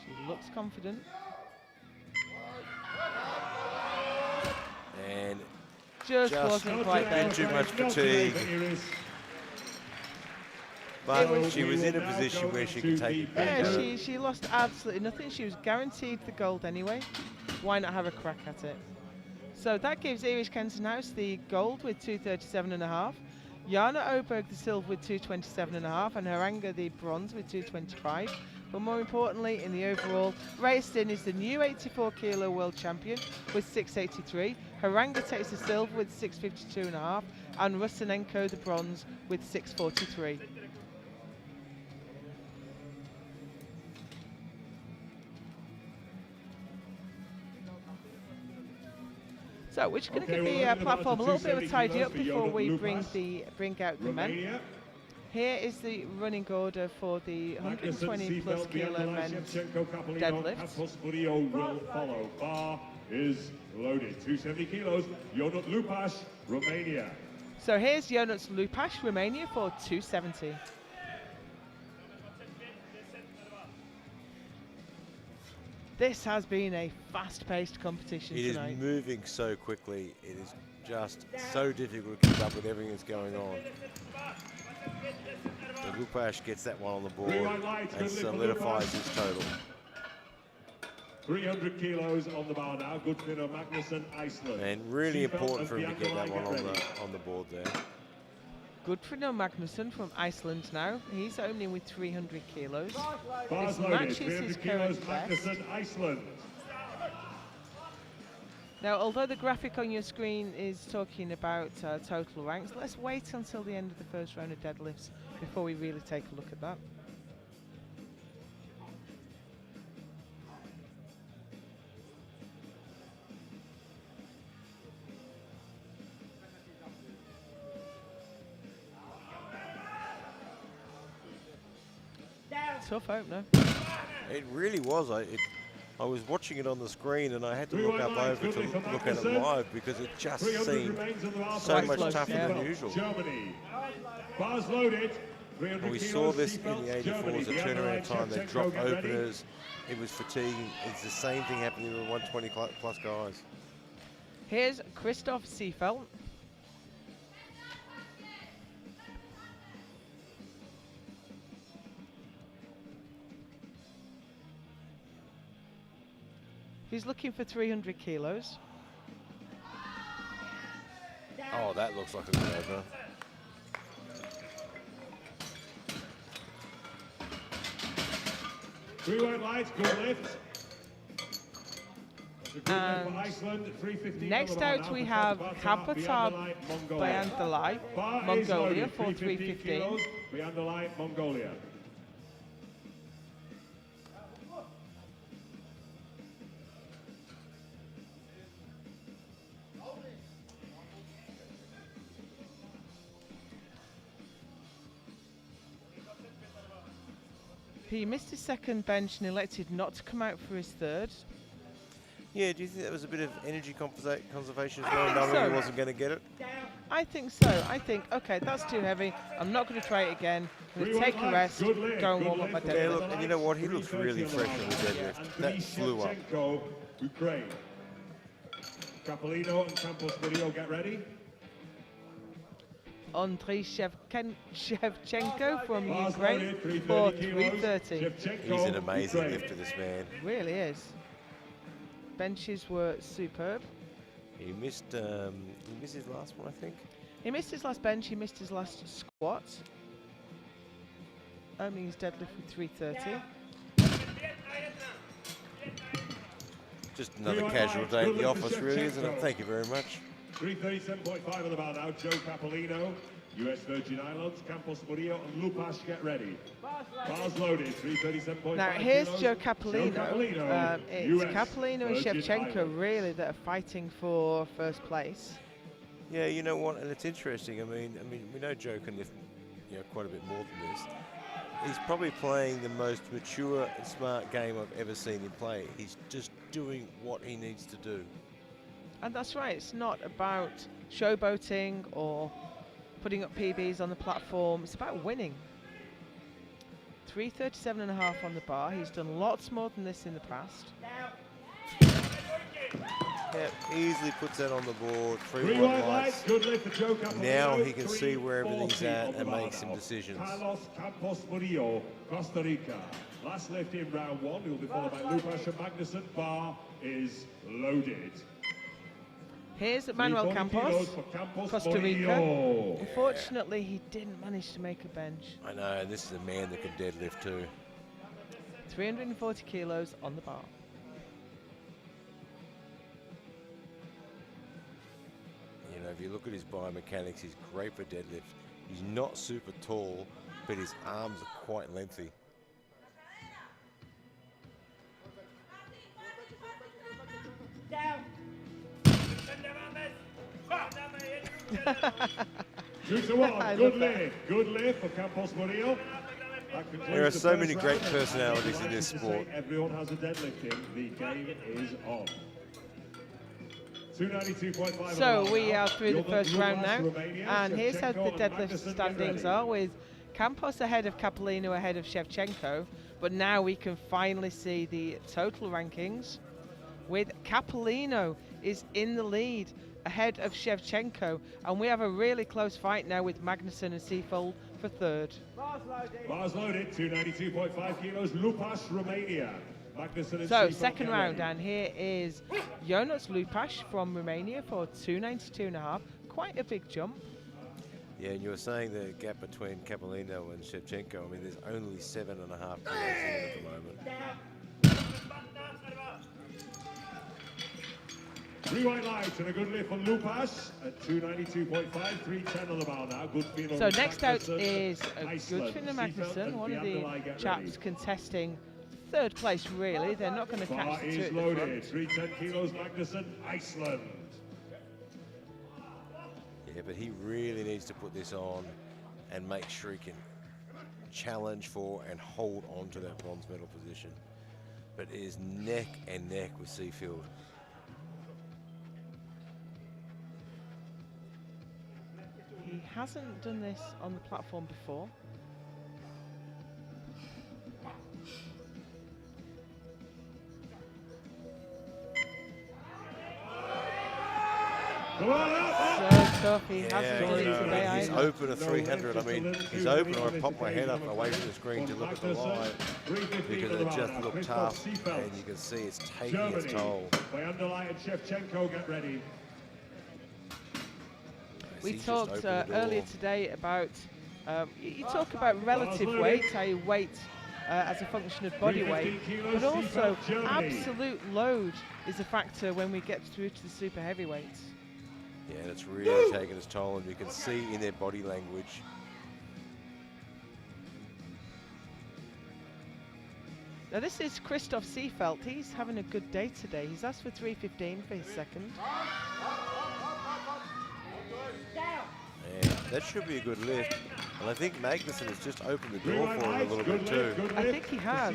She looks confident. And Just Just wasn't Not quite today, there. I'm Too afraid. much Not today fatigue. for Iris. but she we was in will a now position go where she into could take the it Yeah, back. she lost absolutely nothing. She was guaranteed the gold anyway. Why not have a crack at it? So that gives Iris Kensenhouse the gold with 237.5. Jana Oberg the silver with 227.5, and Haranga the bronze with 225. But more importantly, in the overall, Raistin is the new 84 kilo world champion with 683. Haranga takes the silver with 652.5, and Rusinenko the bronze with 643. So we're just going to Okay, give we're the running about platform a to little bit of a 270 tidy kilos up for before Jonas we Lupas. bring out the men. Romania. Here is the running order for the 120 plus kilo men's deadlift. Deadlift will follow. Bar is loaded. 270 kilos. Jonas Lupas, Romania. So here's Jonas Lupas, Romania for 270. This has been a fast-paced competition It is tonight. moving so quickly. It is just so difficult to keep up with everything that's going on. So Lupash gets that one on the board and solidifies his total. 300 kilos on the bar now. Gudfinn Magnusson, Iceland. And really Seatbelt important and for him to get that Bianca one ready. on the board there. Gudfinn Magnusson from Iceland now. He's only with 300 kilos. Bars This loaded. matches 300 his kilos, current best. Magnusson, Iceland. Now, although the graphic on your screen is talking about total ranks, let's wait until the end of the first round of deadlifts before we really take a look at that. Tough opener. It really was. I was watching it on the screen and I had to look up Rewind over to quickly for look at it Magnusson. live because it just 300 seemed remains on the bar. so Quite much close, tougher yeah. than usual. Germany. Bars loaded. And we saw this in the 84s, the turnaround time. They dropped openers. It was fatiguing. It's the same thing happening with 120 plus guys. Here's Christoph Seefeld. He's looking for 300 kilos. Oh, that looks like a good opener. Three white lights, good lift. And next out we have Kapatar Bayandalai, Mongolia for 315. Bayandalai, Mongolia. He missed his second bench and elected not to come out for his third. Yeah, do you think that was a bit of energy conservation as well, knowing so. he wasn't going to get it? I think so. I think, okay, that's too heavy. I'm not going to try it again. I'm going to take a rest, go and warm up my Yeah, deadlift. look, and you know what? He looks really fresh on the deadlift. That flew up. Ukraine. Capolino and Campos Video, get ready. Andriy Shevchenko from Ukraine for 330. He's an amazing lifter, this man. Really is. Benches were superb. He missed his last one, I think. He missed his last bench, he missed his last squat. Opening his deadlift with 330. Just another casual day at the office, really, isn't it? Thank you very much. 337.5 on the bar now. Joe Capolino, US Virgin Islands, Campos Murillo and Lupas, get ready. Bars loaded, 337.5. Now here's kilos. Joe Capolino. It's US Capolino and Virgin Shevchenko Islands. really that are fighting for first place. Yeah, you know what? And it's interesting. I mean, we know Joe can lift, quite a bit more than this. He's probably playing the most mature and smart game I've ever seen him play. He's just doing what he needs to do. And that's right, it's not about showboating or putting up PBs on the platform, it's about winning. 337.5 on the bar, he's done lots more than this in the past. Yeah, easily puts that on the board, Three white white lights, good lift for Joe Capolino. Now he can see where everything's 340 at on the and bar make some now. decisions. Carlos Campos Murillo, Costa Rica. Last lift in round one, he'll be followed by Lupas and Magnuson. Bar is loaded. Here's Manuel 340 Campos, kilos for Campos Costa Rica. Murillo. Unfortunately, he didn't manage to make a bench. I know, and this is a man that can deadlift too. 340 kilos on the bar. You know, if you look at his biomechanics, he's great for deadlift. He's not super tall, but his arms are quite lengthy. Two to one, good lift for Campos Murillo. There are so many great personalities in this sport. Everyone has a deadlift in. The game is on. 292.5. So we are through the first round now, and here's how the deadlift standings are, with Campos ahead of Capolino, ahead of Shevchenko, but now we can finally see the total rankings, with Capolino is in the lead ahead of Shevchenko, and we have a really close fight now with Magnuson and Seefold for third. Bars loaded, 292.5 kilos, Lupas, Romania. Magnuson and So Seefold, second get round, ready. and here is Jonas Lupas from Romania for 292.5, quite a big jump. Yeah, and you were saying the gap between Capolino and Shevchenko. I mean, there's only 7.5 kilos in at the moment. Three white lights and a good lift for Lupas at 292.5, 310 on the bar now. Good feel So on next out Magnuson is and a Iceland. Goodfin and Seefold Magnuson, and one of the Biandalai, get chaps ready. contesting third place really. They're not going to Bar catch the two is at the loaded, front. 310 kilos, Magnuson, Iceland. Yeah, but he really needs to put this on and make sure he can challenge for and hold on to that bronze medal position. But it is neck and neck with Seafield. He hasn't done this on the platform before. Come on up. So tough. He hasn't done it today he's either. open at 300. I mean, he's open. I popped my head up away from the screen to look at the line because it just looked tough, and you can see it's taking its toll. By Underlight and Shevchenko, get ready. We He's just talked opened the door. earlier today about, you talk about relative weight, how you weight as a function of body weight, but also absolute load is a factor when we get through to the super heavyweights. Yeah, and it's really taking its toll, and you can see in their body language. Now this is Christoph Seefeld. He's having a good day today. He's asked for 315 for his second. And that should be a good lift. And I think Magnuson has just opened the door for him a little bit too. I think he has.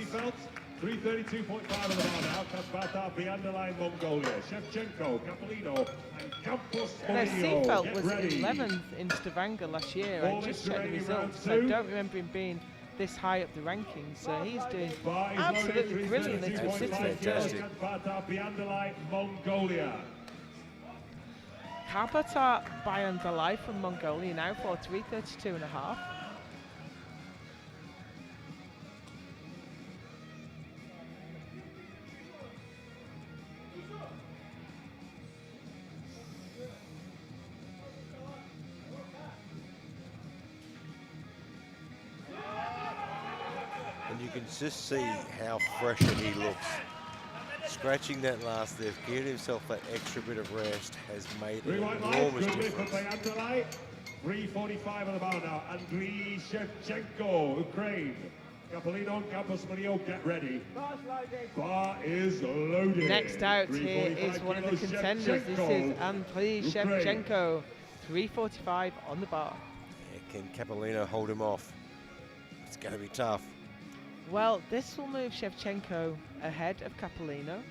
332.5 on the bar now. Kasbata, Biandalai, Mongolia. Shevchenko, Capolino, and Campos Now Molino. Seefeld Get was ready. 11th in Stavanger last year. I just checked the results. I don't remember him being this high up the rankings, so he's doing absolutely brilliantly to sit Absolutely fantastic. Kasbata, Biandalai, Mongolia. Kabata Bayandalai from Mongolia now for 332.5. And you can just see how fresher he looks. Scratching that last lift, giving himself that extra bit of rest has made an enormous difference. 345 on the bar now. Andriy Shevchenko, Ukraine. Capolino, Campos Molino, get ready. Bar is loaded. Next out here is one of the contenders. This is Andriy Shevchenko, 345 on the bar. Yeah, can Capolino hold him off? It's going to be tough. Well, this will move Shevchenko ahead of Capolino.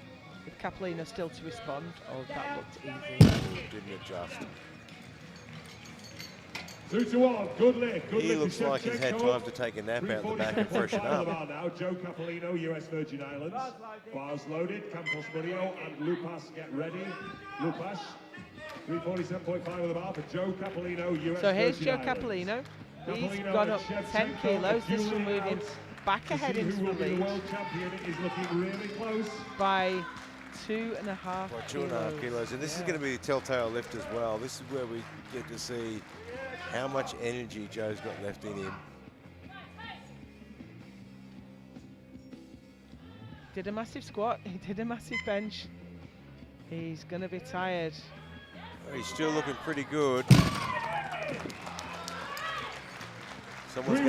With Capolino still to respond. Oh, that looked easy. Didn't adjust. 2 to 1, good lift. Good He lift looks to like he's had Shevchenko. time to take a nap out the back and freshen 347.5 on the up. bar now. Joe Capolino, US Virgin Islands. Bars loaded. Campos Molino and Lupas get ready. Lupas. 347.5 on the bar for Joe Capolino, US So here's Virgin Joe Islands. Capolino. He's Capolino gone and up 10 Shevchenko kilos. are This will dueling move him out back to ahead see into who the will be the lead world champion. It is looking really close. by 2.5 By 2.5 kilos. And this is going to be a telltale lift as well. This is where we get to see how much energy Joe's got left in him. Did a massive squat. He did a massive bench. He's going to be tired. He's still looking pretty good. Someone's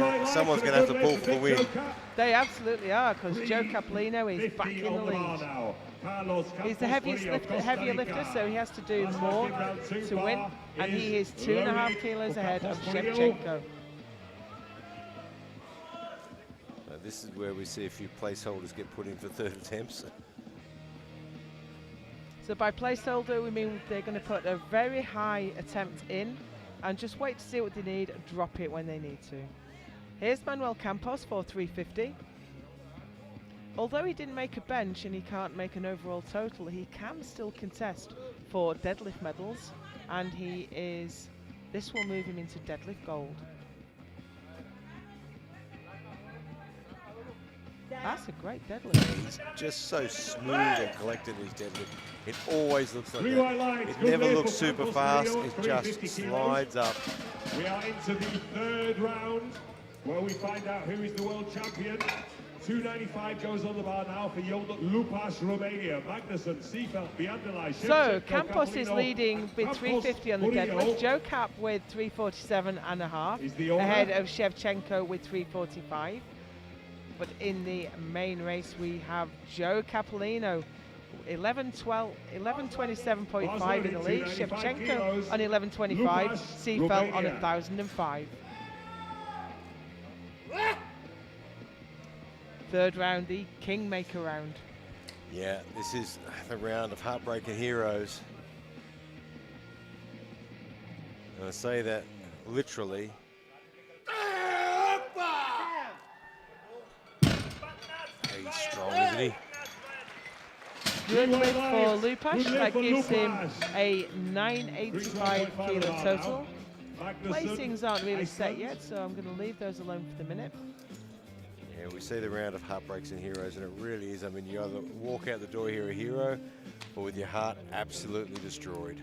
going to have to pull for the win. They absolutely are, because Joe Capolino is back in the lead. He's the heavier lifter, so he has to do more to win, and he is 2.5 kilos ahead of Shevchenko. So this is where we see a few placeholders get put in for third attempts. So by placeholder, we mean they're going to put a very high attempt in and just wait to see what they need and drop it when they need to. Here's Manuel Campos for 350. Although he didn't make a bench and he can't make an overall total, he can still contest for deadlift medals, and this will move him into deadlift gold. That's a great deadlift. He's just so smooth and collected in his deadlift. It always looks like Three that. white lines, It good never lift looks for super Campos fast. Molino, It 350 just kilos. slides up. We are into the third round, where we find out who is the world champion. 295 goes on the bar now for Lupas, Romania. Magnuson, Seefeld, Biandalai, So Shevchenko, Campos is Capolino, leading with Campos, 350 on the Molino. deadlift. Joe Cap with 347.5, Is the owner. ahead of Shevchenko with 345. But in the main race, we have Joe Capolino, 1127.5 in the lead. Shevchenko on 1125. Seefeld on 1005. Third round, the Kingmaker round. Yeah, this is the round of heartbreaking heroes. And I say that literally. He's strong, isn't he? good lift for Lupash. That gives him a 985 kilo total. Placings aren't really set yet, so I'm going to leave those alone for the minute. Yeah, we see the round of heartbreaks and heroes, and it really is. I mean, you either walk out the door here a hero, or with your heart absolutely destroyed.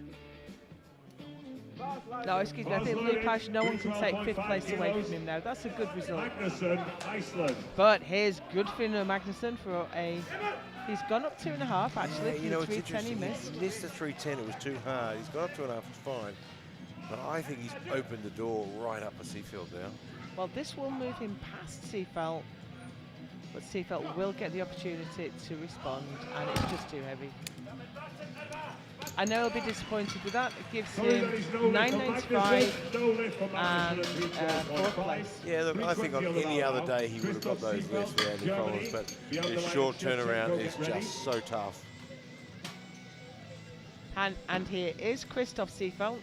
No, excuse me, I think Lupash, no one can take 5th place away from him now. That's a good result. Magnusson, Iceland. But here's good for Magnusson for a... He's gone up 2.5 actually. Yeah, you know, From it's 310 he interesting. missed. He missed the 310, it was too hard. He's got up 2.5, it's fine. But I think he's opened the door right up a Seafield now. Well, this will move him past Seafelt, but Seafelt will get the opportunity to respond, and it's just too heavy. I know he'll be disappointed with that. It gives him 995 and 4th place. Yeah, look, I think on any other day he would have got those lifts for Andy Collins, but the short turnaround is just so tough. And here is Christoph Seefeld.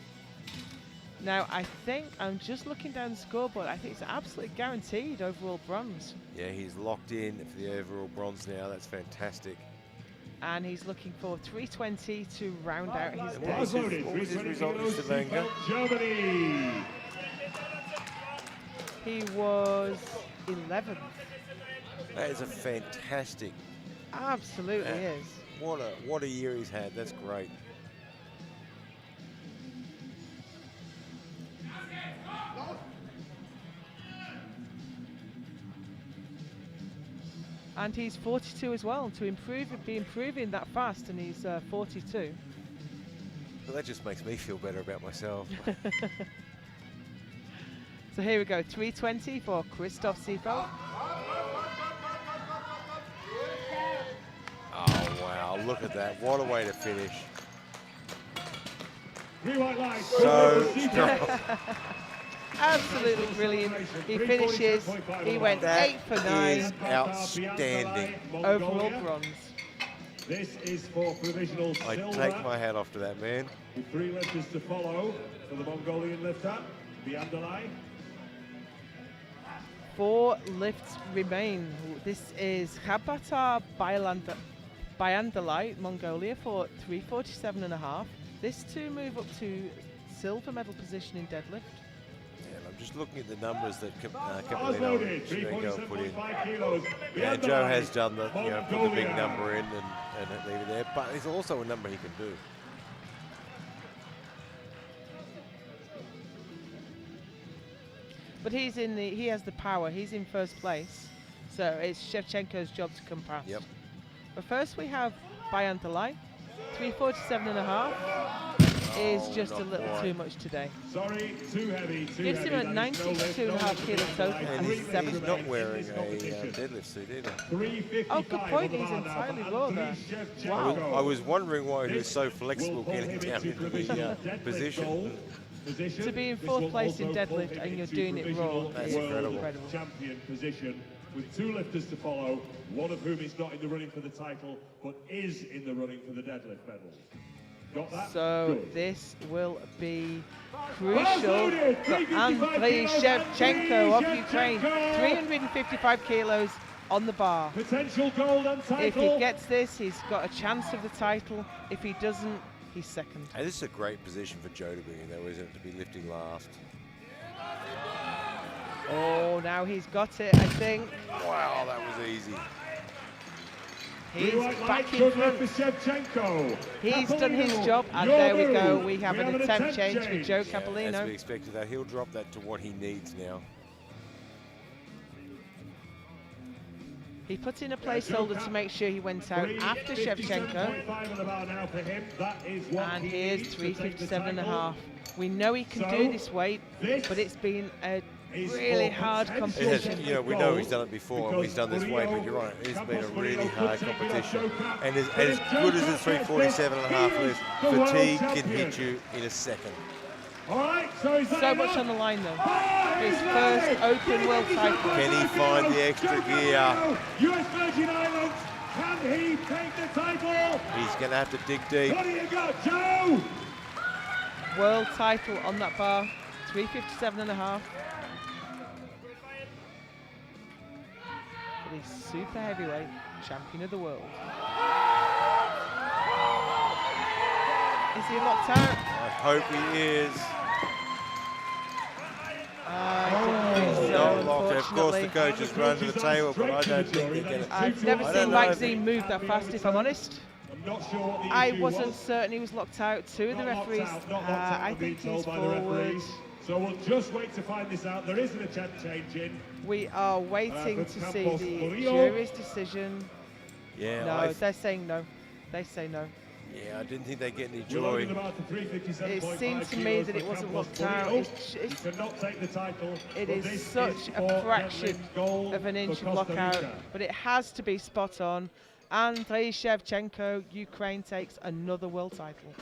Now, I think, I'm just looking down the scoreboard, I think it's absolutely guaranteed overall bronze. Yeah, he's locked in for the overall bronze now. That's fantastic. And he's looking for 320 to round out his day. What was his result in Stavanger? Germany. He was 11th. That is a fantastic. Absolutely is. What a year he's had. That's great. And he's 42 as well. To be improving that fast, and he's 42. Well, that just makes me feel better about myself. So here we go, 320 for Christoph Seefeld. Oh wow! Look at that! What a way to finish. So strong. Absolutely brilliant. He finishes, he went That 8 for 9. is outstanding. Overall bronze. This is for provisional I silver. take my hat off to that man. With 3 lifters to follow for the Mongolian lifter, Biandalai. 4 lifts remain. This is Khabata Biandalai, Mongolia, for 347.5. This to move up to silver medal position in deadlift. Yeah, and I'm just looking at the numbers that Oslo Capellino did, and Schneego put in. 3.75 kilos. Yeah, Biandalai, Joe has done the, put the big Mongolia. number in and leave it there, but it's also a number he can do. But he has the power. He's in 1st place. So it's Shevchenko's job to come past. Yep. But first we have Biandalai. 347.5 is just a not little quite. too much today. Sorry, too heavy. Gives him a 92.5 kilo total And and he's he's 7th. not wearing a deadlift suit either. Oh, good point. He's entirely raw there. Wow. I was wondering why he was so flexible getting down into the position. To be in 4th place in deadlift and you're doing it raw That's is incredible. incredible. Champion position with 2 lifters to follow, one of whom is not in the running for the title, but is in the running for the deadlift medal. Got that? So Good. this will be crucial for Andrei Shevchenko of Ukraine. 355 kilos on the bar. Potential gold and title. If he gets this, he's got a chance of the title. If he doesn't, he's 2nd. And this is a great position for Joe to be in, though, isn't it, to be lifting last. Oh, now he's got it, I think. Wow, that was easy. He's Blue white light, back in good lift front. for Shevchenko. He's done his Capellino, job, and there we go. Yoru. We have an attempt change for Joe As we Capellino. expected that, he'll drop that to what he needs now. He put in a placeholder to make sure he went out after Shevchenko. 357.5 on the bar now for him. That is what And he here's needs to take the 357.5. title. We know he can So, do this weight, this but it's been a is really for hard potential It has, competition. we know he's done it before, and he's done this weight, but you're right, it's been a really hard competition. And as good as the 347.5 lift, fatigue can hit you in a second. All right, so he's So much on the line though. His first open world title. Can he find the extra gear? US Virgin Islands, can he take the title? He's going to have to dig deep. What do you got, Joe? World title on that bar. 357.5. For the super heavyweight champion of the world. Is he locked out? I hope he is. I didn't think so, Not locked. Of course, the unfortunately. coach has run to the table, but I don't think they're going to. I've never I seen don't know if Magazine move that fast, if I'm honest. I'm not sure what the I issue wasn't was. certain he was locked out. Two of the Not locked referees, out, not locked out, I I'm being think he's told by the forward. referees. So we'll just wait to find this out. There isn't a change in. We are waiting for to see Campos the Murillo. jury's decision. Yeah, No, they're saying no. They say no. yeah, I didn't think they'd get any We're loading joy. them out to 357.5 It seemed to me kilos that it for wasn't Campos locked out. Murillo. It's He cannot take the title. It but is this such for a fraction deadlift gold of an inch for of Costa lockout, Rica. but it has to be spot on. Andrei Shevchenko, Ukraine takes another world title.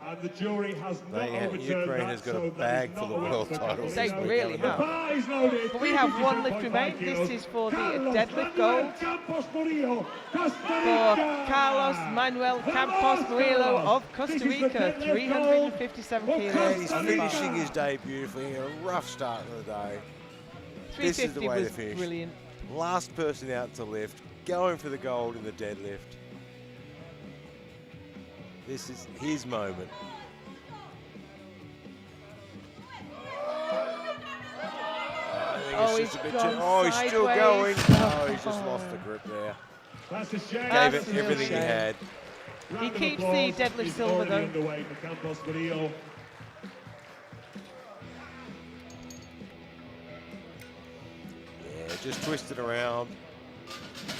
And the jury has not overturned Ukraine that, has got a so that bag is full not of a win world for titles. They Campos. really The have. bar is loaded. But we have one lift 357.5 remain. kilos. This is for the Carlos deadlift Manuel gold Campos Murillo, Costa for Rica. Carlos Manuel Campos Murillo of Costa This is the Rica, deadlift 357 gold. kilos He's on the bar. finishing his day beautifully. A rough start of the day. This is the 350 way to was finish. brilliant. Last person out to lift, going for the gold in the deadlift. This is his moment. I think Oh, it's just a he's bit too. gone Oh, he's still going. sideways. Oh, he's just lost the grip there. That's a shame. Gave That's it a real everything he shame. had. Round He of keeps the applause deadlift is silver, already though. underway for Campos Murillo. Yeah, just twist it around.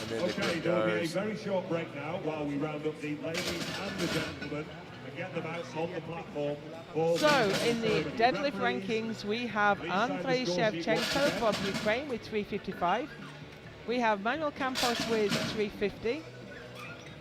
And then the Okay, grip there'll be a goes. very short break now while we round up the ladies and the gentlemen and get them out on the platform. for So, the in the ceremony. deadlift Referees, rankings, we have please sign the Andrei score sheet once Shevchenko again. from Ukraine with 355. We have Manuel Campos with 350.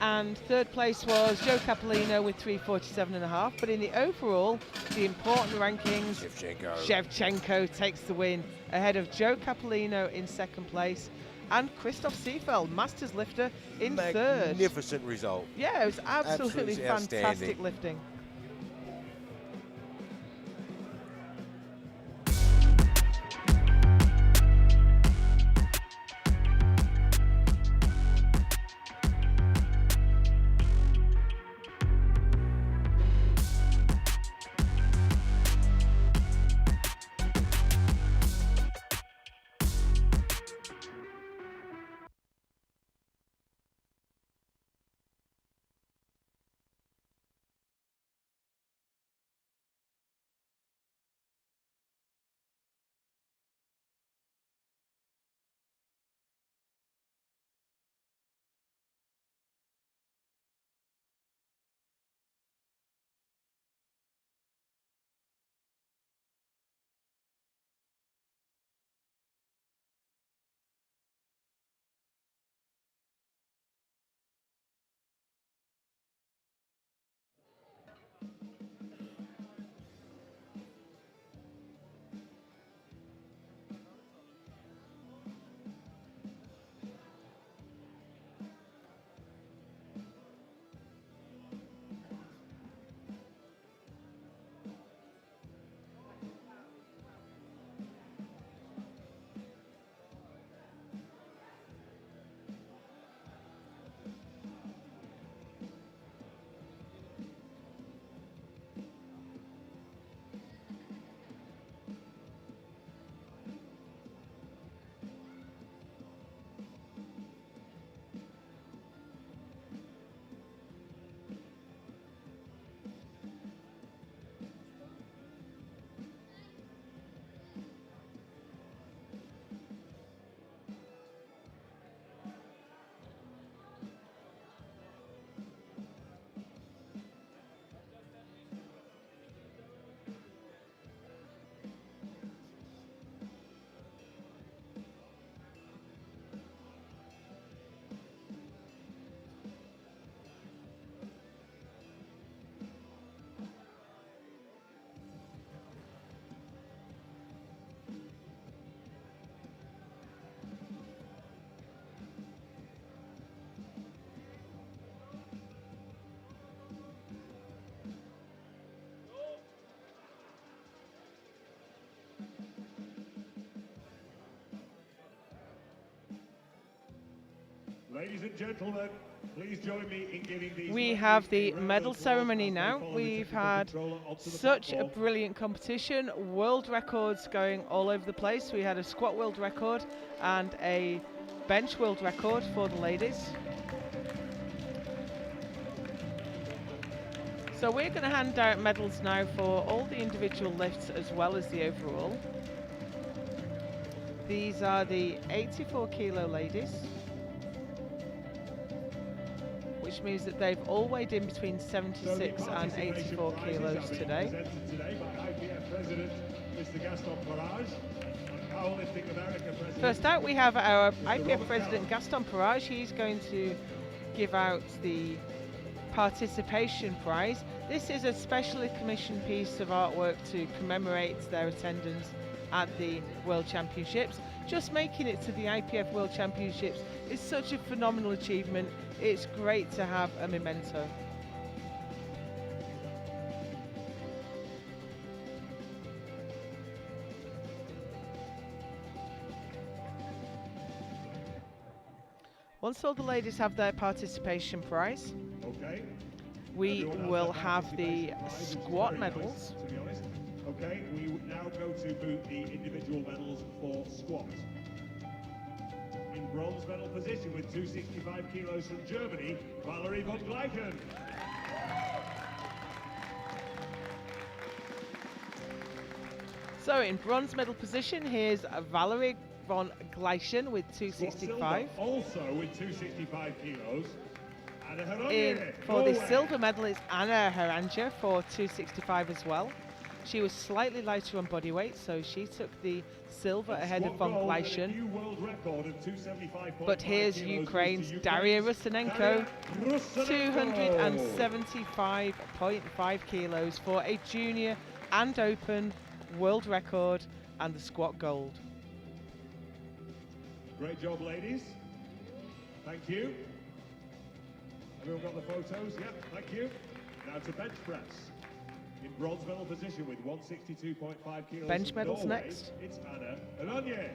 And third place was Joe Capolino with 347.5. But in the overall, the important rankings, Shevchenko. Shevchenko takes the win ahead of Joe Capolino in second place and Christoph Seefeld, Masters lifter, in third. Magnificent result. Yeah, it was absolutely Absolutely fantastic outstanding. lifting. Ladies and gentlemen, please join me in giving these We ladies have a the round of medal applause ceremony as they now. follow the We've technical had controller onto the such a platform. brilliant competition, world records going all over the place. We had a squat world record and a bench world record for the ladies. So we're going to hand out medals now for all the individual lifts as well as the overall. These are the 84 kilo ladies, which means that they've all weighed in between So the 76 and participation 84 prizes kilos are being today. presented today by IPF President Mr. Gaston Parage and Powerlifting America President. First out, we have our Mr. IPF Robert President Gallo. Gaston Parage. He's going to give out the participation prize. This is a specially commissioned piece of artwork to commemorate their attendance at the World Championships. Just making it to the IPF World Championships is such a phenomenal achievement. It's great to have a memento. Once all the ladies have their participation prize, Okay. we Everyone has will their have the participation prize, which is squat very nice, medals. to be honest. Okay, we now go to the individual medals for squat. In bronze medal position with 265 kilos from Germany, Valerie von Gleichen. So in bronze medal position, here's Valerie von Gleichen with Squat 265. silver, also with 265 kilos. Anna In Heronier, for the Norway. silver medal is Anna Heranja for 265 as well. She was slightly lighter on body weight, so she took the silver And ahead of squat von gold and a Gleichen. new world record of 275.5 But here's kilos goes to Ukraine's Ukraine's Daria Rusinenko, Daria Rusinenko. 275.5 kilos for a junior and open world record and the squat gold. Great job, ladies. Thank you. Everyone got the photos? Yep, thank you. Now to bench press. In bronze medal position with 162.5 kilos. Bench from medals Norway, next. It's Anna Heronier.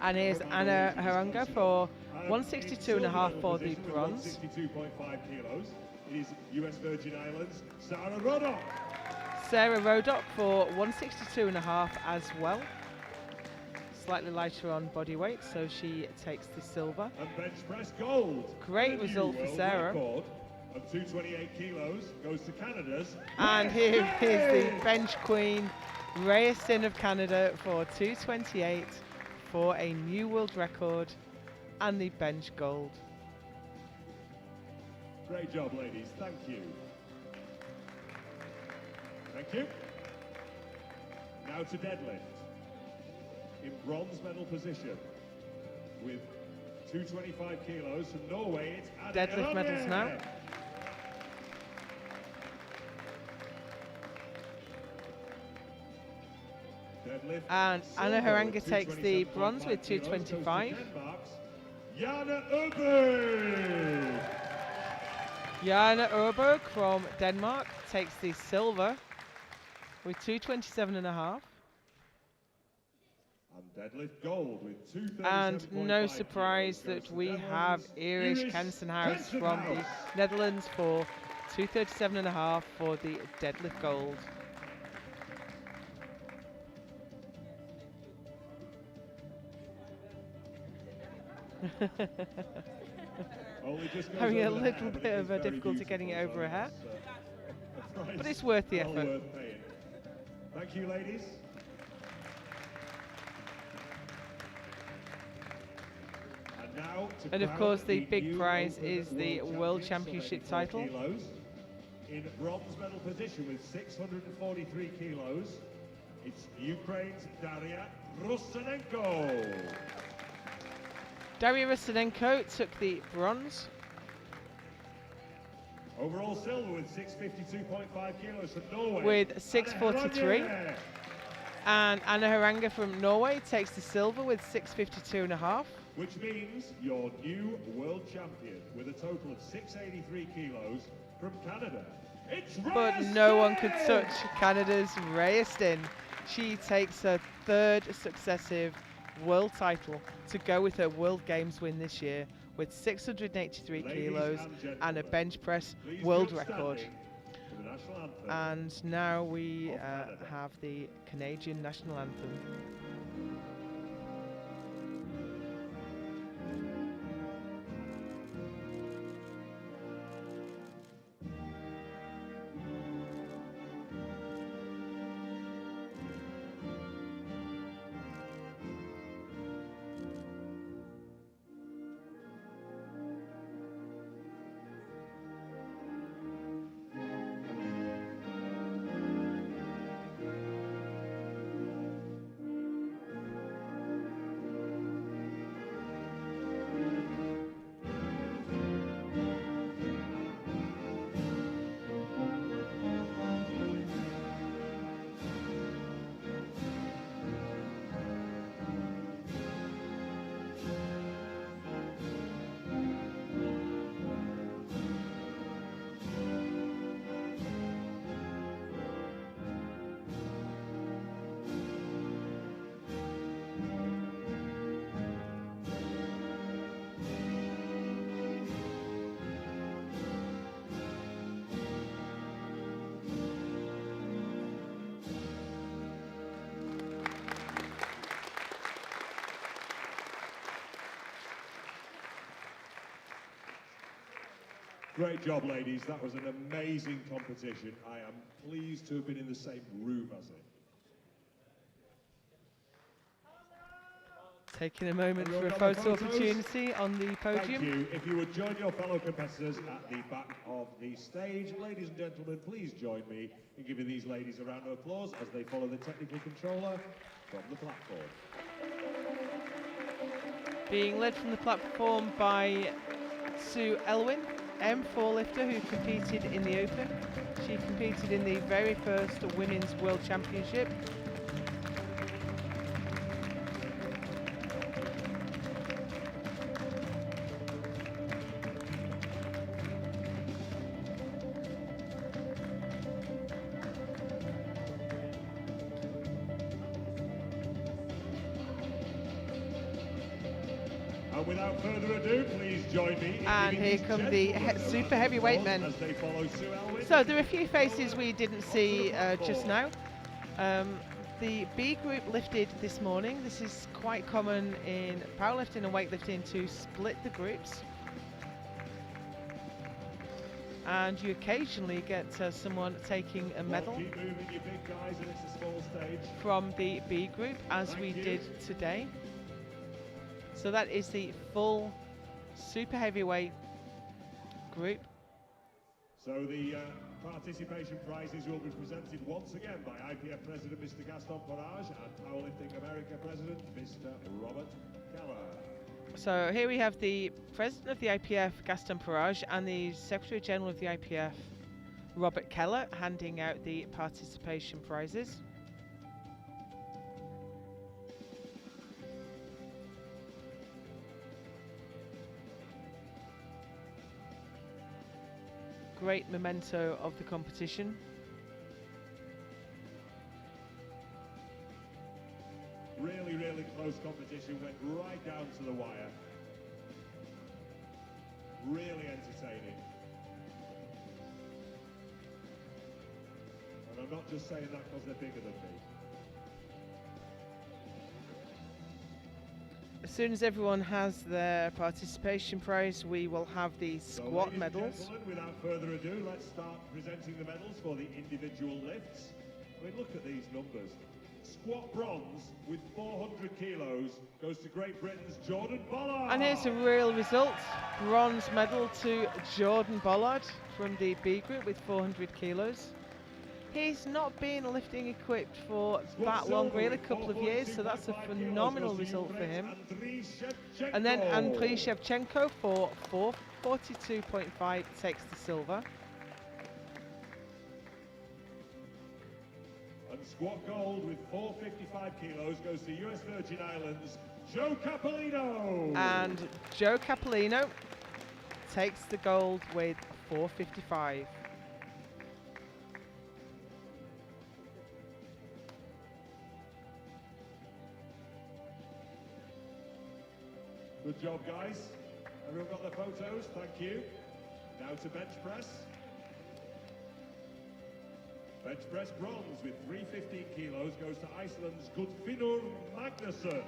And here's Anna Heranga for 162.5 for the bronze. 162.5 kilos. It is US Virgin Islands, Sarah Roddock. Sarah Rodock for 162.5 as well. Slightly lighter on body weight, so she takes the silver. And bench press gold. Great And a new result for world Sarah. record of 228 kilos goes to Canada's. And here is the bench queen, Rayastin of Canada for 228 for a new world record and the bench gold. Great job, ladies. Thank you. Thank you. Now to deadlift. In bronze medal position with 225 kilos from Norway, it's Anna Deadlift medals now. Heronier. Deadlift And Anna silver Heranga with takes the 227.5 bronze with kilos, goes to 225. Denmark's Jana Uberg. Jana Urberg from Denmark takes the silver with 227.5. And deadlift gold with 237.5 And no kilos surprise goes that to we Netherlands, have Iris Iris Kensenhaus from the Kensenhaus. Netherlands for 237.5 for the deadlift gold. Only just goes Having a over the little hair, but bit it of is a very difficulty getting it beautiful, over her so hair. it's, a price But it's worth the well effort. worth paying. Thank you, ladies. And now to And of crown course the big new prize open is the World Championship champions of 84 title. kilos. In bronze medal position with 643 kilos, it's Ukraine's Daria Rusinenko. Daria Rusinenko took the bronze. Overall silver with 652.5 kilos from Norway. With Anna 643. Heronier. And Anna Heranga from Norway takes the silver with 652.5. Which means your new world champion with a total of 683 kilos from Canada. It's But no one could Rayastin! touch Canada's Rayastin She takes her third successive world title to go with her World Games win this year with 683 kilos and a bench press world record. And now we have the Canadian national anthem. Great job, ladies. That was an amazing competition. I am pleased to have been in the same room as it. Taking a moment for a photo opportunity on the podium. Thank you. If you would join your fellow competitors at the back of the stage. Ladies and gentlemen, please join me in giving these ladies a round of applause as they follow the technical controller from the platform. Being led from the platform by Sue Elwin, M4 lifter who competed in the Open. She competed in the very first Women's World Championship. And without further ado, please join me. And here come the super heavyweight men. As they follow Sue Elwin. So there are a few faces we didn't see just now. The B group lifted this morning. This is quite common in powerlifting and weightlifting to split the groups. And you occasionally get someone taking a medal Keep moving, you big guys, and it's a small stage. from the B group, as we did today. So that is the full super heavyweight group. So the participation prizes will be presented once again by IPF President Mr. Gaston Farage and Powerlifting America President Mr. Robert Keller. So here we have the President of the IPF, Gaston Farage, and the Secretary General of the IPF, Robert Keller, handing out the participation prizes. Great memento of the competition. Really, really close competition, went right down to the wire. Really entertaining. And I'm not just saying that because they're bigger than me. As soon as everyone has their participation prize, we will have the squat ladies medals. and gentlemen, without further ado, let's start presenting the medals for the individual lifts. I mean, look at these numbers. Squat bronze with 400 kilos goes to Great Britain's Jordan Bollard. And here's a real result. Bronze medal to Jordan Bollard from the B group with 400 kilos. He's not been lifting equipped for that long, really, a couple of years, so that's a phenomenal result for him. And then Andriy Shevchenko for 442.5 takes the silver. And squat gold with 455 kilos goes to US Virgin Islands, Joe Capolino. And Joe Capolino takes the gold with 455. Good job, guys. Everyone got their photos? Thank you. Now to bench press. Bench press bronze with 315 kilos goes to Iceland's Gudfinnur Magnusson.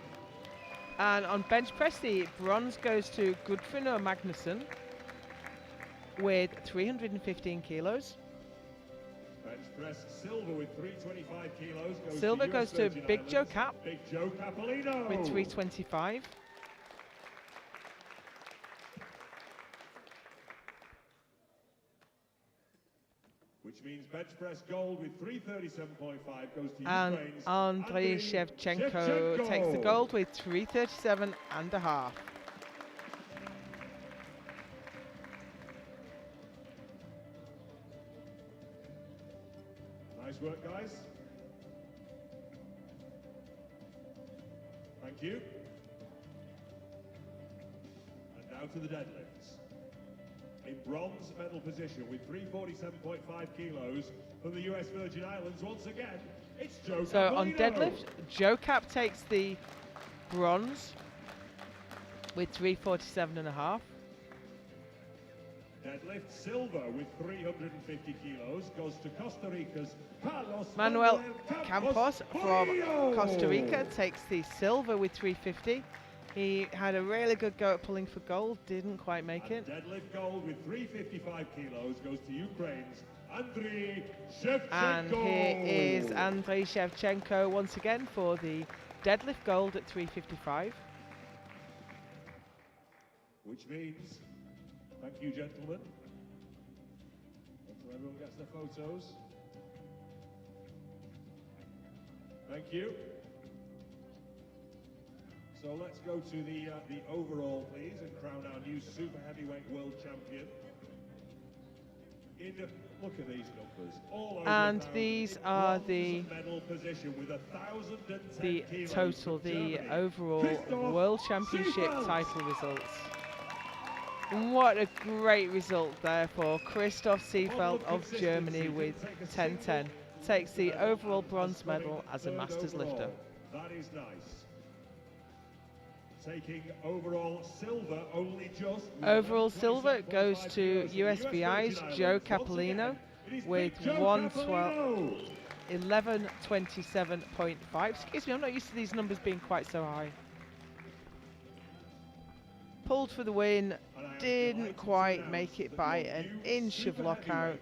And on bench press, the bronze goes to Gudfinnur Magnusson with 315 kilos. Bench press silver with 325 kilos goes Silver to goes US to Virgin Big Joe Islands, Cap Big Joe Capolino with 325. Which means bench press gold with 337.5 goes to And Ukraine's Andrei Shevchenko takes the gold with 337 and a half. Nice work, guys. Thank you. And now to the deadlifts. In bronze medal position with 347.5 kilos from the US Virgin Islands, once again, it's Joe So on Capolino. deadlift, Joe Cap takes the bronze with 347 and a half. Deadlift silver with 350 kilos goes to Costa Rica's Carlos Manuel Campos from Costa Rica takes the silver with 350. He had a really good go at pulling for gold, didn't quite make it. Deadlift gold with 355 kilos goes to Ukraine's Andriy Shevchenko. And here is Andrei Shevchenko once again for the deadlift gold at 355. Which means, thank you, gentlemen. Until everyone gets their photos. Thank you. So let's go to the overall, please, and crown our new super heavyweight world champion. Look at these numbers. All over And 1,000 these in are bronze the medal position with 1,010 the kilos total, from the Germany. overall Christoph World Championship Sievers. title results. What a great result there for Christoph Seefeld of Germany with 10-10. Takes the overall bronze medal as a Masters lifter. That is nice. Taking overall silver only just. Overall silver goes to USVI's Joe Capolino with 1127.5. Excuse me, I'm not used to these numbers being quite so high. Pulled for the win, didn't quite make it by an inch of lockout,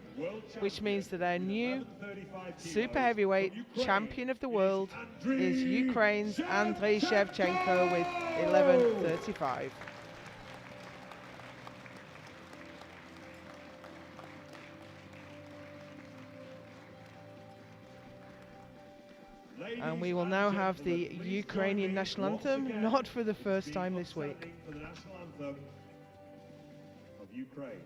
which means that our new super heavyweight champion of the world is Ukraine's Andrei Shevchenko with 11:35. And we will now have the Ukrainian national anthem, not for the first time this week. For the national anthem of Ukraine.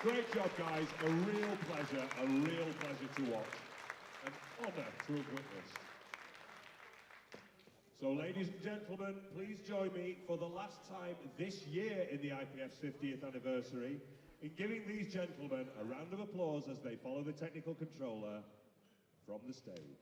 Great job, guys. A real pleasure to watch. An honour to have witnessed. So ladies and gentlemen, please join me for the last time this year in the IPF's 50th anniversary in giving these gentlemen a round of applause as they follow the technical controller from the stage.